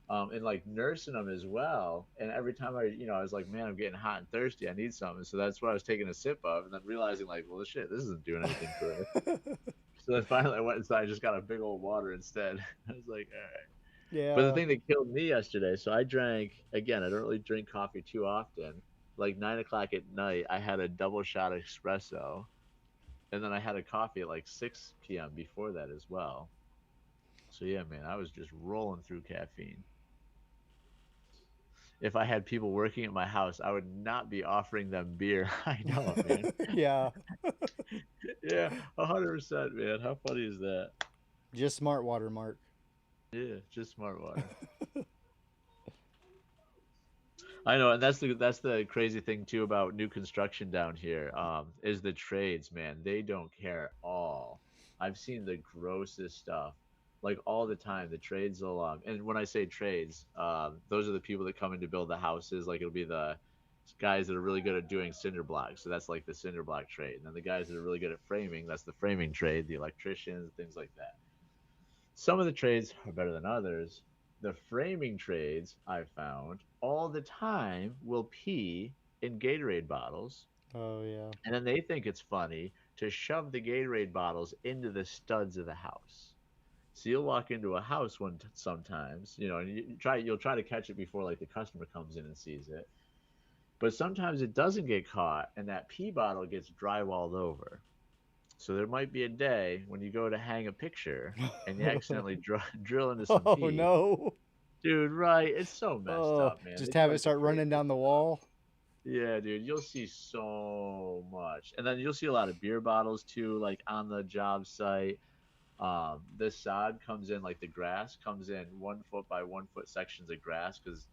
And like nursing them as well. And every time I was like, man, I'm getting hot and thirsty. I need something. So that's what I was taking a sip of, and then realizing like, well, shit, this isn't doing anything for it. So then finally I went inside, and just got a big old water instead. I was like, all right. But the Yeah. thing that killed me yesterday, so I drank again. I don't really drink coffee too often. Like 9 o'clock at night, I had a double shot espresso, and then I had a coffee at like 6 p.m. before that as well. So yeah, man, I was just rolling through caffeine. If I had people working at my house, I would not be offering them beer. I know, man. Yeah. Yeah, 100%, man. How funny is that? Just smart water, Mark. Yeah, just smart water. I know, and that's the crazy thing too about new construction down here. Is the trades, man. They don't care at all. I've seen the grossest stuff, like all the time. The trades will, and when I say trades, those are the people that come in to build the houses. Like it'll be the guys that are really good at doing cinder blocks. So that's like the cinder block trade. And then the guys that are really good at framing, that's the framing trade. The electricians, things like that. Some of the trades are better than others. The framing trades, I've found, all the time will pee in Gatorade bottles, Oh yeah. and then they think it's funny to shove the Gatorade bottles into the studs of the house. So you'll walk into a house sometimes, and you'll try to catch it before like the customer comes in and sees it. But sometimes it doesn't get caught, and that pee bottle gets drywalled over. So there might be a day when you go to hang a picture and you accidentally drill into some Oh pee. no. Dude, right? It's so messed Oh, up, man. They just do have it like the start running craziest down the stuff. wall. Yeah, dude, you'll see so much. And then you'll see a lot of beer bottles too, like on the job site. The sod comes in, like the grass comes in 1 foot by 1 foot sections of grass because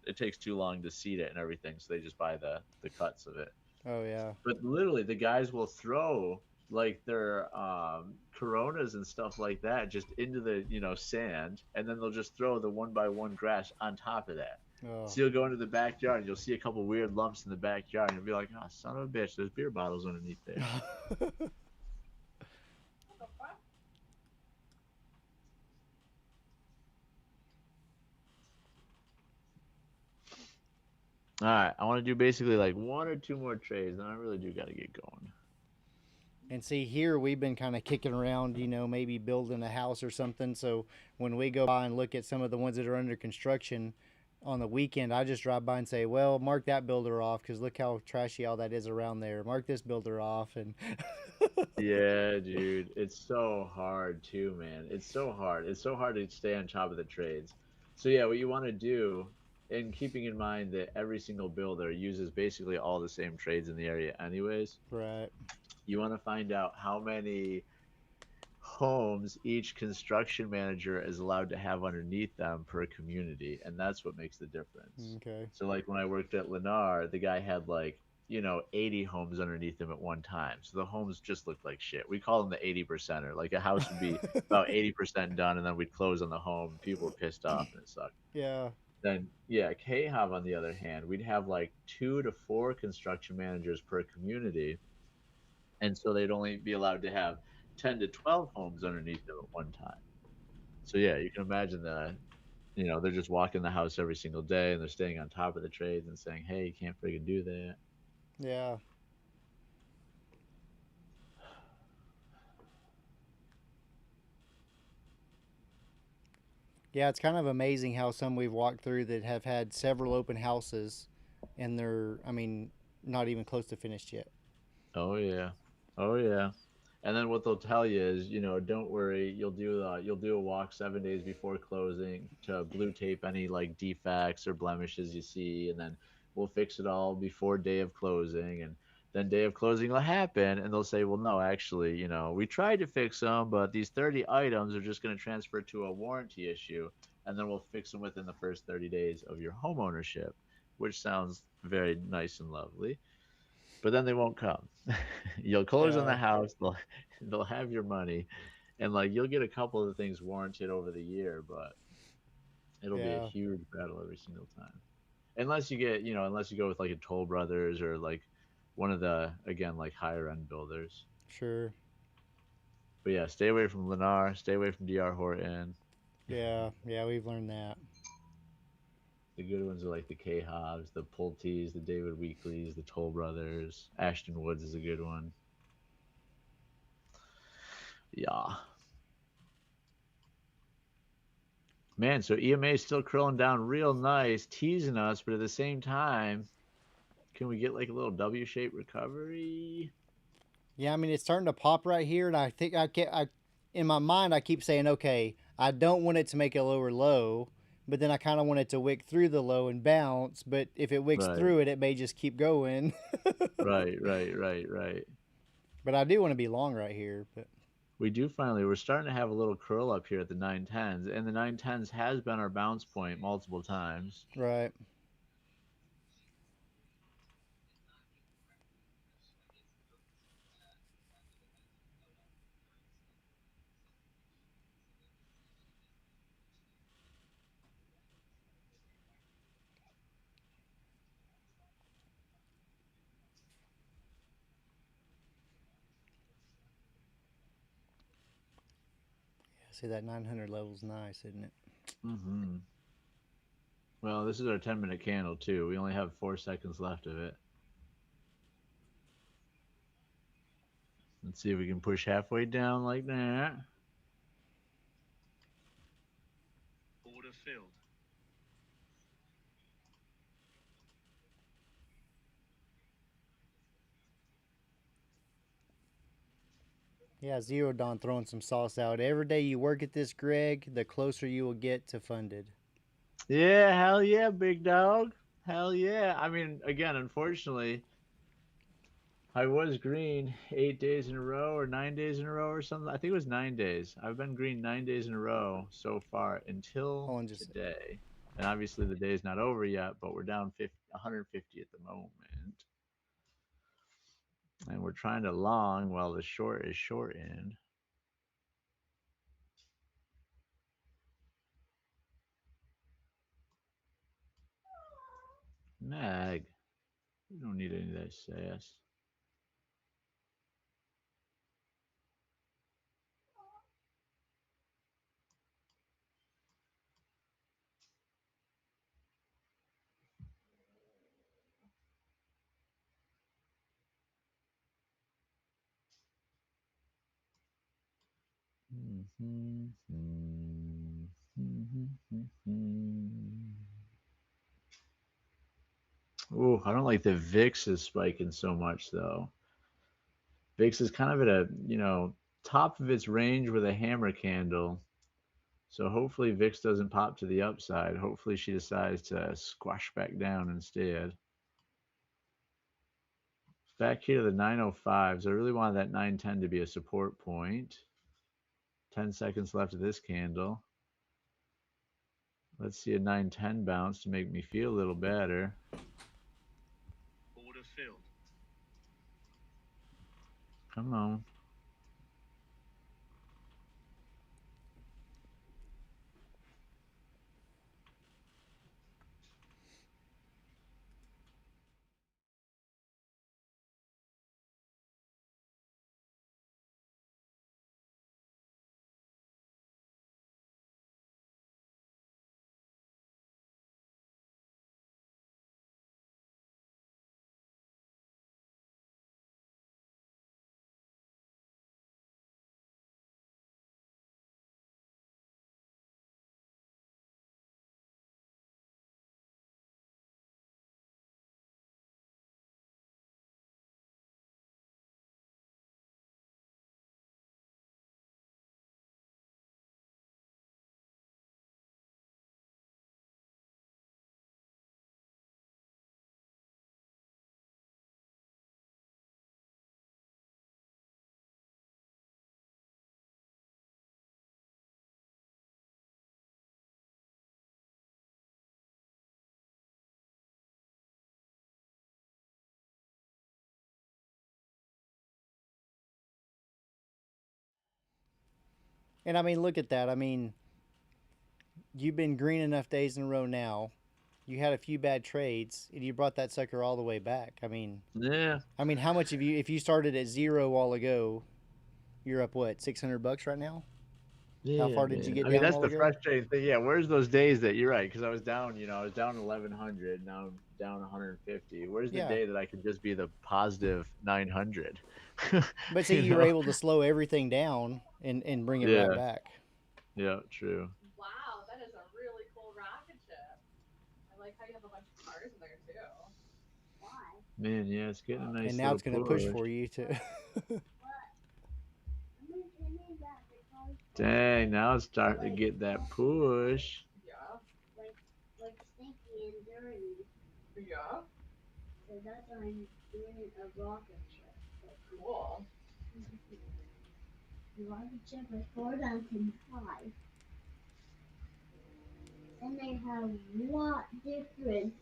it takes too long to seed it and everything, so they just buy the cuts of it. Oh yeah. But literally, the guys will throw like their Coronas and stuff like that just into the sand, and then they'll just throw the 1 by 1 grass on top of that. Oh. So you'll go into the backyard and you'll see a couple weird lumps in the backyard, and you'll be like, "Oh, son of a bitch, there's beer bottles underneath there." All right, I want to do basically like 1 or 2 more trades, then I really do got to get going. And see, here we've been kind of kicking around, maybe building a house or something. So when we go by and look at some of the ones that are under construction on the weekend, I just drive by and say, well, mark that builder off because look how trashy all that is around there. Mark this builder off. And Yeah, dude, it's so hard too, man. It's so hard. It's so hard to stay on top of the trades. So yeah, what you want to do, and keeping in mind that every single builder uses basically all the same trades in the area anyways, right. you want to find out how many homes each construction manager is allowed to have underneath them per community, and that's what makes the difference. Okay. So like when I worked at Lennar, the guy had like, 80 homes underneath him at one time. So the homes just looked like shit. We call them the 80 percenter. Like a house would be about 80% done, and then we'd close on the home, and people were pissed off, and it sucked. Yeah. Then yeah, KHAV on the other hand, we'd have like 2 to 4 construction managers per community, and so they'd only be allowed to have 10 to 12 homes underneath them at one time. So yeah, you can imagine that, they're just walking the house every single day, and they're staying on top of the trades and saying, "Hey, you can't friggin' do that." Yeah. Yeah, it's kind of amazing how some we've walked through that have had several open houses and they're, I mean, not even close to finished yet. Oh yeah, oh yeah. And then what they'll tell you is, don't worry, you'll do a walk 7 days before closing to blue tape any like defects or blemishes you see, and then we'll fix it all before day of closing, and then day of closing will happen, and they'll say, well, no, actually, we tried to fix them, but these 30 items are just going to transfer to a warranty issue, and then we'll fix them within the first 30 days of your home ownership, which sounds very nice and lovely, but then they won't come. You'll close on the Yeah. house, they'll have your money, and like you'll get a couple of the things warranted over the year, but it'll be a Yeah. huge battle every single time. Unless you go with like a Toll Brothers or like one of the again like higher end builders. Sure. But yeah, stay away from Lennar, stay away from DR Horton. Yeah. Yeah, we've learned that. The good ones are like the K Hobbs, the Pulteys, the David Weekleys, the Toll Brothers. Ashton Woods is a good one. Yeah. Man, so EMA is still curling down real nice, teasing us, but at the same time, can we get like a little W-shaped recovery? Yeah, I mean, it's starting to pop right here, and I think in my mind, I keep saying, okay, I don't want it to make a lower low, but then I kind of want it to wick through the low and bounce. But if it wicks Right, through it, it may just keep going. right, right, right, right. But I do want to be long right here. But We're starting to have a little curl up here at the 910s, and the 910s has been our bounce point multiple times. right. See, that 900 level's nice, isn't it? Hmm. Well, this is our 10-minute candle, too. We only have 4 seconds left of it. Let's see if we can push halfway down like that. Order filled. Yeah, Zero Dawn throwing some sauce out. Every day you work at this, Greg, the closer you will get to funded. Yeah, hell yeah, big dog. Hell yeah. I mean, again, unfortunately, I was green 8 days in a row or 9 days in a row or something. I think it was 9 days. I've been green 9 days in a row so far until Hold on just. today. And obviously the day's not over yet, but we're down 150 at the moment. And we're trying to long while the short is shortened. Mag, we don't need any of that sass. Ooh, I don't like the VIX is spiking so much though. VIX is kind of at a, top of its range with a hammer candle. So hopefully VIX doesn't pop to the upside. Hopefully she decides to squash back down instead. Back here to the 905s. I really wanted that 910 to be a support point. 10 seconds left of this candle. Let's see a 910 bounce to make me feel a little better. Order filled. Come on. And I mean, look at that. I mean, you've been green enough days in a row now. You had a few bad trades, and you brought that sucker all the way back. Yeah. I mean, how much of you? If you started at zero a while ago, you're up what, $600 right now? How Yeah, far did you man. get I mean, down a that's while the ago? frustrating thing. Yeah, where's those days that you're right? Because I was down, I was down 1100. Now I'm down 150. Where's the Yeah, day that I could just be the positive 900? but see, you you were know? able to slow everything down and bring it right Yeah. back. Yeah. True. Wow, that is a really cool rocket ship. I like how you have a bunch of cars in there too. Why? Man, yeah, it's getting a And nice now little it's going to push push. for you to. Dang, now it's starting to get that push. Yeah. Like stinky and dirty. Yeah. So that's why I'm doing a rocket ship. Cool. The rocket ship is 4,000 high. And they have what difference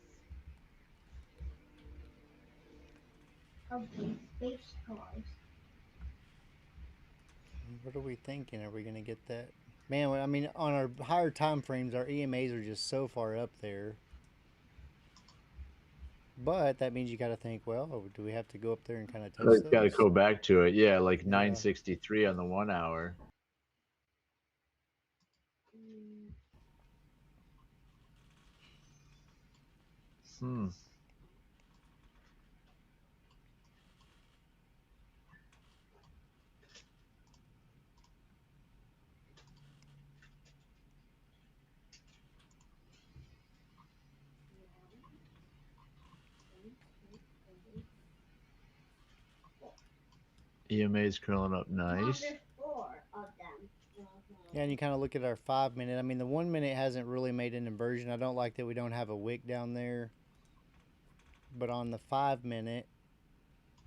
of the space cars? What are we thinking? Are we going to get that? Man, I mean, on our higher time frames, our EMAs are just so far up there. But that means you got to think, well, do we have to go up there and kind of touch I've got to those? go back to it. Yeah, like Yeah. 963 on the 1 hour. Hmm. EMA's curling up nice. There's 4 of them. Yeah, and you kind of look at our 5 minute. I mean, the 1 minute hasn't really made an inversion. I don't like that we don't have a wick down there. But on the 5 minute,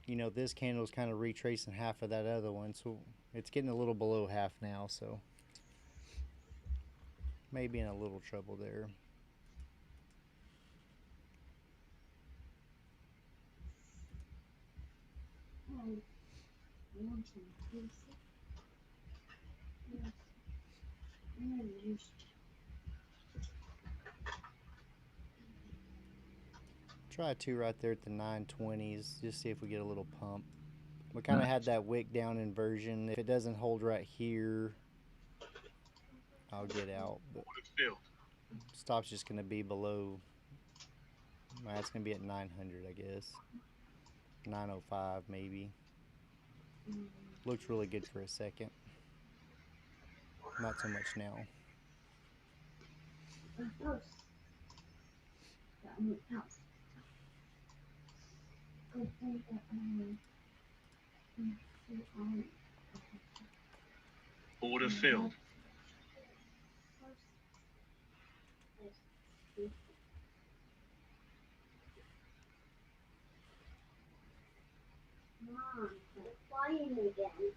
this candle's kind of retracing half of that other one. So it's getting a little below half now. So maybe in a little trouble there. Try two right there at the 920s. Just see if we get a little pump. We kind of had that wick down inversion. If it doesn't hold right here, I'll get out. But Order filled. stop's just going to be below. It's going to be at 900, I guess. 905 maybe. Looks really good for a second. Not so much now. Order filled. Mom, it's flying again.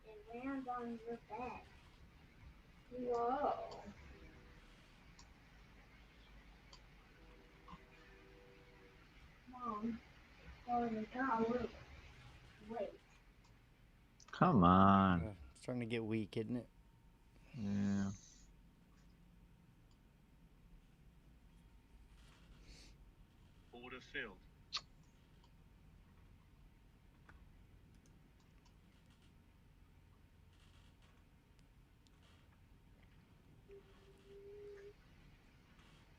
It lands on your bed. Whoa. Mom, oh my God, wait. Come on. It's starting to get weak, isn't it? Yeah. Order filled.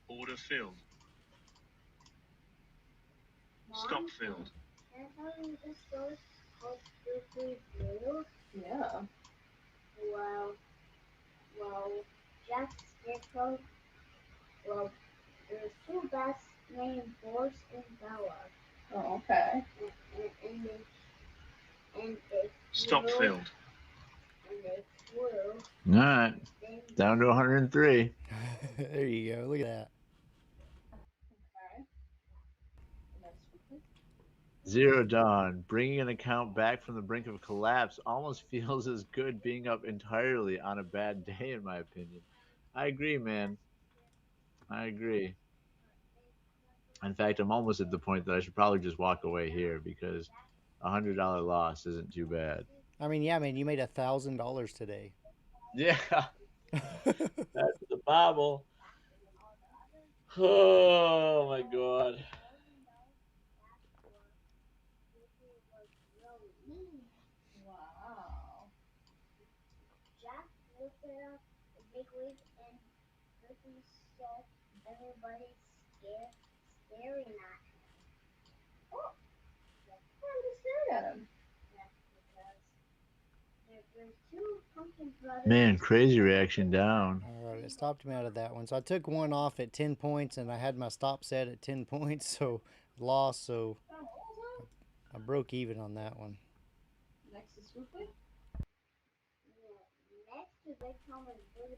Order filled. Stop filled. Can I tell you this story called Strictly Blue? Yeah. Well, Jack Scarecrow, well, there's two best named Boris and Bella. Oh, okay. And they Stop flew, filled. and they flew. All right. Down to 103. There you go. Look at that. Okay. Next one, please. Zero Dawn. Bringing an account back from the brink of collapse almost feels as good being up entirely on a bad day, in my opinion. I agree, man. I agree. In fact, I'm almost at the point that I should probably just walk away here because $100 loss isn't too bad. I mean, yeah, man, you made $1,000 today. Yeah, that's the Bible. Oh my God. Wow. Jack looked at the big wig and Griffin saw everybody staring at him. Oh, why would they stare at him? Yeah, because there's two pumpkin brothers. Man, crazy reaction down. All right, it stopped me out of that one. So I took one off at 10 points, and I had my stop set at 10 points, so lost. So Oh, what was I broke even on that one. that? Next is Swoopy. Next to Big Tom and Little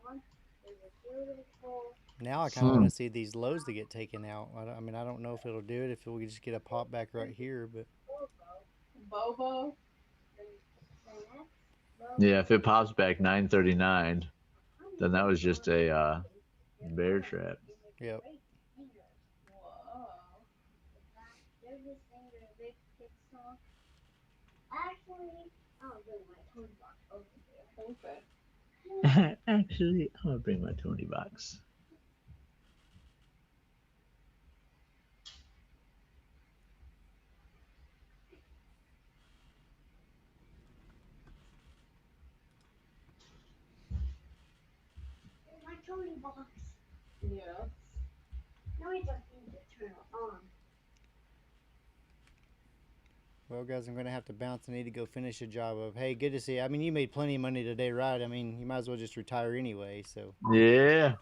Tom, there's a beautiful. Now I kind of want to see these lows to get taken out. I mean, I don't know if it'll do it, if we just get a pop back right here, but Bobo. Yeah, if it pops back 939, then that was just a bear trap. yep. Whoa. There's this singer, Big Kick song. Actually, I'll bring my toy box over there. Okay. Actually, I'm gonna bring my Tony box. My Tony box. Yeah. Now we just need to turn it on. Well, guys, I'm going to have to bounce. I need to go finish a job of. Hey, good to see you. I mean, you made plenty of money today, right? I mean, you might as well just retire anyway, so. Yeah,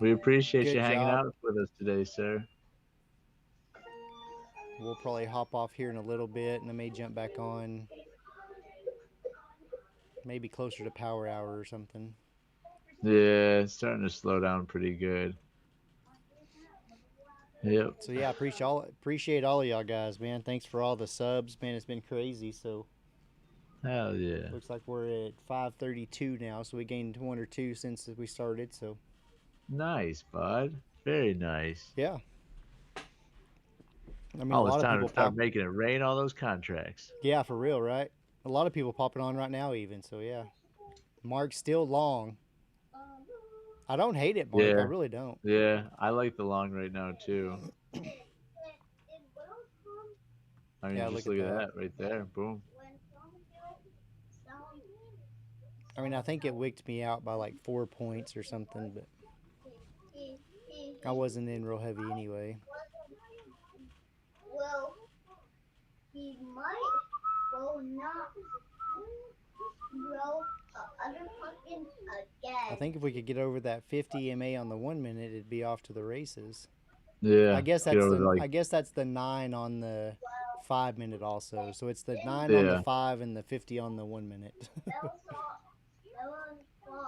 we appreciate Good you hanging job. out with us today, sir. We'll probably hop off here in a little bit, and I may jump back on. Maybe closer to power hour or something. Yeah, it's starting to slow down pretty good. Yep. So yeah, appreciate all of y'all guys, man. Thanks for all the subs, man. It's been crazy. So Hell yeah. looks like we're at 532 now. So we gained 1 or 2 since we started. So Nice, bud. Very nice. yeah. I mean, Oh, a it's lot of time people to start making it rain all those contracts. Yeah, for real, right? A lot of people popping on right now, even. So yeah, Mark's still long. I don't hate it, Mark. Yeah. I really don't. Yeah, I like the long right now too. I mean, Yeah, just look look at at that. that right there. Boom. I mean, I think it wicked me out by like 4 points or something, but I wasn't in real heavy anyway. Well, he might, well, not grow other pumpkins again. I think if we could get over that 50 MA on the 1 minute, it'd be off to the races. Yeah. I guess get that's over the like, I guess that's the 9 on the 5 minute also. So it's the 9 on Yeah. the 5 and the 50 on the 1 minute.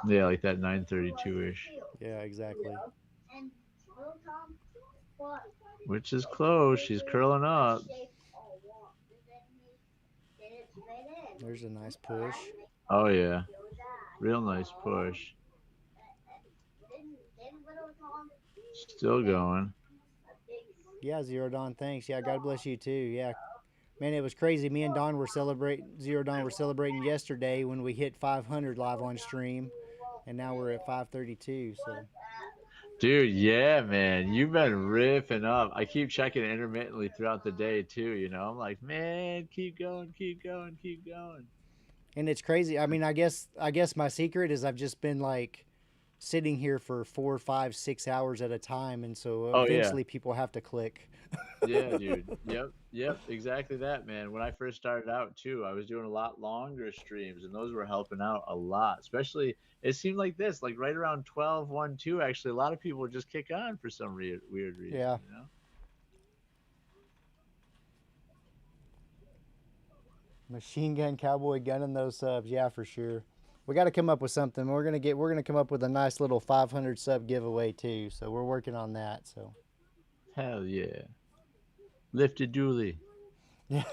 yeah, like that 932-ish. Yeah, exactly. And Little Tom, what? Which is close. She's curling up. There's a nice push. Oh yeah, real nice push. Still going. Yeah, Zero Dawn, thanks. Yeah, God bless you too. Yeah, man, it was crazy. Me and Don were celebrating. Zero Dawn were celebrating yesterday when we hit 500 live on stream, and now we're at 532. So Dude, yeah, man, you've been ripping up. I keep checking intermittently throughout the day too. I'm like, man, keep going, keep going, keep going. and it's crazy. I mean, I guess my secret is I've just been like sitting here for 4, 5, 6 hours at a time, and so Oh yeah, eventually people have to click. yeah, dude. Yep, yep, exactly that, man. When I first started out too, I was doing a lot longer streams, and those were helping out a lot. Especially, it seemed like this, like right around 12, 1, 2, actually, a lot of people would just kick on for some weird Yeah, reason. Machine Gun Cowboy gunning those subs. Yeah, for sure. We got to come up with something. We're gonna come up with a nice little 500 sub giveaway too. So we're working on that. So Hell yeah. Lifted dually. yeah.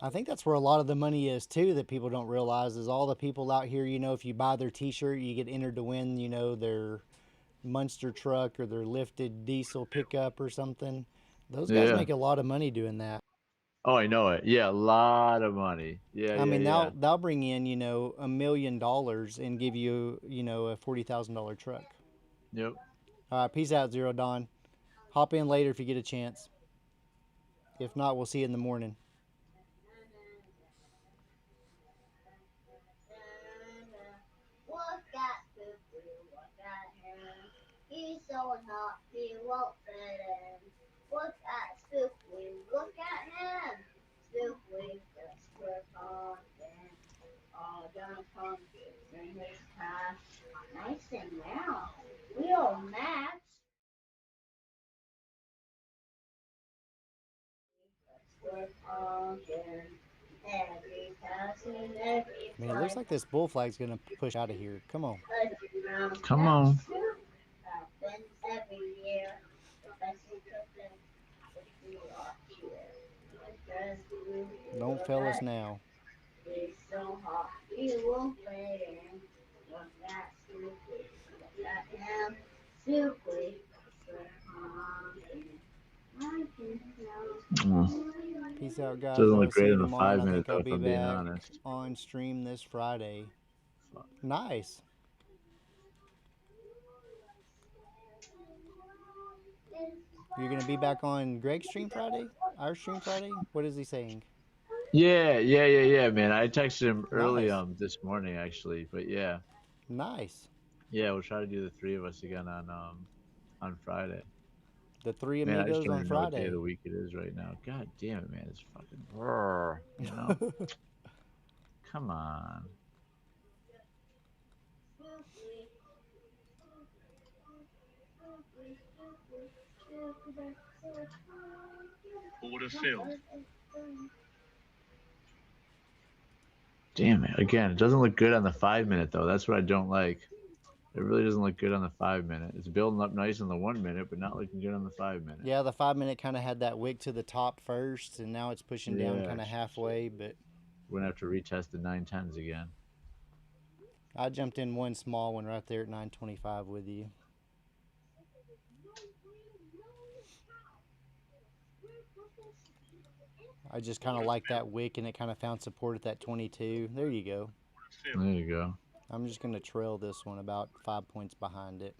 I think that's where a lot of the money is too that people don't realize is all the people out here, if you buy their t-shirt, you get entered to win, their Munster truck or their lifted diesel pickup or something. Those guys Yeah. make a lot of money doing that. Oh, I know it. Yeah, a lot of money. Yeah, I yeah, mean, yeah. they'll bring in, $1 million and give you, a $40,000 truck. Yep. All right, peace out, Zero Dawn. Hop in later if you get a chance. If not, we'll see you in the morning. Look at Spoopy, look at him. He's so hot, he won't fit in. Look at Spoopy, look at him. Spoopy just for pumpkin. All the pumpkins in his past. Nice and now. Real Max. For pumpkin. Every passing, every Man, it looks time. like this bull flag's going to push out of here. Come on. Come on. Happens every year. The best we could think if we are here. Because we Don't were fail us right. now. He's so hot, he won't fit in. Look at Snoopy, look at him. Snoopy, I can Mm. Peace out, guys. Doesn't I look will see great you in the tomorrow, and five I minute think though, I'll if be I'm being back honest. on stream this Friday. Fuck. Nice. You're going to be back on Greg's stream Friday? Our stream Friday? What is he saying? Yeah, yeah, yeah, yeah, man. I texted him early Nice. this morning actually, but yeah. Nice. Yeah, we'll try to do the three of us again on Friday. The Three Man, I just Amigos don't on even know what day of Friday. the week it is right now. God damn it, man. It's fucking Come on. Order filled. Damn it. Again, it doesn't look good on the 5 minute though. That's what I don't like. It really doesn't look good on the 5 minute. It's building up nice on the 1 minute, but not looking good on the 5 minute. Yeah, the 5 minute kind of had that wick to the top first, and now it's pushing down Yeah. kind of halfway, but We're gonna have to retest the 910s again. I jumped in one small one right there at 925 with you. I just kind of like that wick, and it kind of found support at that 22. There you go. There you go. I'm just going to trail this one about 5 points behind it.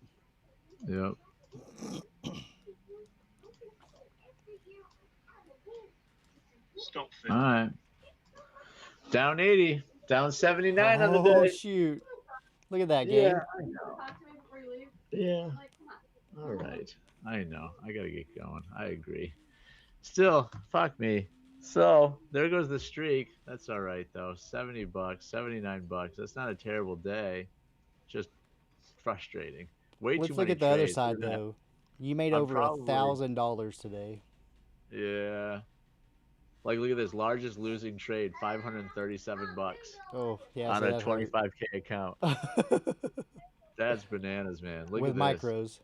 Yep. Stop All fill. right. Down 80. Down 79 on the Oh, day. shoot. Look at that, Yeah, Gabe. I know. Yeah. All right. I know. I gotta get going. I agree. Still, fuck me. So there goes the streak. That's all right though. $70, $79. That's not a terrible day. Just frustrating. Way too Let's look many at the other trades. side, though. You made I'm over probably $1,000 today. yeah. Like look at this largest losing trade, $537 Oh, yeah, on so a that hurt. 25K account. That's bananas, man. Look With at this. micros.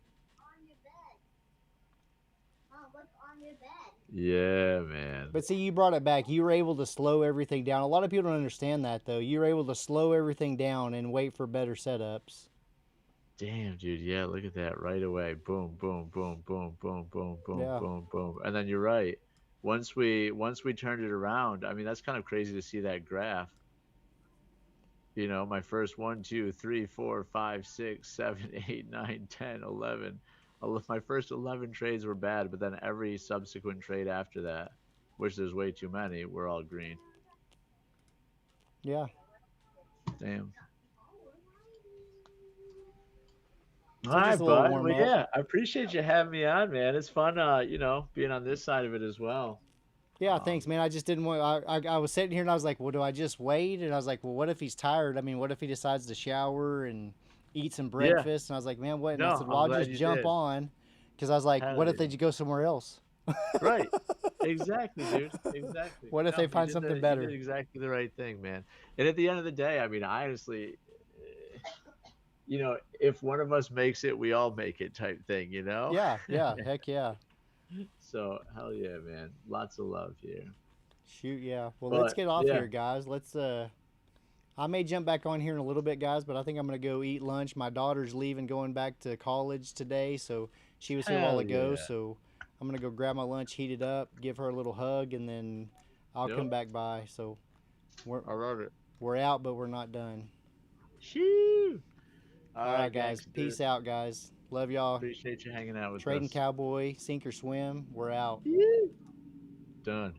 on your bed. Yeah, man. But see, you brought it back. You were able to slow everything down. A lot of people don't understand that, though. You were able to slow everything down and wait for better setups. Damn, dude. Yeah, look at that right away. Boom, boom, boom, boom, boom, boom, boom, Yeah. boom, boom. And then you're right. Once we turned it around, I mean, that's kind of crazy to see that graph. You know, my first 1, 2, 3, 4, 5, 6, 7, 8, 9, 10, 11. My first 11 trades were bad, but then every subsequent trade after that, which there's way too many, were all green. Yeah. Damn. All So right, just a little bud. warm Well, up. yeah, I appreciate you having me on, man. It's fun, being on this side of it as well. Yeah, thanks, Um, man. I just didn't want. I was sitting here and I was like, well, do I just wait? And I was like, well, what if he's tired? I mean, what if he decides to shower and eat some yeah, breakfast? And I was like, man, what? And I no, said, well, I'm I'll glad just you jump did. on, because I was like, Hell what if they yeah. just go somewhere else? Right. Exactly, dude. Exactly. What if No, they find something you did better? exactly the right thing, man. And at the end of the day, I mean, honestly, if one of us makes it, we all make it type thing, you know? Yeah, yeah, heck yeah. So, hell yeah, man. Lots of love here. Shoot, yeah. Well, let's But get off yeah, here, guys. I may jump back on here in a little bit, guys, but I think I'm gonna go eat lunch. My daughter's leaving, going back to college today, so she was here a while hell ago. yeah. So I'm gonna go grab my lunch, heat it up, give her a little hug, and then I'll Yep. come back by. So we're I love it. we're out, but we're not done. Shoo. All All right, right, guys. gangster. Peace out, guys. Love y'all. Appreciate you hanging out with Trading us. Cowboy, sink or swim. We're out. Done.